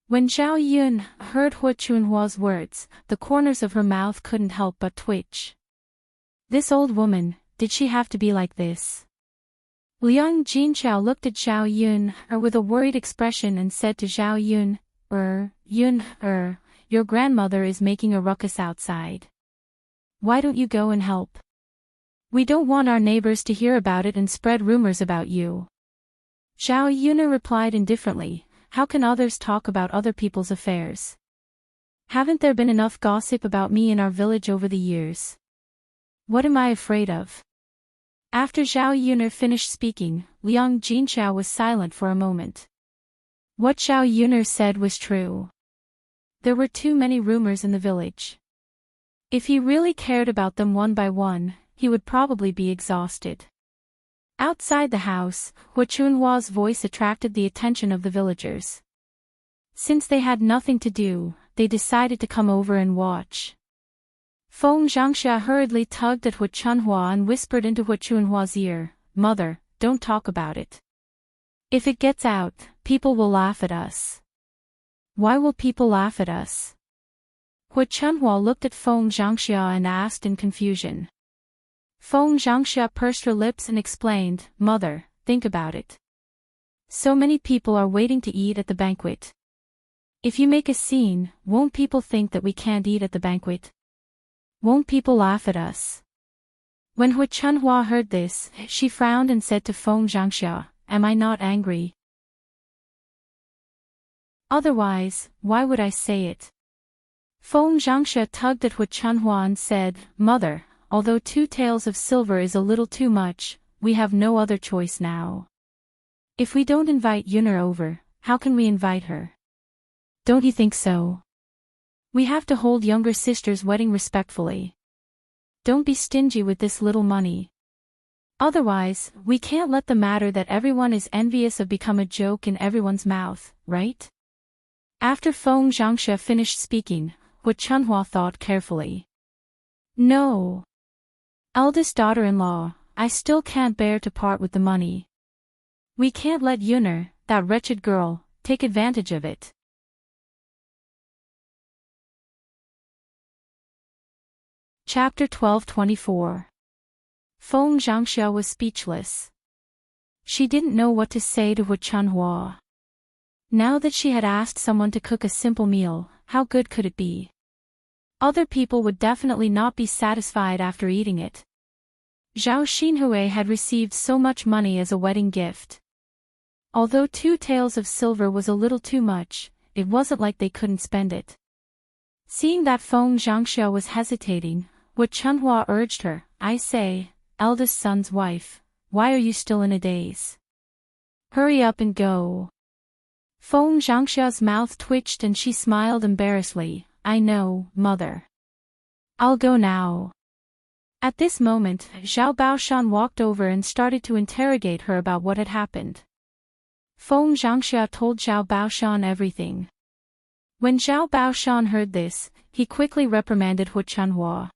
Speaker 1: When Zhao Yuner heard Hu Chunhua's words, the corners of her mouth couldn't help but twitch. This old woman, did she have to be like this? Liang Jinqiao looked at Zhao Yuner with a worried expression and said to Zhao Yuner, your grandmother is making a ruckus outside. Why don't you go and help? We don't want our neighbors to hear about it and spread rumors about you. Zhao Yuner replied indifferently, how can others talk about other people's affairs? Haven't there been enough gossip about me in our village over the years? What am I afraid of? After Zhao Yuner finished speaking, Liang Jinqiao was silent for a moment. What Zhao Yuner said was true. There were too many rumors in the village. If he really cared about them one by one, he would probably be exhausted. Outside the house, Hu Chunhua's voice attracted the attention of the villagers. Since they had nothing to do, they decided to come over and watch. Feng Zhangxia hurriedly tugged at Hu Chunhua and whispered into Hu Chunhua's ear, Mother, don't talk about it. If it gets out, people will laugh at us. Why will people laugh at us? Hu Chunhua looked at Feng Zhangxia and asked in confusion. Feng Zhangxia pursed her lips and explained, Mother, think about it. So many people are waiting to eat at the banquet. If you make a scene, won't people think that we can't eat at the banquet? Won't people laugh at us? When Hu Chunhua heard this, she frowned and said to Feng Zhangxia, Am I not angry? Otherwise, why would I say it? Feng Zhangxia tugged at Hu Chunhua and said, Mother, although 2 taels of silver is a little too much, we have no other choice now. If we don't invite Yuner over, how can we invite her? Don't you think so? We have to hold younger sister's wedding respectfully. Don't be stingy with this little money. Otherwise, we can't let the matter that everyone is envious of become a joke in everyone's mouth, right? After Feng Zhangxia finished speaking, Hu Chunhua thought carefully. No. Eldest daughter-in-law, I still can't bear to part with the money. We can't let Yuner, that wretched girl, take advantage of it. Chapter 12:24. Feng Zhangxia was speechless. She didn't know what to say to Hu Chunhua. Now that she had asked someone to cook a simple meal, how good could it be? Other people would definitely not be satisfied after eating it. Zhao Xinhui had received so much money as a wedding gift. Although 2 taels of silver was a little too much, it wasn't like they couldn't spend it. Seeing that Feng Zhangxia was hesitating, Hu Chunhua urged her, I say, eldest son's wife, why are you still in a daze? Hurry up and go. Feng Zhangxia's mouth twitched and she smiled embarrassedly, I know, mother. I'll go now. At this moment, Zhao Baoshan walked over and started to interrogate her about what had happened. Feng Zhangxia told Zhao Baoshan everything. When Zhao Baoshan heard this, he quickly reprimanded Hu Chunhua.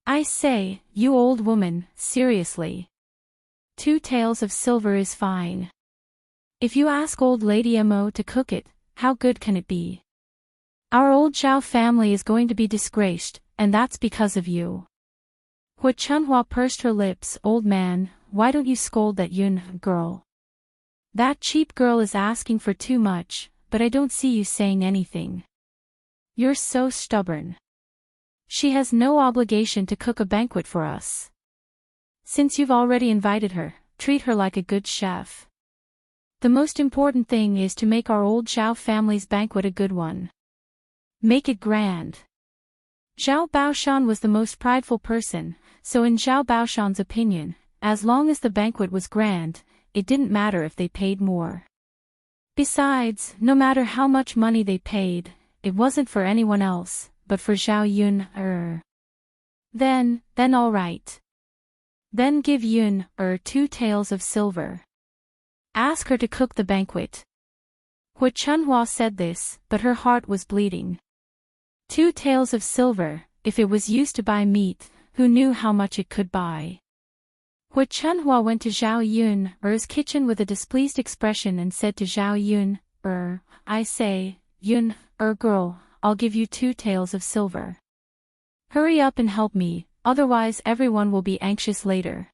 Speaker 1: I say, you old woman, seriously. 2 taels of silver is fine. If you ask old Lady Mo to cook it, how good can it be? Our old Zhao family is going to be disgraced, and that's because of you. Hu Chunhua pursed her lips, old man, why don't you scold that Yun girl? That cheap girl is asking for too much, but I don't see you saying anything. You're so stubborn. She has no obligation to cook a banquet for us. Since you've already invited her, treat her like a good chef. The most important thing is to make our old Zhao family's banquet a good one. Make it grand. Zhao Baoshan was the most prideful person, so in Zhao Baoshan's opinion, as long as the banquet was grand, it didn't matter if they paid more. Besides, no matter how much money they paid, it wasn't for anyone else, but for Zhao Yun. Then all right. Then give Yun 2 taels of silver. Ask her to cook the banquet. Hu Chunhua said this, but her heart was bleeding. 2 taels of silver, if it was used to buy meat, who knew how much it could buy? Hu Chunhua went to Zhao Yun's kitchen with a displeased expression and said to Zhao Yun, I say, Yun, girl, I'll give you 2 taels of silver. Hurry up and help me, otherwise everyone will be anxious later.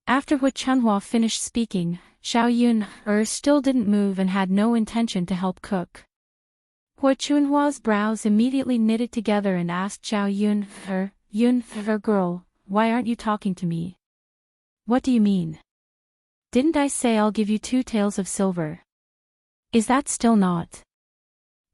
Speaker 1: After Hu Chunhua finished speaking, Zhao Yun still didn't move and had no intention to help cook. Hu Chunhua's brows immediately knitted together and asked Zhao Yun, girl, why aren't you talking to me? What do you mean? Didn't I say I'll give you 2 taels of silver? Is that still not?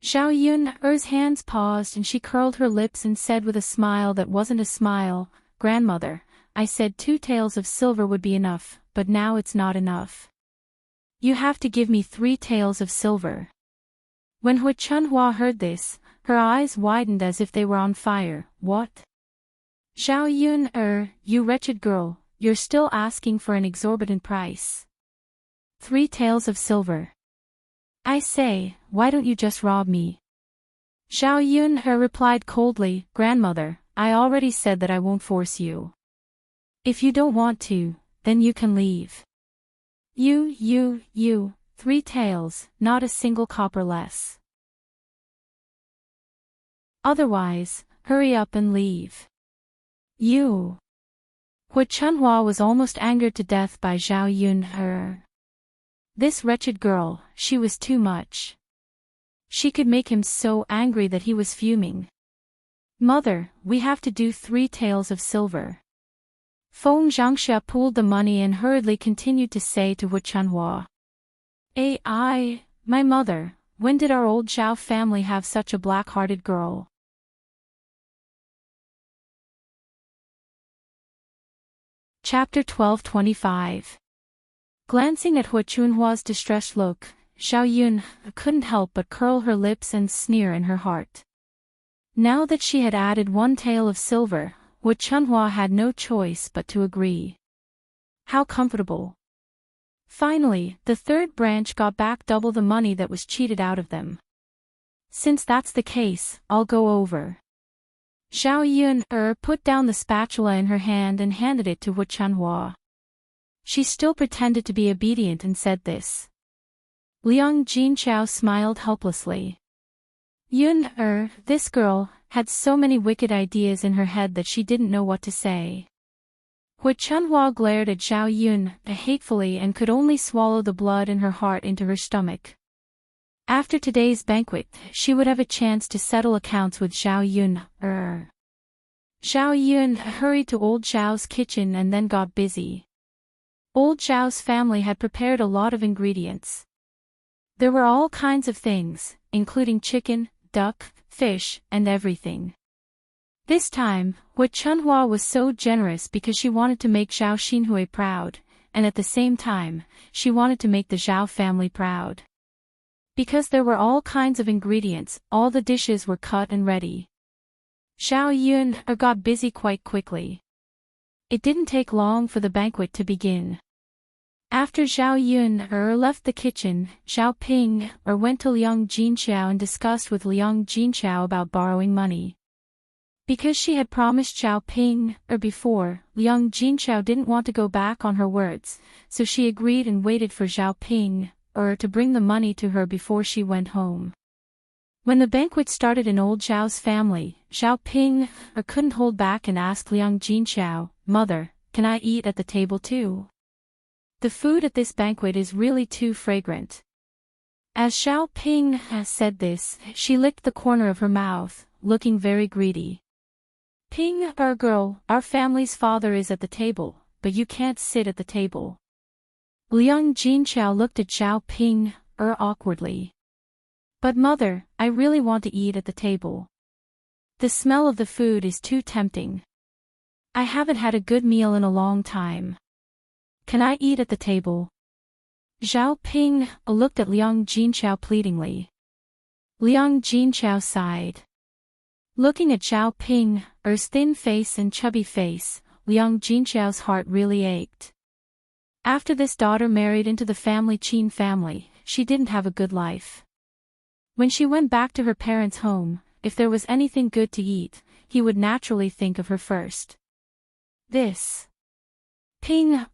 Speaker 1: Zhao Yun's hands paused and she curled her lips and said with a smile that wasn't a smile, Grandmother, I said 2 taels of silver would be enough, but now it's not enough. You have to give me 3 taels of silver. When Hu Chunhua heard this, her eyes widened as if they were on fire. What? Zhao Yun, you wretched girl, you're still asking for an exorbitant price. 3 taels of silver. I say, why don't you just rob me? Zhao Yun replied coldly, Grandmother, I already said that I won't force you. If you don't want to, then you can leave. You, 3 taels, not a single copper less. Otherwise, hurry up and leave. You. Hu Chunhua was almost angered to death by Zhao Yun. This wretched girl, she was too much. She could make him so angry that he was fuming. Mother, we have to do 3 taels of silver. Feng Zhangxia pulled the money and hurriedly continued to say to Hu Chunhua. My mother, when did our old Zhao family have such a black-hearted girl? Chapter 12:25. Glancing at Hu Chunhua's distressed look, Zhao Yun couldn't help but curl her lips and sneer in her heart. Now that she had added 1 tael of silver, Hu Chunhua had no choice but to agree. How comfortable. Finally, the 3rd branch got back double the money that was cheated out of them. Since that's the case, I'll go over. Zhao Yun put down the spatula in her hand and handed it to Hu Chunhua. She still pretended to be obedient and said this. Liang Jinchao smiled helplessly. Yun this girl, had so many wicked ideas in her head that she didn't know what to say. Hu Chunhua glared at Zhao Yun hatefully and could only swallow the blood in her heart into her stomach. After today's banquet, she would have a chance to settle accounts with Zhao Yun. Zhao Yun hurried to old Zhao's kitchen and then got busy. Old Zhao's family had prepared a lot of ingredients. There were all kinds of things, including chicken, duck, fish, and everything. This time, Hu Chunhua was so generous because she wanted to make Zhao Xinhui proud, and at the same time, she wanted to make the Zhao family proud. Because there were all kinds of ingredients, all the dishes were cut and ready. Zhao Yun got busy quite quickly. It didn't take long for the banquet to begin. After Zhao Yun left the kitchen, Zhao Ping went to Liang Jinchao and discussed with Liang Jinchao about borrowing money. Because she had promised Zhao Ping before, Liang Jinchao didn't want to go back on her words, so she agreed and waited for Zhao Ping to bring the money to her before she went home. When the banquet started in old Zhao's family, Zhao Ping couldn't hold back and asked Liang Jinchao, Mother, can I eat at the table too? The food at this banquet is really too fragrant. As Zhao Ping said this, she licked the corner of her mouth, looking very greedy. Ping, our girl, our family's father is at the table, but you can't sit at the table. Liang Jinchao looked at Zhao Ping awkwardly. But mother, I really want to eat at the table. The smell of the food is too tempting. I haven't had a good meal in a long time. Can I eat at the table? Zhao Ping looked at Liang Jinchao pleadingly. Liang Jinchao sighed. Looking at Zhao Ping's thin face and chubby face, Liang Jinchao's heart really ached. After this daughter married into the family Qin family, she didn't have a good life. When she went back to her parents' home, if there was anything good to eat, he would naturally think of her first. This. Ping,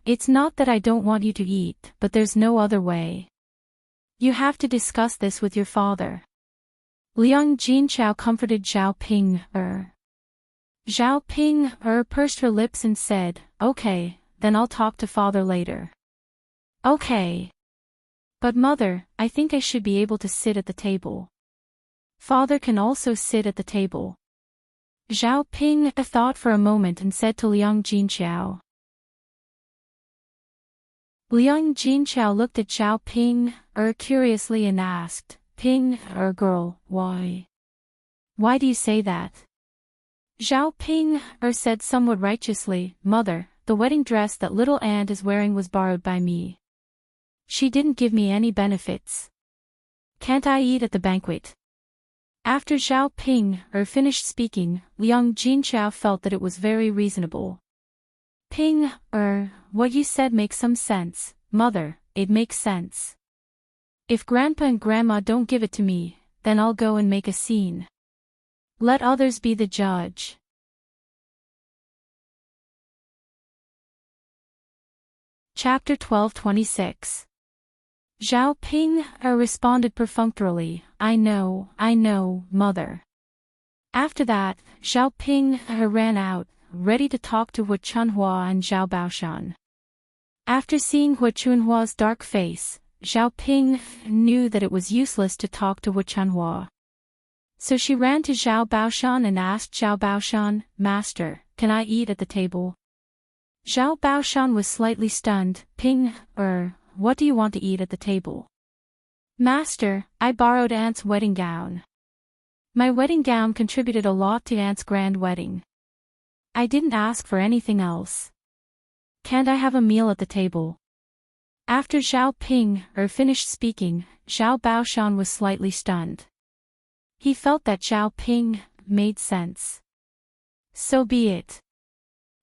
Speaker 1: it's not that I don't want you to eat, but there's no other way. You have to discuss this with your father. Liang Jinchao comforted Zhao Ping. Zhao Ping pursed her lips and said, Okay, then I'll talk to father later. Okay. But mother, I think I should be able to sit at the table. Father can also sit at the table. Zhao Ping thought for a moment and said to Liang Jinchao. Liang Jinchao looked at Zhao Ping curiously and asked, Ping, girl, why? Why do you say that? Zhao Ping said somewhat righteously, Mother, the wedding dress that little aunt is wearing was borrowed by me. She didn't give me any benefits. Can't I eat at the banquet? After Zhao Ping finished speaking, Liang Jinchao felt that it was very reasonable. Ping, what you said makes some sense, Mother, it makes sense. If Grandpa and Grandma don't give it to me, then I'll go and make a scene. Let others be the judge. Chapter 12:26. Zhao Ping responded perfunctorily, I know, Mother. After that, Xiao Ping ran out, ready to talk to Hu Chunhua and Zhao Baoshan. After seeing Hu Chunhua's dark face, Xiao Ping knew that it was useless to talk to Hu Chunhua. So she ran to Zhao Baoshan and asked Zhao Baoshan, "Master, can I eat at the table?" Zhao Baoshan was slightly stunned. "Ping, what do you want to eat at the table?" "Master, I borrowed Aunt's wedding gown. My wedding gown contributed a lot to Aunt's grand wedding. I didn't ask for anything else. Can't I have a meal at the table?" After Xiao Ping finished speaking, Zhao Baoshan was slightly stunned. He felt that Xiao Ping made sense. So be it.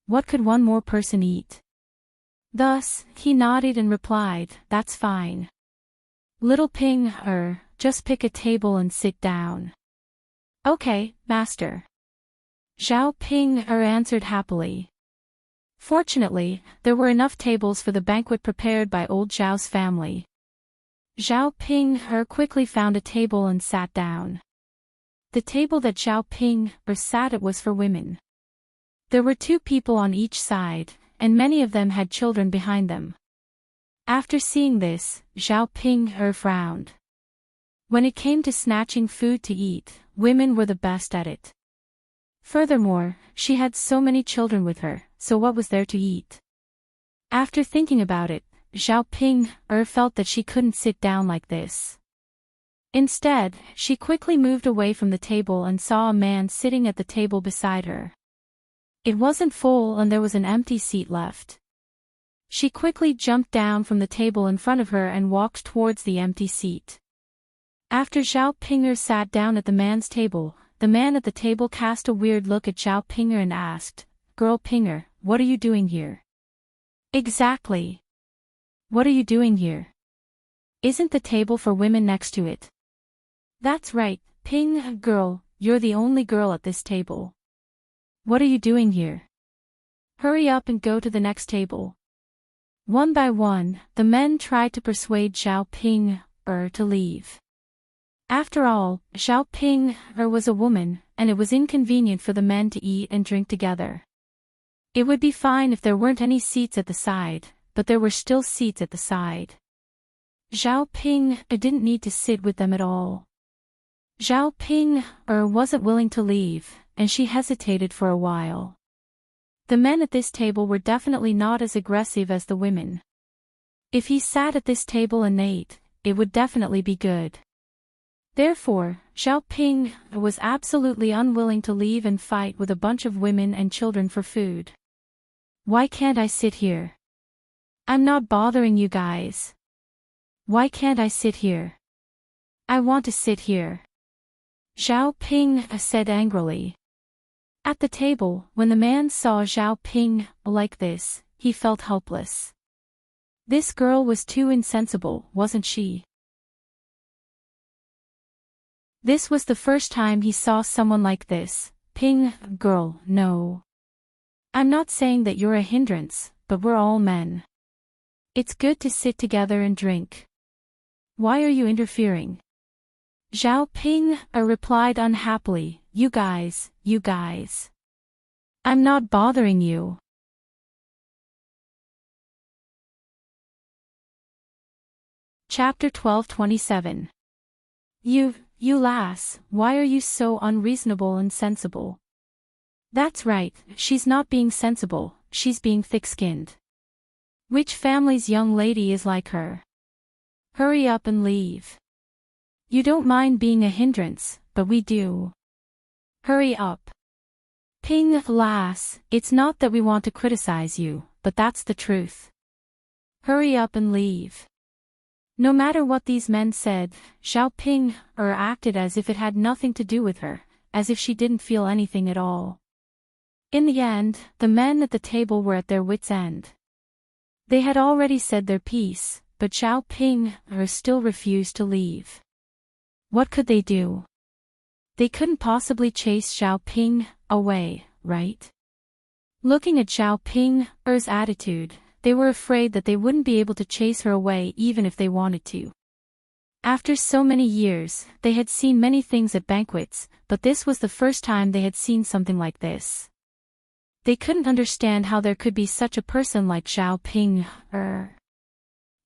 Speaker 1: What could one more person eat? Thus, he nodded and replied, "That's fine. Little Ping, just pick a table and sit down." "Okay, master." Zhao Ping answered happily. Fortunately, there were enough tables for the banquet prepared by old Zhao's family. Zhao Ping quickly found a table and sat down. The table that Zhao Ping sat at was for women. There were 2 people on each side, and many of them had children behind them. After seeing this, Zhao Ping frowned. When it came to snatching food to eat, women were the best at it. Furthermore, she had so many children with her, so what was there to eat? After thinking about it, Zhao Ping felt that she couldn't sit down like this. Instead, she quickly moved away from the table and saw a man sitting at the table beside her. It wasn't full and there was an empty seat left. She quickly jumped down from the table in front of her and walked towards the empty seat. After Zhao Ping sat down at the man's table, the man at the table cast a weird look at Zhao Ping and asked, "Girl Ping, what are you doing here?" "Exactly. What are you doing here? Isn't the table for women next to it?" "That's right, Ping, girl, you're the only girl at this table. What are you doing here? Hurry up and go to the next table." One by one, the men tried to persuade Zhao Ping to leave. After all, Zhao Ping was a woman, and it was inconvenient for the men to eat and drink together. It would be fine if there weren't any seats at the side, but there were still seats at the side. Zhao Ping didn't need to sit with them at all. Zhao Ping wasn't willing to leave, and she hesitated for a while. The men at this table were definitely not as aggressive as the women. If he sat at this table and ate, it would definitely be good. Therefore, Zhao Ping was absolutely unwilling to leave and fight with a bunch of women and children for food. "Why can't I sit here? I'm not bothering you guys. Why can't I sit here? I want to sit here," Zhao Ping said angrily. At the table, when the man saw Zhao Ping like this, he felt helpless. This girl was too insensible, wasn't she? This was the first time he saw someone like this. "Ping, girl, no. I'm not saying that you're a hindrance, but we're all men. It's good to sit together and drink. Why are you interfering?" Zhao Ping replied unhappily, you guys. I'm not bothering you." Chapter 12:27. You lass, why are you so unreasonable and sensible? That's right, she's not being sensible, she's being thick-skinned. Which family's young lady is like her? Hurry up and leave. You don't mind being a hindrance, but we do. Hurry up. Ping, lass, it's not that we want to criticize you, but that's the truth. Hurry up and leave. No matter what these men said, Zhao Ping acted as if it had nothing to do with her, as if she didn't feel anything at all. In the end, the men at the table were at their wits' end. They had already said their piece, but Zhao Ping still refused to leave. What could they do? They couldn't possibly chase Zhao Ping away, right? Looking at Zhao Ping's attitude, they were afraid that they wouldn't be able to chase her away even if they wanted to. After so many years, they had seen many things at banquets, but this was the first time they had seen something like this. They couldn't understand how there could be such a person like Zhao Ping.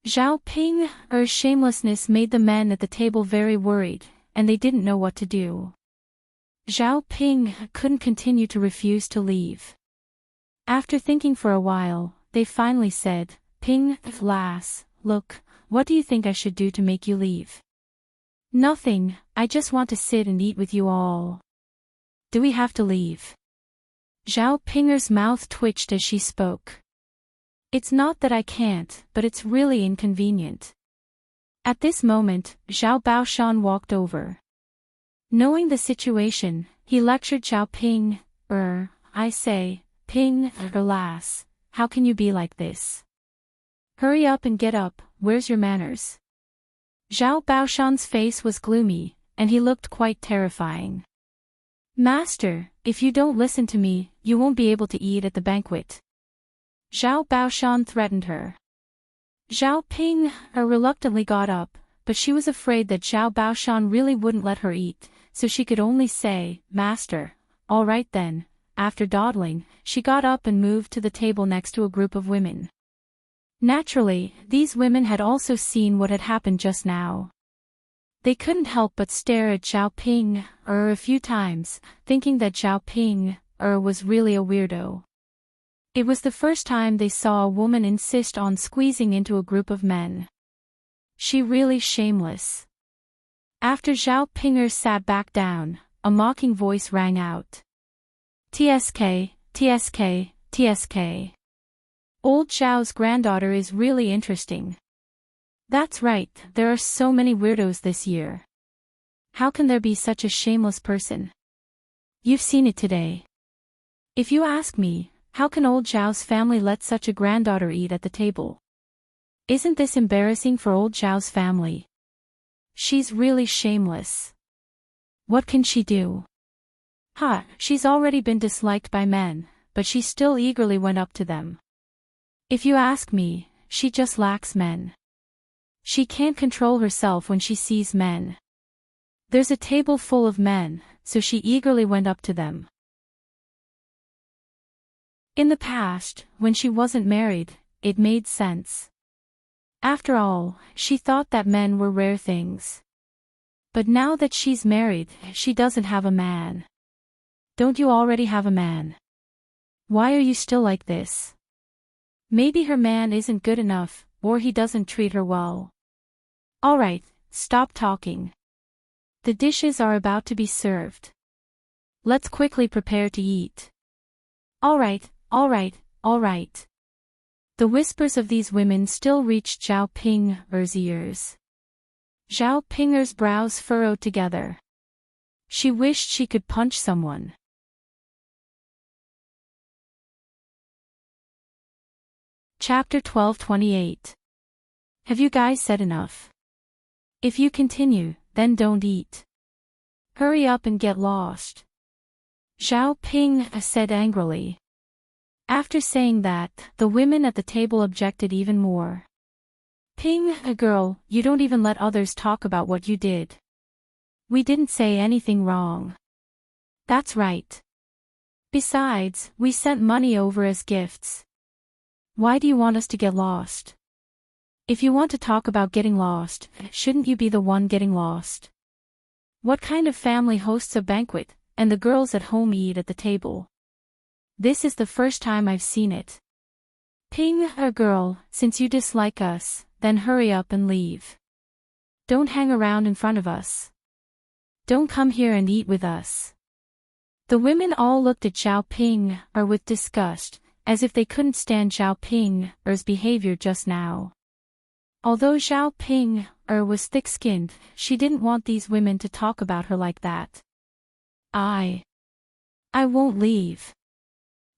Speaker 1: Zhao Ping's shamelessness made the men at the table very worried, and they didn't know what to do. Zhao Ping couldn't continue to refuse to leave. After thinking for a while, they finally said, "Ping, lass, look, what do you think I should do to make you leave?" "Nothing, I just want to sit and eat with you all." "Do we have to leave?" Zhao Ping's mouth twitched as she spoke. "It's not that I can't, but it's really inconvenient." At this moment, Zhao Baoshan walked over. Knowing the situation, he lectured Zhao Ping, I say, Ping, lass, how can you be like this? Hurry up and get up, where's your manners?" Zhao Baoshan's face was gloomy, and he looked quite terrifying. "Master, if you don't listen to me, you won't be able to eat at the banquet." Zhao Baoshan threatened her. Zhao Ping reluctantly got up, but she was afraid that Zhao Baoshan really wouldn't let her eat, so she could only say, "Master." "All right then." After dawdling, she got up and moved to the table next to a group of women. Naturally, these women had also seen what had happened just now. They couldn't help but stare at Zhao Ping a few times, thinking that Zhao Ping was really a weirdo. It was the first time they saw a woman insist on squeezing into a group of men. She really shameless. After Zhao Ping sat back down, a mocking voice rang out. "TSK, TSK, TSK. Old Zhao's granddaughter is really interesting." "That's right, there are so many weirdos this year. How can there be such a shameless person? You've seen it today. If you ask me, how can old Zhao's family let such a granddaughter eat at the table? Isn't this embarrassing for old Zhao's family? She's really shameless. What can she do?" She's already been disliked by men, but she still eagerly went up to them. "If you ask me, she just lacks men. She can't control herself when she sees men. There's a table full of men, so she eagerly went up to them." In the past, when she wasn't married, it made sense. After all, she thought that men were rare things. But now that she's married, she doesn't have a man. Don't you already have a man? Why are you still like this? Maybe her man isn't good enough, or he doesn't treat her well. Alright, stop talking. The dishes are about to be served. Let's quickly prepare to eat. Alright, alright, alright. The whispers of these women still reached Zhao Ping's ears. Zhao Ping's brows furrowed together. She wished she could punch someone. Chapter 12:28. Have you guys said enough? If you continue, then don't eat. Hurry up and get lost. Zhao Ping said angrily. After saying that, the women at the table objected even more. Ping, girl, you don't even let others talk about what you did. We didn't say anything wrong. That's right. Besides, we sent money over as gifts. Why do you want us to get lost? If you want to talk about getting lost, shouldn't you be the one getting lost? What kind of family hosts a banquet, and the girls at home eat at the table? This is the first time I've seen it. Ping, girl, since you dislike us, then hurry up and leave. Don't hang around in front of us. Don't come here and eat with us. The women all looked at Zhao Ping with disgust, as if they couldn't stand Zhao Ping's behavior just now. Although Zhao Ping was thick-skinned, she didn't want these women to talk about her like that. I won't leave.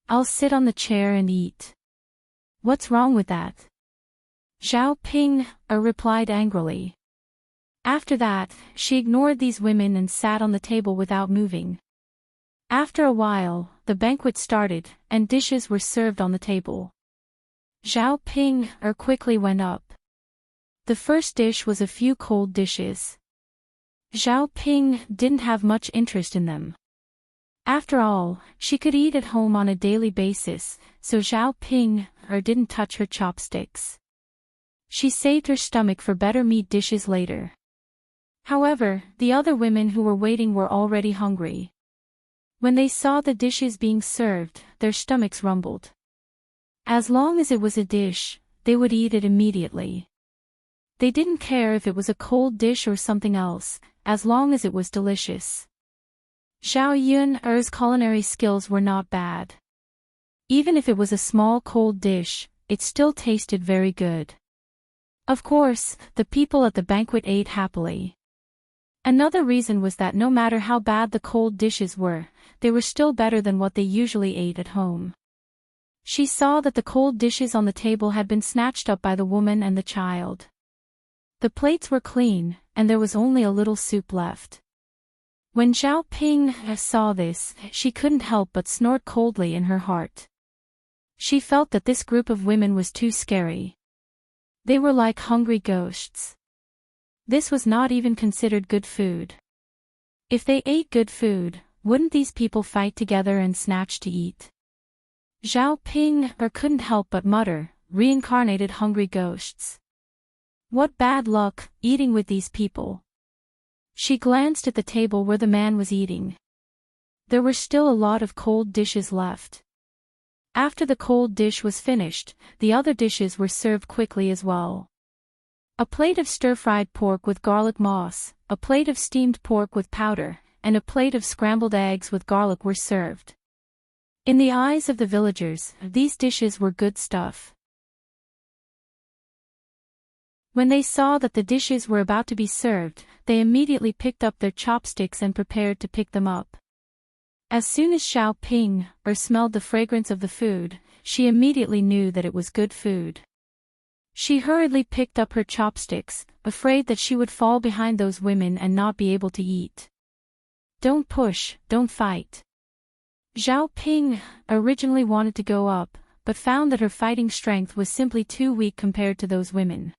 Speaker 1: I'll sit on the chair and eat. What's wrong with that? Zhao Ping replied angrily. After that, she ignored these women and sat on the table without moving. After a while, the banquet started, and dishes were served on the table. Zhao Ping quickly went up. The first dish was a few cold dishes. Zhao Ping didn't have much interest in them. After all, she could eat at home on a daily basis, so Zhao Ping didn't touch her chopsticks. She saved her stomach for better meat dishes later. However, the other women who were waiting were already hungry. When they saw the dishes being served, their stomachs rumbled. As long as it was a dish, they would eat it immediately. They didn't care if it was a cold dish or something else, as long as it was delicious. Zhao Yun's culinary skills were not bad. Even if it was a small cold dish, it still tasted very good. Of course, the people at the banquet ate happily. Another reason was that no matter how bad the cold dishes were, they were still better than what they usually ate at home. She saw that the cold dishes on the table had been snatched up by the woman and the child. The plates were clean, and there was only a little soup left. When Zhao Ping saw this, she couldn't help but snort coldly in her heart. She felt that this group of women was too scary. They were like hungry ghosts. This was not even considered good food. If they ate good food, wouldn't these people fight together and snatch to eat? Zhao Ping couldn't help but mutter, reincarnated hungry ghosts. What bad luck, eating with these people. She glanced at the table where the man was eating. There were still a lot of cold dishes left. After the cold dish was finished, the other dishes were served quickly as well. A plate of stir-fried pork with garlic moss, a plate of steamed pork with powder, and a plate of scrambled eggs with garlic were served. In the eyes of the villagers, these dishes were good stuff. When they saw that the dishes were about to be served, they immediately picked up their chopsticks and prepared to pick them up. As soon as Zhao Ping smelled the fragrance of the food, she immediately knew that it was good food. She hurriedly picked up her chopsticks, afraid that she would fall behind those women and not be able to eat. Don't push, don't fight. Zhao Ping originally wanted to go up, but found that her fighting strength was simply too weak compared to those women.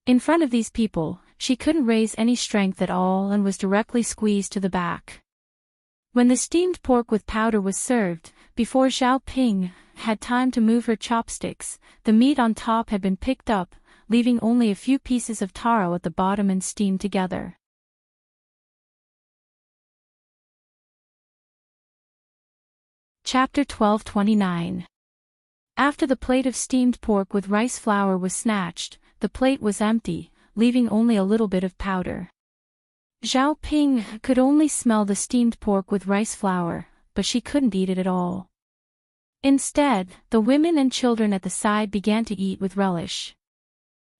Speaker 1: In front of these people, she couldn't raise any strength at all and was directly squeezed to the back. When the steamed pork with powder was served, before Zhao Ping had time to move her chopsticks, the meat on top had been picked up, leaving only a few pieces of taro at the bottom and steamed together. Chapter 12:29. After the plate of steamed pork with rice flour was snatched, the plate was empty, leaving only a little bit of powder. Zhao Ping could only smell the steamed pork with rice flour, but she couldn't eat it at all. Instead, the women and children at the side began to eat with relish.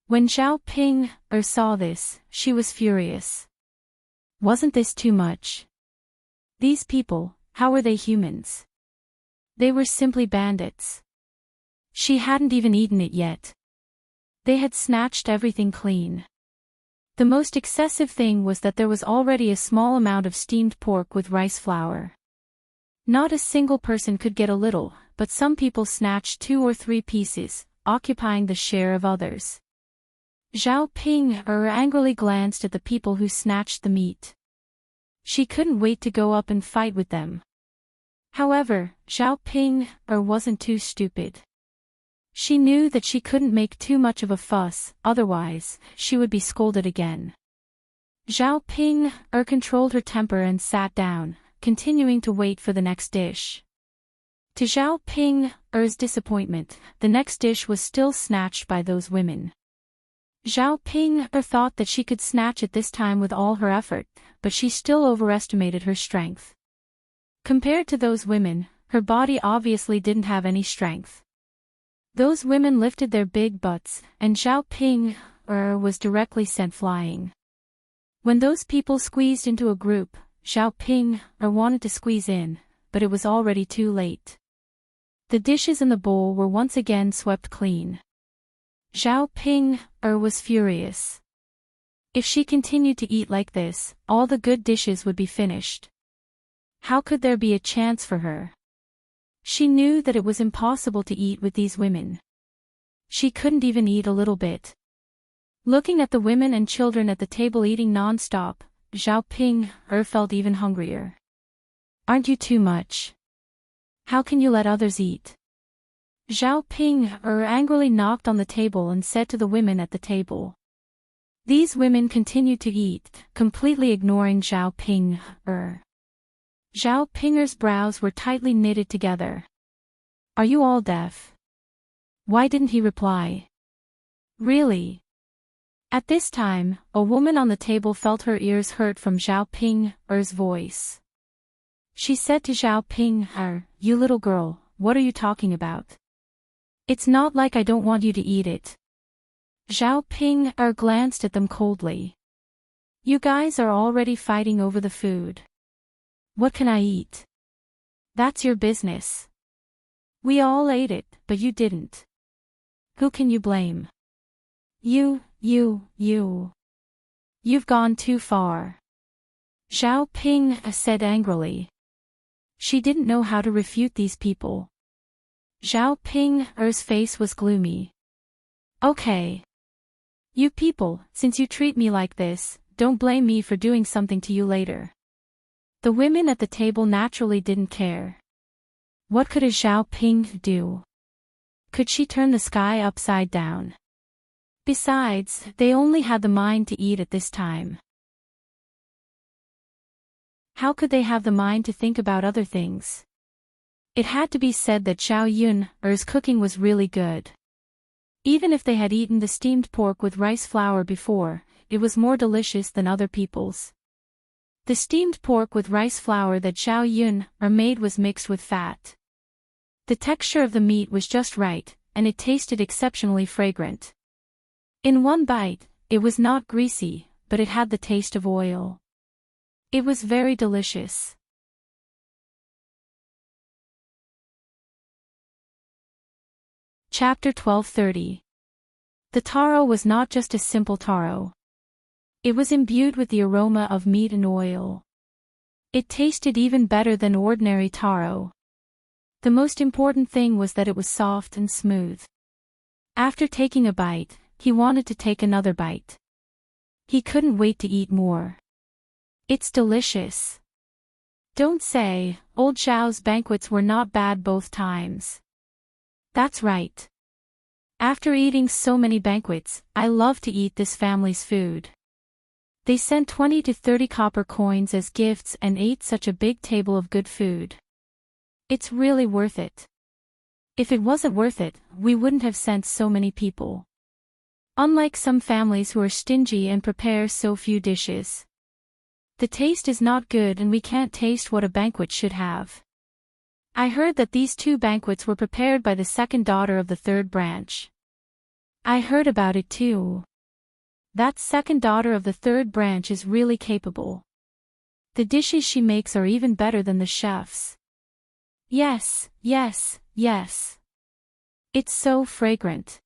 Speaker 1: When Zhao Ping saw this, she was furious. Wasn't this too much? These people, how were they humans? They were simply bandits. She hadn't even eaten it yet. They had snatched everything clean. The most excessive thing was that there was already a small amount of steamed pork with rice flour. Not a single person could get a little, but some people snatched 2 or 3 pieces, occupying the share of others. Zhao Ping angrily glanced at the people who snatched the meat. She couldn't wait to go up and fight with them. However, Zhao Ping wasn't too stupid. She knew that she couldn't make too much of a fuss, otherwise, she would be scolded again. Zhao Ping controlled her temper and sat down, continuing to wait for the next dish. To Zhao Ping's disappointment, the next dish was still snatched by those women. Zhao Ping thought that she could snatch it this time with all her effort, but she still overestimated her strength. Compared to those women, her body obviously didn't have any strength. Those women lifted their big butts, and Zhao Ping was directly sent flying. When those people squeezed into a group, Zhao Ping wanted to squeeze in, but it was already too late. The dishes in the bowl were once again swept clean. Zhao Ping was furious. If she continued to eat like this, all the good dishes would be finished. How could there be a chance for her? She knew that it was impossible to eat with these women. She couldn't even eat a little bit. Looking at the women and children at the table eating non-stop, Zhao Ping felt even hungrier. Aren't you too much? How can you let others eat? Zhao Ping angrily knocked on the table and said to the women at the table. These women continued to eat, completely ignoring Zhao Ping. Zhao Pinger's brows were tightly knitted together. Are you all deaf? Why didn't he reply? Really? At this time, a woman on the table felt her ears hurt from Zhao Pinger's voice. She said to Zhao Pinger, "You little girl, what are you talking about? It's not like I don't want you to eat it." Zhao Pinger glanced at them coldly. You guys are already fighting over the food. What can I eat? That's your business. We all ate it, but you didn't. Who can you blame? You. You've gone too far. Zhao Ping said angrily. She didn't know how to refute these people. Zhao Pinger's face was gloomy. Okay. You people, since you treat me like this, don't blame me for doing something to you later. The women at the table naturally didn't care. What could a Zhao Ping do? Could she turn the sky upside down? Besides, they only had the mind to eat at this time. How could they have the mind to think about other things? It had to be said that Zhao Yun's cooking was really good. Even if they had eaten the steamed pork with rice flour before, it was more delicious than other people's. The steamed pork with rice flour that Zhao Yun made was mixed with fat. The texture of the meat was just right, and it tasted exceptionally fragrant. In one bite, it was not greasy, but it had the taste of oil. It was very delicious. Chapter 12:30. The taro was not just a simple taro. It was imbued with the aroma of meat and oil. It tasted even better than ordinary taro. The most important thing was that it was soft and smooth. After taking a bite, he wanted to take another bite. He couldn't wait to eat more. It's delicious. Don't say, old Zhao's banquets were not bad both times. That's right. After eating so many banquets, I love to eat this family's food. They sent 20 to 30 copper coins as gifts and ate such a big table of good food. It's really worth it. If it wasn't worth it, we wouldn't have sent so many people. Unlike some families who are stingy and prepare so few dishes. The taste is not good and we can't taste what a banquet should have. I heard that these two banquets were prepared by the second daughter of the third branch. I heard about it too. That second daughter of the third branch is really capable. The dishes she makes are even better than the chef's. Yes. It's so fragrant.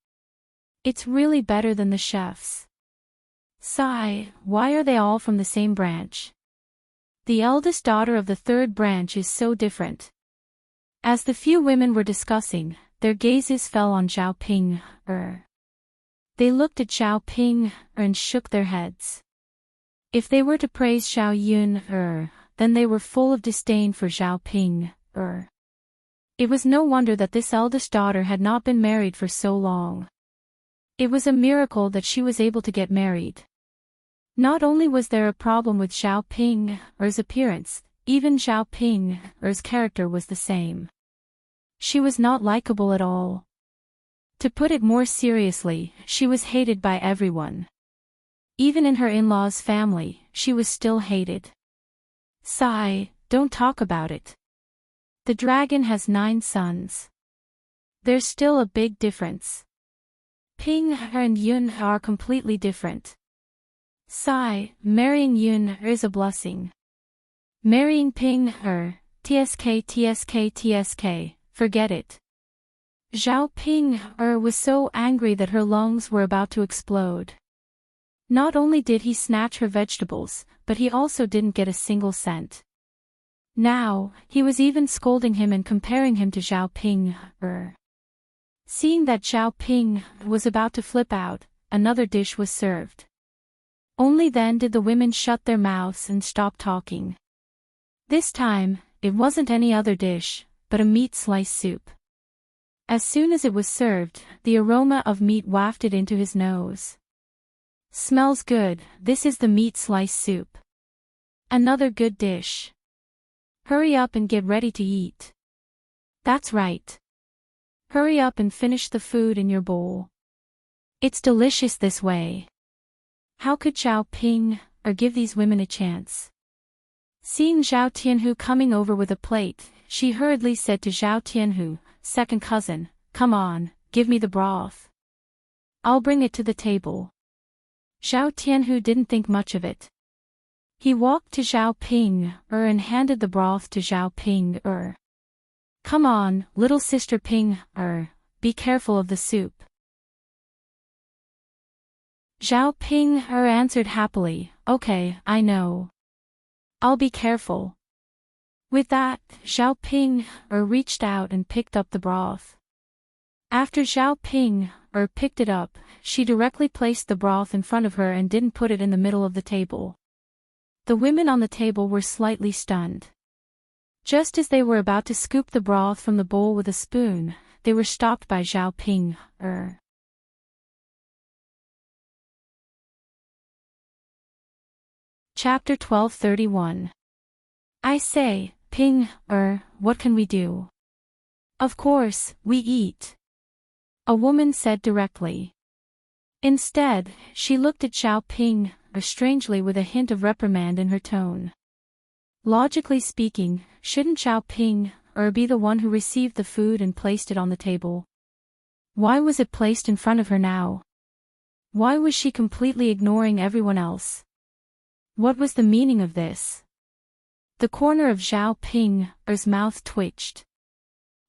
Speaker 1: It's really better than the chef's. Sigh, why are they all from the same branch? The eldest daughter of the third branch is so different. As the few women were discussing, their gazes fell on Zhao Ping. They looked at Zhao Ping and shook their heads. If they were to praise Zhao Yun then they were full of disdain for Zhao Ping. It was no wonder that this eldest daughter had not been married for so long. It was a miracle that she was able to get married. Not only was there a problem with Zhao Ping's appearance, even Zhao Ping's character was the same. She was not likable at all. To put it more seriously, she was hated by everyone. Even in her in-laws' family, she was still hated. Sigh, don't talk about it. The dragon has 9 sons. There's still a big difference. Ping and Yun are completely different. Sigh, marrying Yun is a blessing. Marrying Ping tsk, forget it. Zhao Ping was so angry that her lungs were about to explode. Not only did he snatch her vegetables, but he also didn't get a single cent. Now, he was even scolding him and comparing him to Zhao Ping. Seeing that Zhao Ping was about to flip out, another dish was served. Only then did the women shut their mouths and stop talking. This time, it wasn't any other dish, but a meat slice soup. As soon as it was served, the aroma of meat wafted into his nose. "Smells good, this is the meat slice soup. Another good dish. Hurry up and get ready to eat." "That's right. Hurry up and finish the food in your bowl. It's delicious this way." How could Zhao Ping give these women a chance? Seeing Zhao Tianhu coming over with a plate, she hurriedly said to Zhao Tianhu, "Second cousin, come on, give me the broth. I'll bring it to the table." Zhao Tianhu didn't think much of it. He walked to Zhao Ping and handed the broth to Zhao Ping. "Come on, little sister Ping, be careful of the soup." Zhao Ping answered happily, "Okay, I know. I'll be careful." With that, Zhao Ping reached out and picked up the broth. After Zhao Ping picked it up, she directly placed the broth in front of her and didn't put it in the middle of the table. The women on the table were slightly stunned. Just as they were about to scoop the broth from the bowl with a spoon, they were stopped by Zhao Ping. Chapter 1231. "I say, Ping, what can we do?" "Of course, we eat," a woman said directly. Instead, she looked at Zhao Ping, strangely with a hint of reprimand in her tone. Logically speaking, shouldn't Zhao Ping be the one who received the food and placed it on the table? Why was it placed in front of her now? Why was she completely ignoring everyone else? What was the meaning of this? The corner of Zhao Ping's mouth twitched.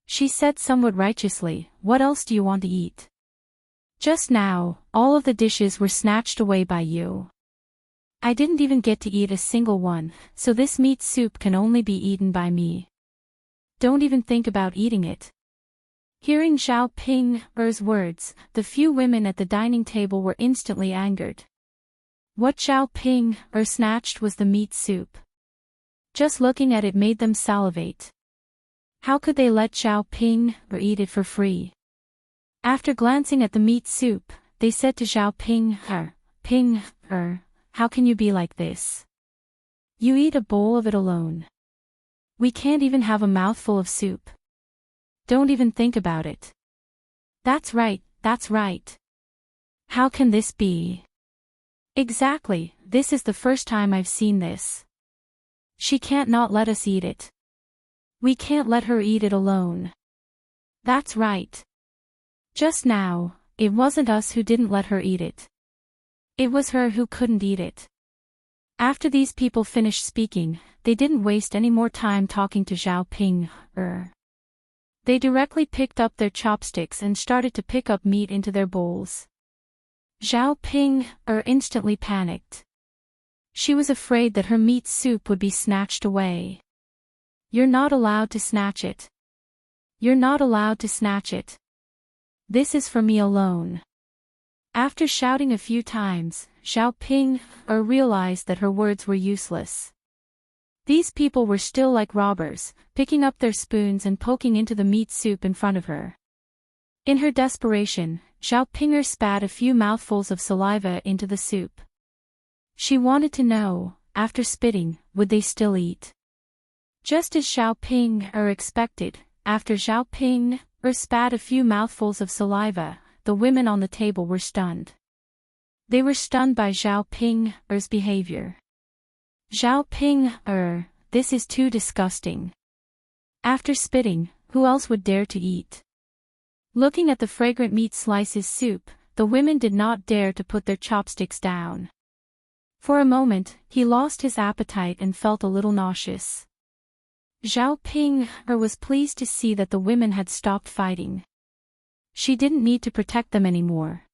Speaker 1: She said somewhat righteously, "What else do you want to eat? Just now, all of the dishes were snatched away by you. I didn't even get to eat a single one, so this meat soup can only be eaten by me. Don't even think about eating it." Hearing Zhao Ping's words, the few women at the dining table were instantly angered. What Zhao Ping snatched was the meat soup. Just looking at it made them salivate. How could they let Zhao Ping eat it for free? After glancing at the meat soup, they said to Zhao Ping, "Ping, how can you be like this? You eat a bowl of it alone. We can't even have a mouthful of soup. Don't even think about it." That's right, that's right. How can this be?" "Exactly, this is the first time I've seen this. She can't not let us eat it. We can't let her eat it alone." "That's right. Just now, it wasn't us who didn't let her eat it. It was her who couldn't eat it." After these people finished speaking, they didn't waste any more time talking to Zhao Ping. They directly picked up their chopsticks and started to pick up meat into their bowls. Zhao Ping instantly panicked. She was afraid that her meat soup would be snatched away. "You're not allowed to snatch it. You're not allowed to snatch it. This is for me alone." After shouting a few times, Zhao Ping realized that her words were useless. These people were still like robbers, picking up their spoons and poking into the meat soup in front of her. In her desperation, Zhao Ping spat a few mouthfuls of saliva into the soup. She wanted to know, after spitting, would they still eat? Just as Zhao Ping expected, after Zhao Ping spat a few mouthfuls of saliva, the women on the table were stunned. They were stunned by Zhao Ping's behavior. "Zhao Ping, this is too disgusting. After spitting, who else would dare to eat?" Looking at the fragrant meat slices soup, the women did not dare to put their chopsticks down. For a moment, he lost his appetite and felt a little nauseous. Zhao Ping was pleased to see that the women had stopped fighting. She didn't need to protect them anymore.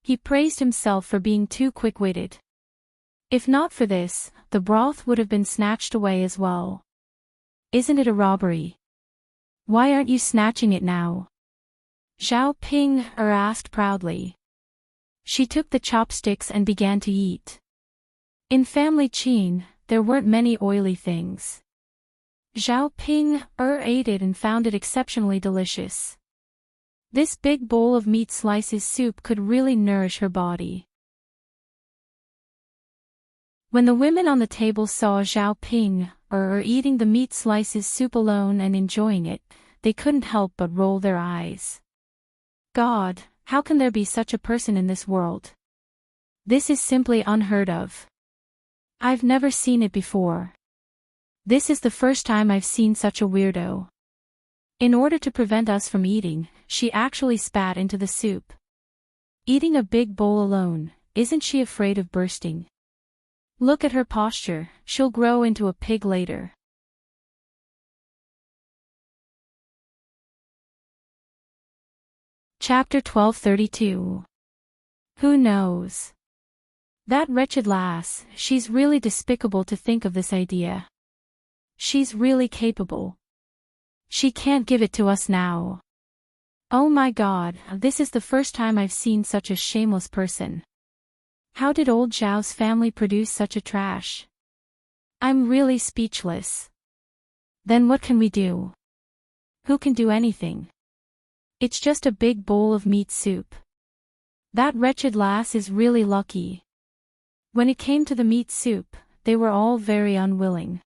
Speaker 1: He praised himself for being too quick-witted. If not for this, the broth would have been snatched away as well. "Isn't it a robbery? Why aren't you snatching it now?" Zhao Ping asked proudly. She took the chopsticks and began to eat. In family Qin, there weren't many oily things. Zhao Ping ate it and found it exceptionally delicious. This big bowl of meat slices soup could really nourish her body. When the women on the table saw Zhao Ping eating the meat slices soup alone and enjoying it, they couldn't help but roll their eyes. God, how can there be such a person in this world? This is simply unheard of. I've never seen it before. This is the first time I've seen such a weirdo. In order to prevent us from eating, she actually spat into the soup. Eating a big bowl alone, isn't she afraid of bursting? Look at her posture, she'll grow into a pig later. Chapter 1232. Who knows? That wretched lass, she's really despicable to think of this idea. She's really capable. She can't give it to us now. Oh my God, this is the first time I've seen such a shameless person. How did old Zhao's family produce such a trash? I'm really speechless. Then what can we do? Who can do anything? It's just a big bowl of meat soup. That wretched lass is really lucky. When it came to the meat soup, they were all very unwilling.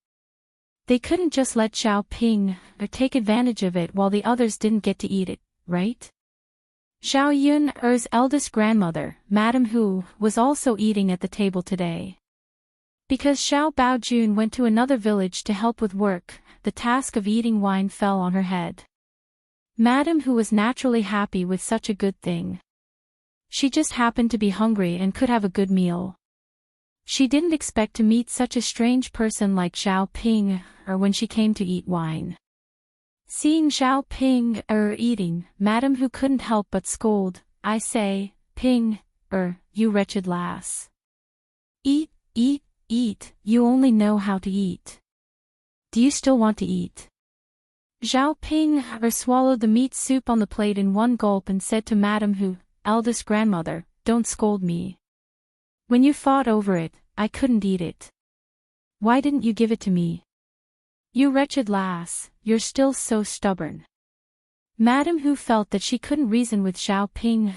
Speaker 1: They couldn't just let Zhao Ping take advantage of it while the others didn't get to eat it, right? Zhao Yun's eldest grandmother, Madame Hu, was also eating at the table today. Because Xiao Baojun went to another village to help with work, the task of eating wine fell on her head. Madame Hu was naturally happy with such a good thing. She just happened to be hungry and could have a good meal. She didn't expect to meet such a strange person like Zhao Ping when she came to eat wine. Seeing Zhao Ping eating, Madame Hu couldn't help but scold, "I say, Ping, you wretched lass. Eat, eat, eat, you only know how to eat. Do you still want to eat?" Zhao Ping swallowed the meat soup on the plate in one gulp and said to Madame Hu, "Eldest grandmother, don't scold me. When you fought over it, I couldn't eat it. Why didn't you give it to me? You wretched lass, you're still so stubborn." Madame Hu felt that she couldn't reason with Zhao Ping,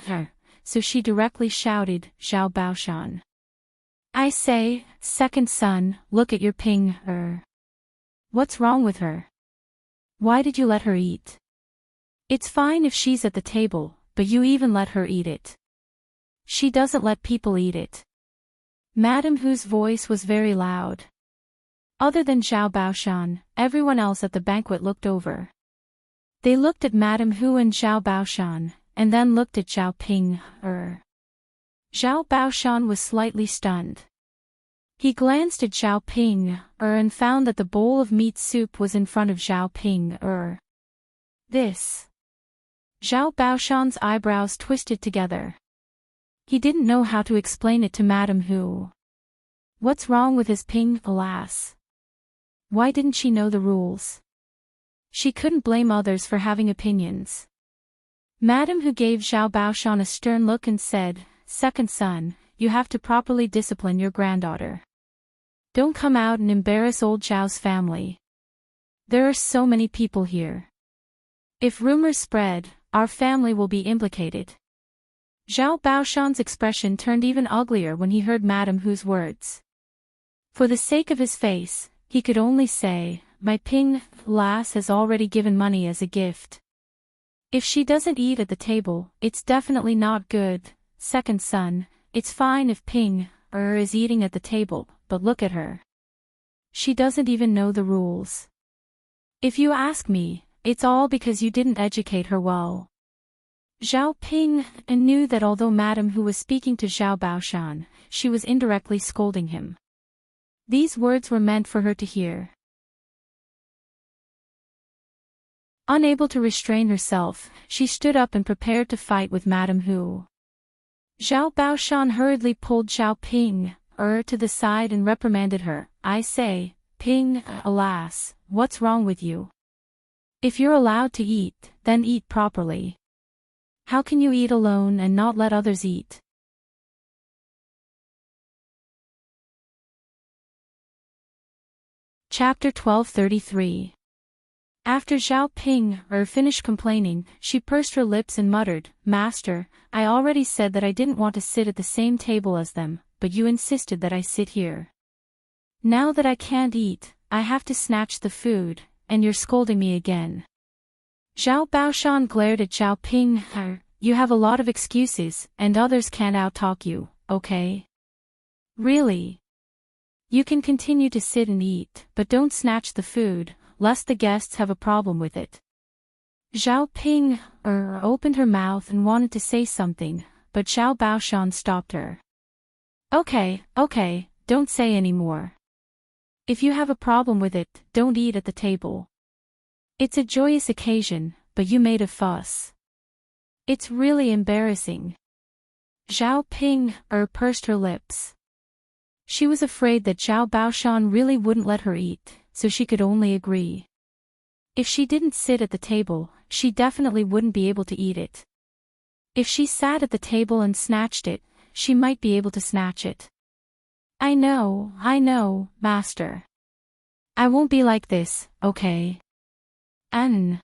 Speaker 1: so she directly shouted, "Zhao Baoshan. I say, second son, look at your Ping, What's wrong with her? Why did you let her eat? It's fine if she's at the table, but you even let her eat it. She doesn't let people eat it." Madame Hu's voice was very loud. Other than Zhao Baoshan, everyone else at the banquet looked over. They looked at Madame Hu and Zhao Baoshan, and then looked at Zhao Ping. Zhao Baoshan was slightly stunned. He glanced at Zhao Ping and found that the bowl of meat soup was in front of Zhao Ping. This. Zhao Baoshan's eyebrows twisted together. He didn't know how to explain it to Madame Hu. What's wrong with his Ping, alas? Why didn't she know the rules? She couldn't blame others for having opinions. Madame Hu gave Zhao Baoshan a stern look and said, "Second son, you have to properly discipline your granddaughter. Don't come out and embarrass old Zhao's family. There are so many people here. If rumors spread, our family will be implicated." Zhao Baoshan's expression turned even uglier when he heard Madame Hu's words. For the sake of his face, he could only say, "My Ping lass has already given money as a gift. If she doesn't eat at the table, it's definitely not good. Second son, it's fine if Ping is eating at the table, but look at her. She doesn't even know the rules. If you ask me, it's all because you didn't educate her well." Zhao Ping knew that although Madame Hu was speaking to Zhao Baoshan, she was indirectly scolding him. These words were meant for her to hear. Unable to restrain herself, she stood up and prepared to fight with Madame Hu. Zhao Baoshan hurriedly pulled Zhao Ping to the side and reprimanded her. "I say, Ping, alas, what's wrong with you? If you're allowed to eat, then eat properly. How can you eat alone and not let others eat? Chapter 1233. After Zhao Ping finished complaining, she pursed her lips and muttered, "Master, I already said that I didn't want to sit at the same table as them, but you insisted that I sit here. Now that I can't eat, I have to snatch the food, and you're scolding me again." Zhao Baoshan glared at Zhao Ping. You have a lot of excuses, and others can't outtalk you, okay? Really? You can continue to sit and eat, but don't snatch the food, lest the guests have a problem with it. Zhao Ping opened her mouth and wanted to say something, but Zhao Baoshan stopped her. Okay, don't say any more. If you have a problem with it, don't eat at the table. It's a joyous occasion, but you made a fuss. It's really embarrassing. Zhao Ping pursed her lips. She was afraid that Zhao Baoshan really wouldn't let her eat, so she could only agree. If she didn't sit at the table, she definitely wouldn't be able to eat it. If she sat at the table and snatched it, she might be able to snatch it. I know, master. I won't be like this, okay? Zhao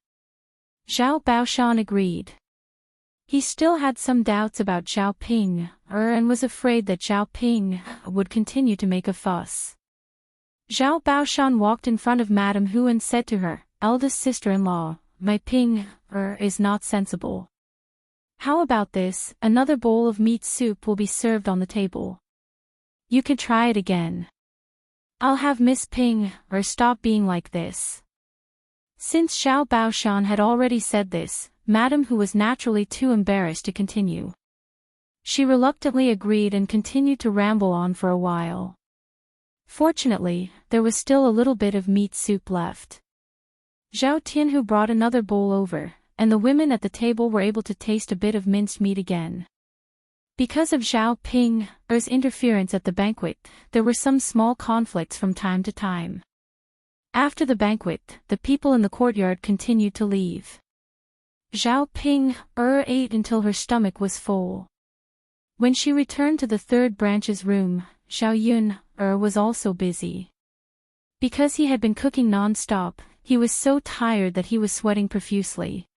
Speaker 1: Baoshan agreed. He still had some doubts about Zhao Ping, and was afraid that Zhao Ping would continue to make a fuss. Zhao Baoshan walked in front of Madame Hu and said to her, "Eldest sister-in-law, my Ping is not sensible. How about this? Another bowl of meat soup will be served on the table. You can try it again. I'll have Miss Ping stop being like this." Since Zhao Baoshan had already said this, Madame Hu was naturally too embarrassed to continue. She reluctantly agreed and continued to ramble on for a while. Fortunately, there was still a little bit of meat soup left. Zhao Tianhu brought another bowl over, and the women at the table were able to taste a bit of minced meat again. Because of Zhao Ping's interference at the banquet, there were some small conflicts from time to time. After the banquet, the people in the courtyard continued to leave. Zhao Ping ate until her stomach was full. When she returned to the third branch's room, Zhao Yun was also busy. Because he had been cooking non-stop, he was so tired that he was sweating profusely.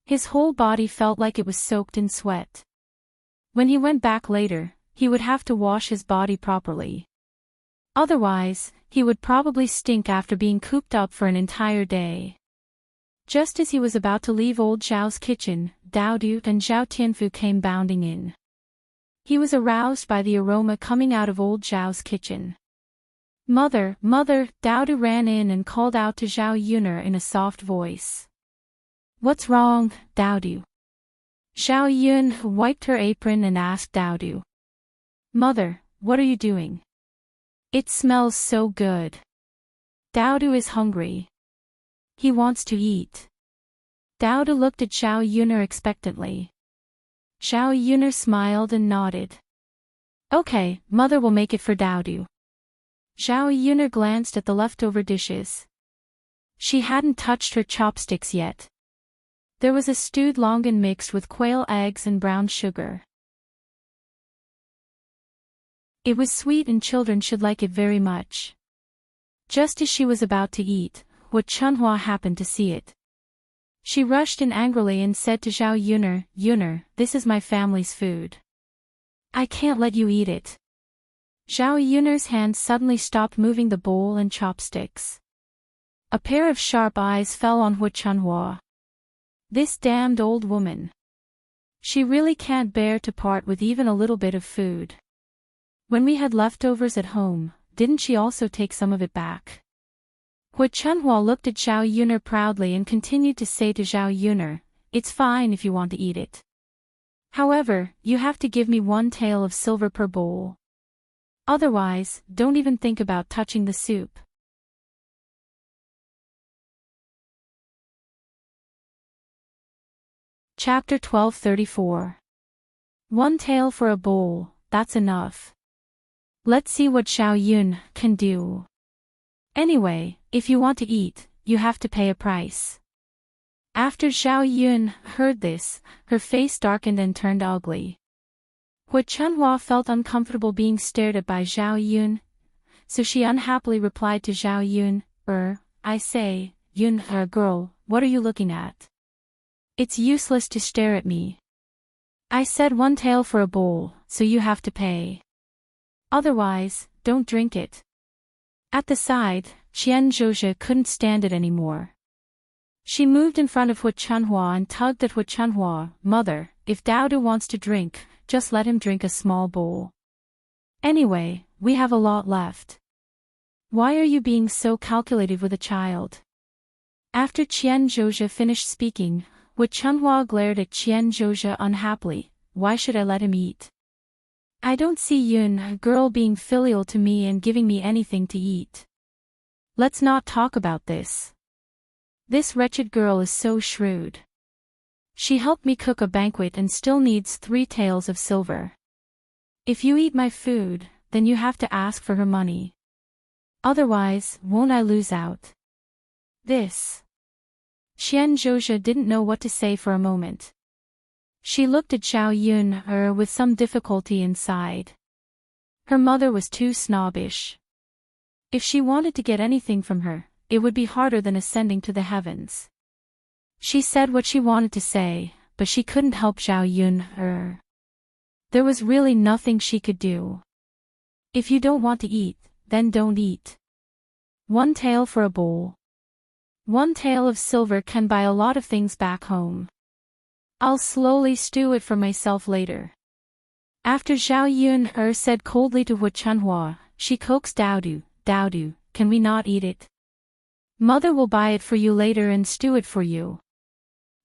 Speaker 1: His whole body felt like it was soaked in sweat. When he went back later, he would have to wash his body properly. Otherwise, he would probably stink after being cooped up for an entire day. Just as he was about to leave old Zhao's kitchen, Dao Du and Zhao Tianfu came bounding in. He was aroused by the aroma coming out of old Zhao's kitchen. Mother, Dao Du ran in and called out to Zhao Yuner in a soft voice. What's wrong, Dao Du? Zhao Yun wiped her apron and asked Dao Du. Mother, what are you doing? It smells so good. Dao Du is hungry. He wants to eat. Dao Du looked at Zhao Yuner expectantly. Zhao Yuner smiled and nodded. Okay, mother will make it for Dao Du. Zhao Yuner glanced at the leftover dishes. She hadn't touched her chopsticks yet. There was a stewed longan mixed with quail eggs and brown sugar. It was sweet and children should like it very much. Just as she was about to eat, Chunhua happened to see it. She rushed in angrily and said to Zhao Yuner, "Yuner, this is my family's food. I can't let you eat it." Zhao Yuner's hand suddenly stopped moving the bowl and chopsticks. A pair of sharp eyes fell on Chunhua. This damned old woman. She really can't bear to part with even a little bit of food. When we had leftovers at home, didn't she also take some of it back? Chunhua looked at Zhao Yuner proudly and continued to say to Zhao Yuner, "It's fine if you want to eat it. However, you have to give me 1 tael of silver per bowl. Otherwise, don't even think about touching the soup." Chapter 1234. 1 tael for a bowl, that's enough. Let's see what Zhao Yun can do. Anyway, if you want to eat, you have to pay a price. After Zhao Yun heard this, her face darkened and turned ugly. Chunhua felt uncomfortable being stared at by Zhao Yun, so she unhappily replied to Zhao Yun, I say, Yun, girl, what are you looking at? It's useless to stare at me. I said 1 tael for a bowl, so you have to pay. Otherwise, don't drink it. At the side, Qian Zhozhe couldn't stand it anymore. She moved in front of Hu Chunhua and tugged at Hu Chunhua. Mother, if Daodu wants to drink, just let him drink a small bowl. Anyway, we have a lot left. Why are you being so calculative with a child? After Qian Zhozhe finished speaking, Hu Chunhua glared at Qian Zhozhe unhappily. Why should I let him eat? I don't see Yun, a girl, being filial to me and giving me anything to eat. Let's not talk about this. This wretched girl is so shrewd. She helped me cook a banquet and still needs 3 taels of silver. If you eat my food, then you have to ask for her money. Otherwise, won't I lose out? This. Qian Zhozhe didn't know what to say for a moment. She looked at Zhao Yun with some difficulty and sighed. Her mother was too snobbish. If she wanted to get anything from her, it would be harder than ascending to the heavens. She said what she wanted to say, but she couldn't help Zhao Yun. There was really nothing she could do. If you don't want to eat, then don't eat. 1 tael for a bowl. 1 tael of silver can buy a lot of things back home. I'll slowly stew it for myself later. After Zhao Yun said coldly to Hu Chunhua, she coaxed Daodu, Daodu, can we not eat it? Mother will buy it for you later and stew it for you.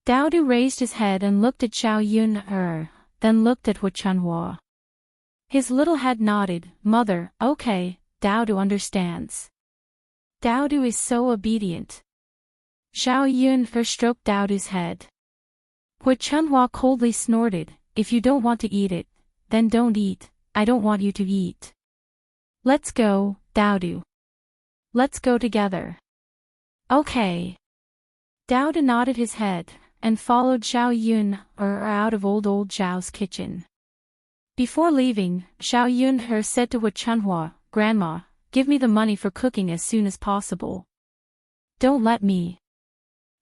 Speaker 1: Daodu raised his head and looked at Zhao Yun then looked at Hu Chunhua. His little head nodded. Mother, okay, Daodu understands. Daodu is so obedient. Zhao Yun stroked Daodu's head. Hu Chunhua coldly snorted, if you don't want to eat it, then don't eat, I don't want you to eat. Let's go, Daodu. Let's go together. Okay. Daodu nodded his head, and followed Zhao Yun out of old Zhao's kitchen. Before leaving, Zhao Yun said to Hu Chunhua, Grandma, give me the money for cooking as soon as possible. Don't let me.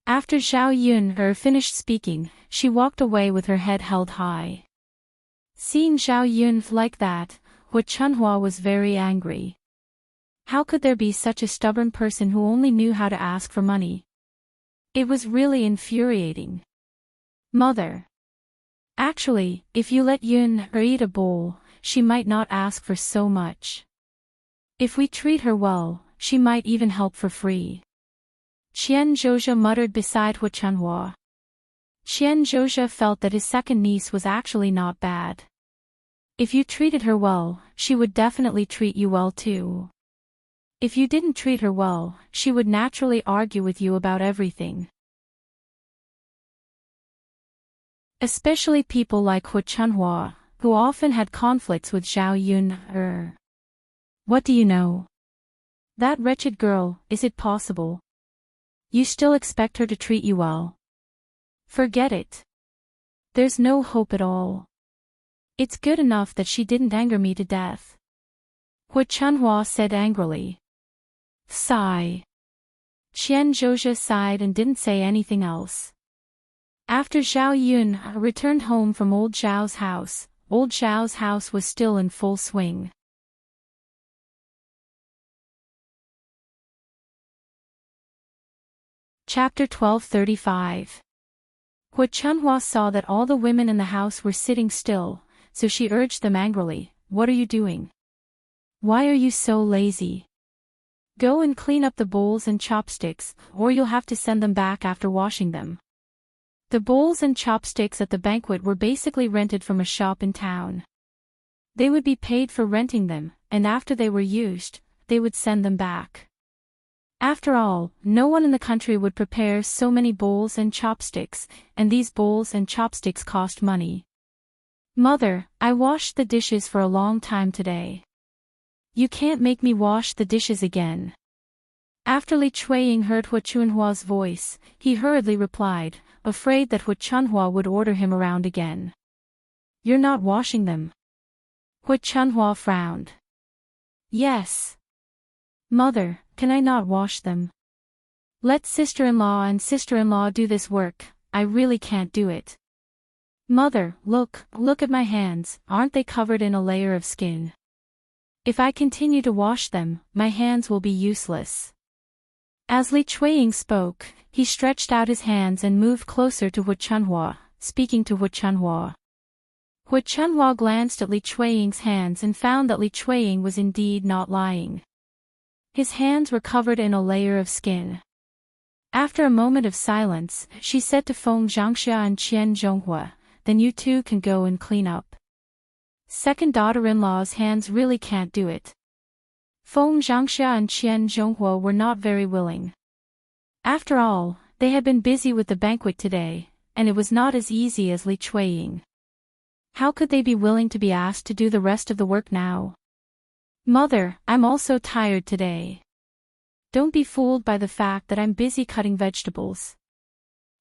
Speaker 1: After Zhao Yun finished speaking, she walked away with her head held high. Seeing Zhao Yun like that, Hu Chunhua was very angry. How could there be such a stubborn person who only knew how to ask for money? It was really infuriating. Mother. Actually, if you let Yun eat a bowl, she might not ask for so much. If we treat her well, she might even help for free. Qian Zhozhe muttered beside Hu Chunhua. Qian Zhozhe felt that his second niece was actually not bad. If you treated her well, she would definitely treat you well too. If you didn't treat her well, she would naturally argue with you about everything. Especially people like Hu Chunhua, who often had conflicts with Zhao Yun. What do you know? That wretched girl, is it possible? You still expect her to treat you well? Forget it. There's no hope at all. It's good enough that she didn't anger me to death. Hu Chunhua said angrily. Sigh. Qian Zhozhe sighed and didn't say anything else. After Zhao Yun returned home from old Zhao's house was still in full swing. Chapter 1235. Hu Chunhua saw that all the women in the house were sitting still, so she urged them angrily, What are you doing? Why are you so lazy? Go and clean up the bowls and chopsticks, or you'll have to send them back after washing them. The bowls and chopsticks at the banquet were basically rented from a shop in town. They would be paid for renting them, and after they were used, they would send them back. After all, no one in the country would prepare so many bowls and chopsticks, and these bowls and chopsticks cost money. Mother, I washed the dishes for a long time today. You can't make me wash the dishes again. After Li Chuiying heard Hu Chunhua's voice, he hurriedly replied, afraid that Hu Chunhua would order him around again. You're not washing them? Hu Chunhua frowned. Yes. Mother, can I not wash them? Let sister-in-law and sister-in-law do this work, I really can't do it. Mother, look at my hands, aren't they covered in a layer of skin? If I continue to wash them, my hands will be useless. As Li Chuiying spoke, he stretched out his hands and moved closer to Hu Chunhua, speaking to Hu Chunhua. Hu Chunhua glanced at Li Chuiying's hands and found that Li Chuiying was indeed not lying. His hands were covered in a layer of skin. After a moment of silence, she said to Feng Zhangxia and Qian Zhonghua, then you two can go and clean up. Second daughter-in-law's hands really can't do it. Feng Zhangxia and Qian Zhonghua were not very willing. After all, they had been busy with the banquet today, and it was not as easy as Li Chuiying. How could they be willing to be asked to do the rest of the work now? Mother, I'm also tired today. Don't be fooled by the fact that I'm busy cutting vegetables.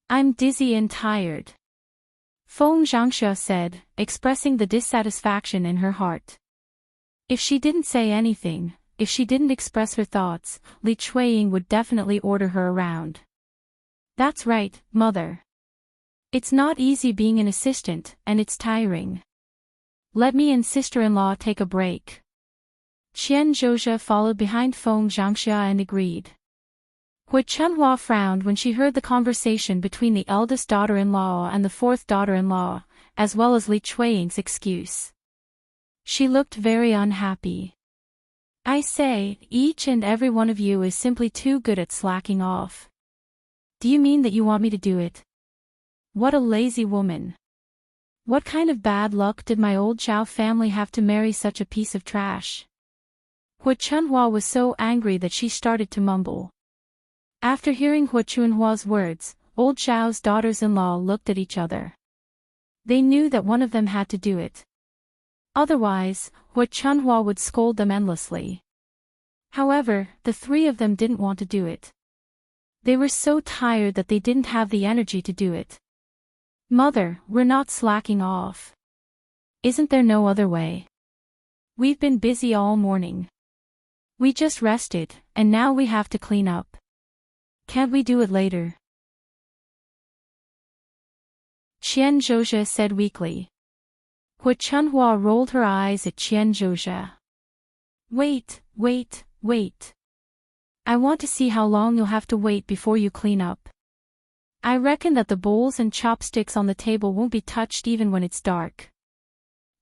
Speaker 1: I'm dizzy and tired. Feng Zhangxia said, expressing the dissatisfaction in her heart. If she didn't say anything, if she didn't express her thoughts, Li Chuiying would definitely order her around. That's right, Mother. It's not easy being an assistant, and it's tiring. Let me and sister-in-law take a break. Qian Zhozha followed behind Feng Zhangxia and agreed. Hu Chunhua frowned when she heard the conversation between the eldest daughter-in-law and the fourth daughter-in-law, as well as Li Chuiying's excuse. She looked very unhappy. I say, each and every one of you is simply too good at slacking off. Do you mean that you want me to do it? What a lazy woman. What kind of bad luck did my old Zhao family have to marry such a piece of trash? Hu Chunhua was so angry that she started to mumble. After hearing Hu Chunhua's words, old Zhao's daughters-in-law looked at each other. They knew that one of them had to do it. Otherwise, Hu Chunhua would scold them endlessly. However, the three of them didn't want to do it. They were so tired that they didn't have the energy to do it. Mother, we're not slacking off. Isn't there no other way? We've been busy all morning. We just rested, and now we have to clean up. Can't we do it later? Qian Zhozha said weakly. Hu Chunhua rolled her eyes at Qian Zhozha. Wait. I want to see how long you'll have to wait before you clean up. I reckon that the bowls and chopsticks on the table won't be touched even when it's dark.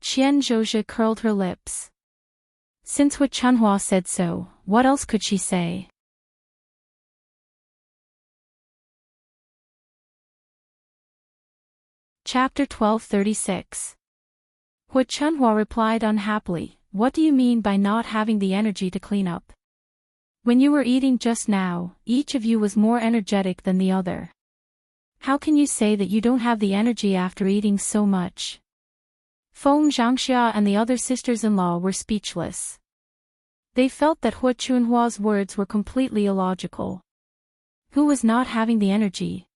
Speaker 1: Qian Zhozha curled her lips. Since Hu Chunhua said so, what else could she say? Chapter 1236. Hu Chunhua replied unhappily, what do you mean by not having the energy to clean up? When you were eating just now, each of you was more energetic than the other. How can you say that you don't have the energy after eating so much? Feng Zhangxia and the other sisters-in-law were speechless. They felt that Hu Chunhua's words were completely illogical. Who was not having the energy?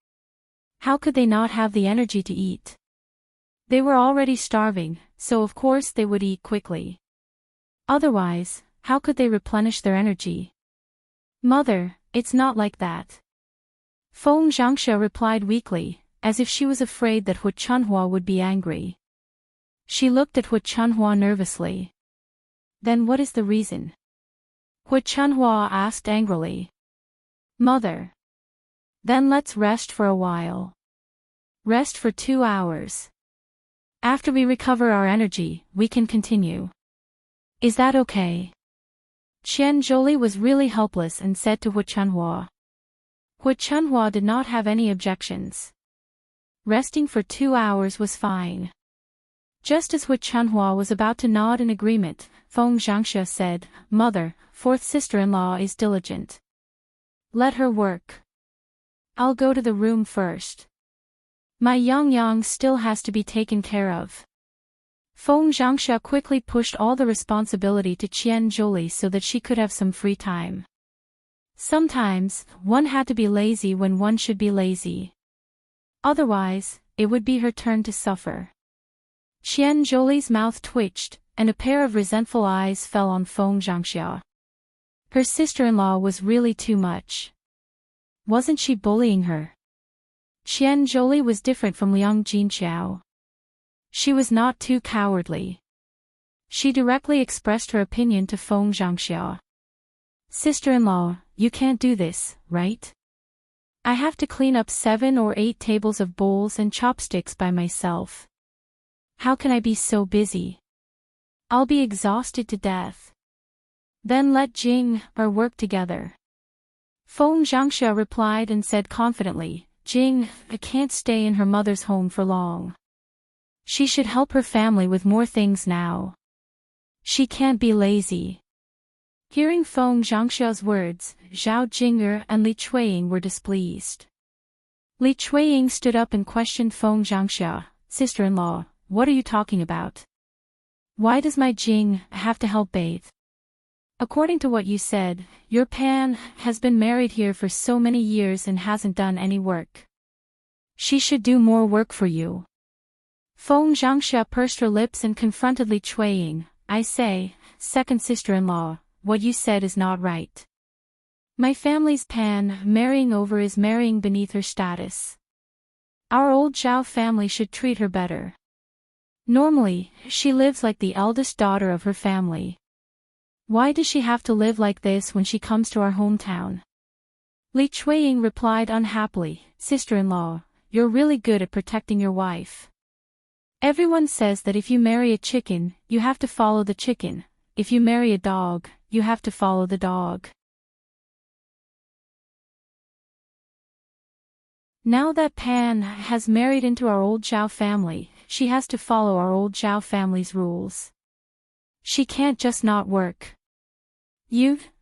Speaker 1: How could they not have the energy to eat? They were already starving, so of course they would eat quickly. Otherwise, how could they replenish their energy? Mother, it's not like that. Feng Zhangxia replied weakly, as if she was afraid that Hu Chunhua would be angry. She looked at Hu Chunhua nervously. Then what is the reason? Hu Chunhua asked angrily. Mother. Then let's rest for a while. Rest for 2 hours. After we recover our energy, we can continue. Is that okay? Qian Zholi was really helpless and said to Hu Chunhua. Hu Chunhua did not have any objections. Resting for 2 hours was fine. Just as Hu Chunhua was about to nod in agreement, Feng Zhangxia said, Mother, fourth sister-in-law is diligent. Let her work. I'll go to the room first. My Yang still has to be taken care of. Feng Zhangxia quickly pushed all the responsibility to Qian Zholi so that she could have some free time. Sometimes, one had to be lazy when one should be lazy. Otherwise, it would be her turn to suffer. Qian Zholi's mouth twitched, and a pair of resentful eyes fell on Feng Zhangxia. Her sister-in-law was really too much. Wasn't she bullying her? Qian Zholi was different from Liang Jinxiao. She was not too cowardly. She directly expressed her opinion to Feng Zhangxia. Sister-in-law, you can't do this, right? I have to clean up 7 or 8 tables of bowls and chopsticks by myself. How can I be so busy? I'll be exhausted to death. Then let Jing or work together. Feng Zhangxia replied and said confidently, Jing can't stay in her mother's home for long. She should help her family with more things now. She can't be lazy. Hearing Feng Zhangxia's words, Zhao Jing'er and Li Chuiying were displeased. Li Chuiying stood up and questioned Feng Zhangxia, Sister-in-law, what are you talking about? Why does my Jing have to help bathe? According to what you said, your Pan has been married here for so many years and hasn't done any work. She should do more work for you. Feng Zhangxia pursed her lips and confronted Li Chuiying. I say, second sister-in-law, what you said is not right. My family's Pan marrying over is marrying beneath her status. Our old Zhao family should treat her better. Normally, she lives like the eldest daughter of her family. Why does she have to live like this when she comes to our hometown? Li Chuiying replied unhappily, Sister-in-law, you're really good at protecting your wife. Everyone says that if you marry a chicken, you have to follow the chicken. If you marry a dog, you have to follow the dog. Now that Pan has married into our old Zhao family, she has to follow our old Zhao family's rules. She can't just not work.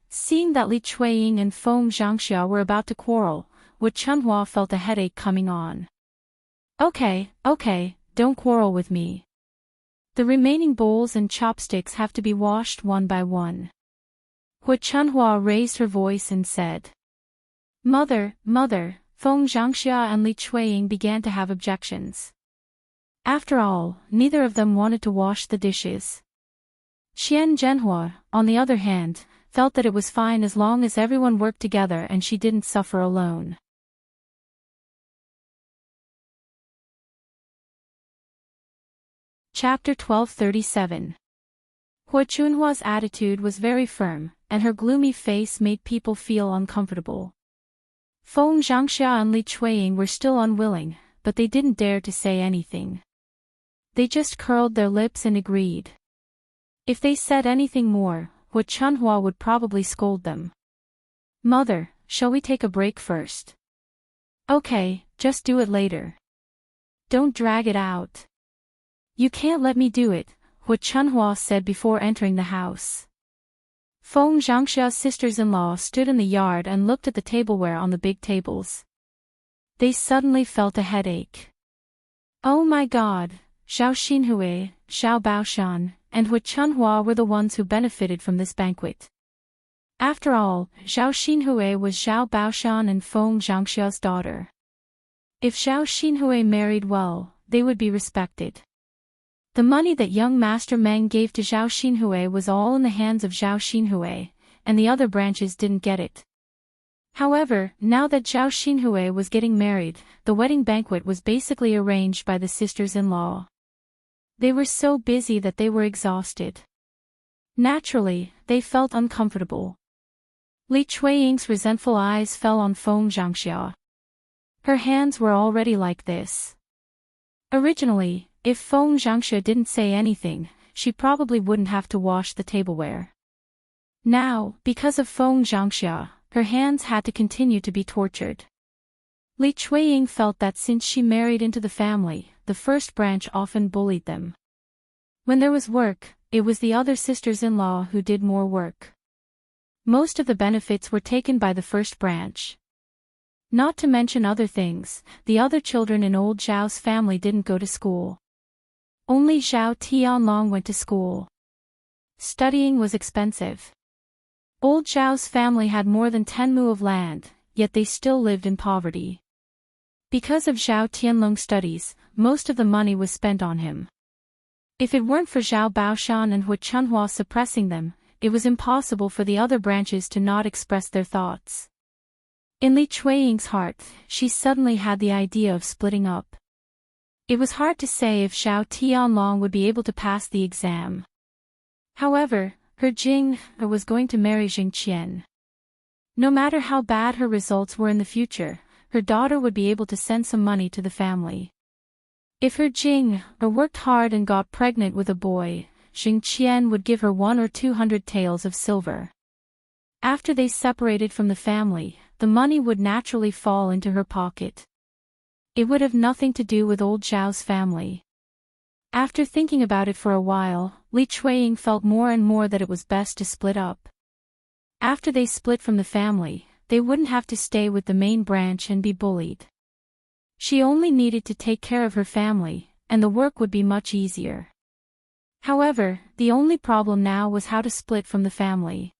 Speaker 1: Seeing that Li Chuiying and Feng Zhangxia were about to quarrel, Wu Chunhua felt a headache coming on. Okay, don't quarrel with me. The remaining bowls and chopsticks have to be washed one by one. Wu Chunhua raised her voice and said. Mother, Feng Zhangxia and Li Chuiying began to have objections. After all, neither of them wanted to wash the dishes. Qian Zhenhua, on the other hand, felt that it was fine as long as everyone worked together and she didn't suffer alone. Chapter 1237. Hu Chunhua's attitude was very firm, and her gloomy face made people feel uncomfortable. Feng Zhangxia and Li Chuiying were still unwilling, but they didn't dare to say anything. They just curled their lips and agreed. If they said anything more, Wu Chunhua would probably scold them. Mother, shall we take a break first? Okay, just do it later. Don't drag it out. You can't let me do it, Wu Chunhua said before entering the house. Feng Zhangxia's sisters-in-law stood in the yard and looked at the tableware on the big tables. They suddenly felt a headache. Oh my God, Zhao Xinhui, Zhao Baoshan, and Wu Chunhua were the ones who benefited from this banquet. After all, Zhao Xinhui was Zhao Baoshan and Feng Zhangxia's daughter. If Zhao Xinhui married well, they would be respected. The money that young Master Meng gave to Zhao Xinhui was all in the hands of Zhao Xinhui, and the other branches didn't get it. However, now that Zhao Xinhui was getting married, the wedding banquet was basically arranged by the sisters-in-law. They were so busy that they were exhausted. Naturally, they felt uncomfortable. Li Chuiying's resentful eyes fell on Feng Zhangxia. Her hands were already like this. Originally, if Feng Zhangxia didn't say anything, she probably wouldn't have to wash the tableware. Now, because of Feng Zhangxia, her hands had to continue to be tortured. Li Chuiying felt that since she married into the family, the first branch often bullied them. When there was work, it was the other sisters-in-law who did more work. Most of the benefits were taken by the first branch. Not to mention other things, the other children in old Zhao's family didn't go to school. Only Zhao Tianlong went to school. Studying was expensive. Old Zhao's family had more than 10 mu of land, yet they still lived in poverty. Because of Zhao Tianlong's studies, most of the money was spent on him. If it weren't for Zhao Baoshan and Wu Chunhua suppressing them, it was impossible for the other branches to not express their thoughts. In Li Chuiying's heart, she suddenly had the idea of splitting up. It was hard to say if Xiao Tianlong would be able to pass the exam. However, her Jing was going to marry Jing Qian. No matter how bad her results were in the future, her daughter would be able to send some money to the family. If her Jing worked hard and got pregnant with a boy, Jing Qian would give her 100 or 200 taels of silver. After they separated from the family, the money would naturally fall into her pocket. It would have nothing to do with old Zhao's family. After thinking about it for a while, Li Chuiying felt more and more that it was best to split up. After they split from the family, they wouldn't have to stay with the main branch and be bullied. She only needed to take care of her family, and the work would be much easier. However, the only problem now was how to split from the family.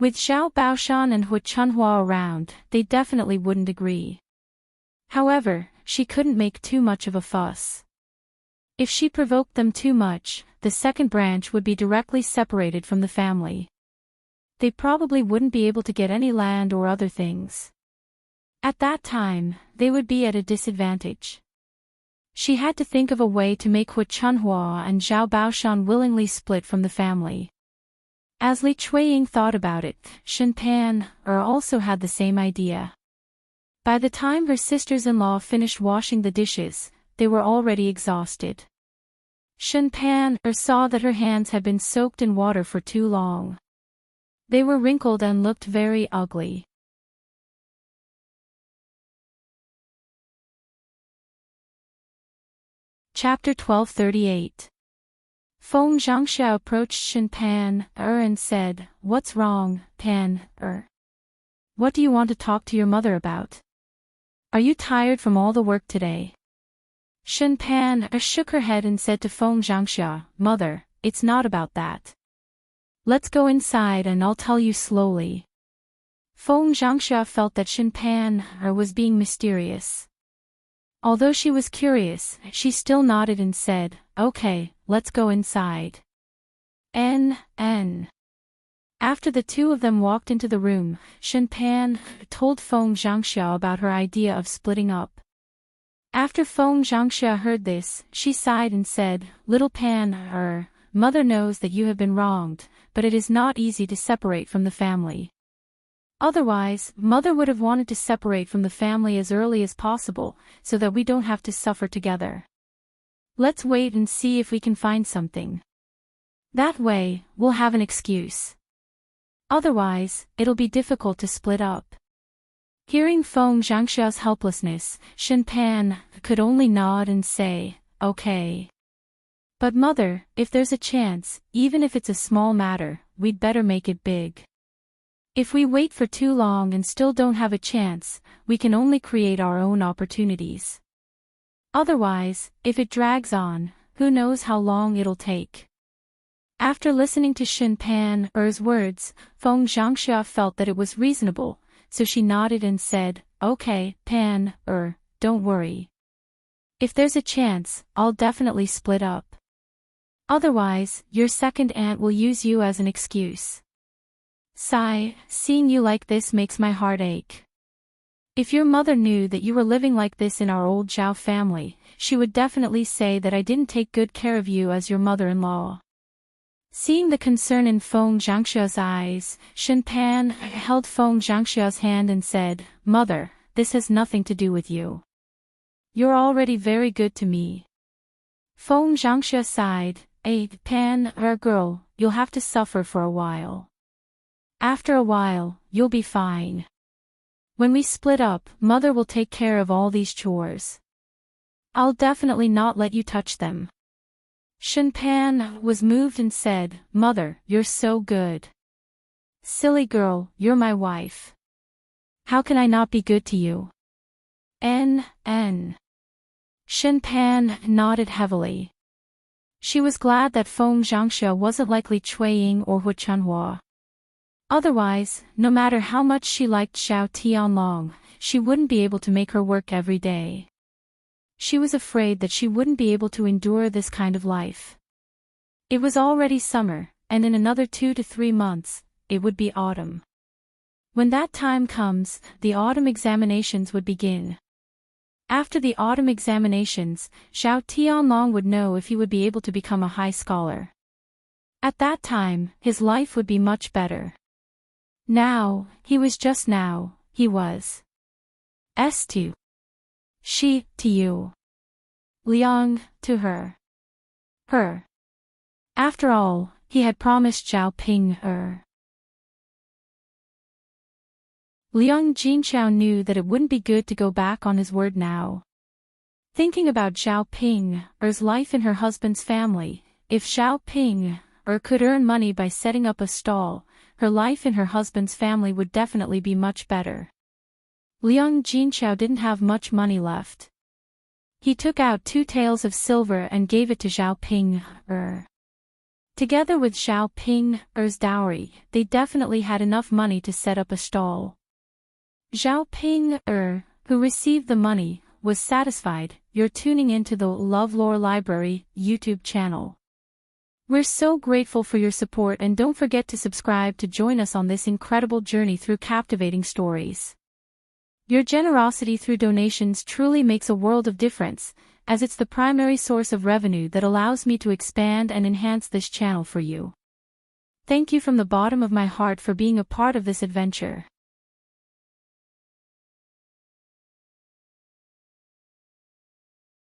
Speaker 1: With Xiao Baoshan and Hu Chunhua around, they definitely wouldn't agree. However, she couldn't make too much of a fuss. If she provoked them too much, the second branch would be directly separated from the family. They probably wouldn't be able to get any land or other things. At that time, they would be at a disadvantage. She had to think of a way to make Hu Chunhua and Zhao Baoshan willingly split from the family. As Li Chuiying thought about it, Shen Pan also had the same idea. By the time her sisters-in-law finished washing the dishes, they were already exhausted. Shen Pan saw that her hands had been soaked in water for too long. They were wrinkled and looked very ugly. Chapter 1238. Feng Zhangxia approached Shen Pan and said, "What's wrong, Pan What do you want to talk to your mother about? Are you tired from all the work today?" Shen Pan shook her head and said to Feng Zhangxia, "Mother, it's not about that. Let's go inside and I'll tell you slowly." Feng Zhangxia felt that Shen Pan was being mysterious. Although she was curious, she still nodded and said, "Okay, let's go inside." After the two of them walked into the room, Shen Pan told Feng Zhangxia about her idea of splitting up. After Feng Zhangxia heard this, she sighed and said, "Little Pan, Mother knows that you have been wronged, but it is not easy to separate from the family. Otherwise, Mother would have wanted to separate from the family as early as possible, so that we don't have to suffer together. Let's wait and see if we can find something. That way, we'll have an excuse. Otherwise, it'll be difficult to split up." Hearing Feng Zhangxia's helplessness, Shen Pan could only nod and say, "Okay. But Mother, if there's a chance, even if it's a small matter, we'd better make it big. If we wait for too long and still don't have a chance, we can only create our own opportunities. Otherwise, if it drags on, who knows how long it'll take." After listening to Shen Pan's words, Feng Zhangxia felt that it was reasonable, so she nodded and said, "Okay, Pan, don't worry. If there's a chance, I'll definitely split up. Otherwise, your second aunt will use you as an excuse. Sigh, seeing you like this makes my heart ache. If your mother knew that you were living like this in our old Zhao family, she would definitely say that I didn't take good care of you as your mother-in-law." Seeing the concern in Feng Zhangxia's eyes, Shen Pan held Feng Zhangxia's hand and said, "Mother, this has nothing to do with you. You're already very good to me." Feng Zhangxia sighed, Pan, girl, you'll have to suffer for a while. After a while, you'll be fine. When we split up, Mother will take care of all these chores. I'll definitely not let you touch them." Shen Pan was moved and said, "Mother, you're so good. Silly girl, you're my wife. How can I not be good to you?" Shen Pan nodded heavily. She was glad that Feng Zhangxia wasn't like Li Chuiying or Hu Chunhua. Otherwise, no matter how much she liked Xiao Tianlong, she wouldn't be able to make her work every day. She was afraid that she wouldn't be able to endure this kind of life. It was already summer, and in another 2 to 3 months, it would be autumn. When that time comes, the autumn examinations would begin. After the autumn examinations, Xiao Tianlong would know if he would be able to become a high scholar. At that time, his life would be much better. He was S to she to you. Liang to her. After all, he had promised Zhao Ping her. Liang Jinchao knew that it wouldn't be good to go back on his word now. Thinking about Zhao Ping's life in her husband's family, if Zhao Ping could earn money by setting up a stall, her life in her husband's family would definitely be much better. Liang Jinchao didn't have much money left. He took out 2 taels of silver and gave it to Zhao Ping. Together with Zhao Ping's dowry, they definitely had enough money to set up a stall. Zhao Ping, who received the money, was satisfied. You're tuning into the LoveLore Library YouTube channel. We're so grateful for your support, and don't forget to subscribe to join us on this incredible journey through captivating stories. Your generosity through donations truly makes a world of difference, as it's the primary source of revenue that allows me to expand and enhance this channel for you. Thank you from the bottom of my heart for being a part of this adventure.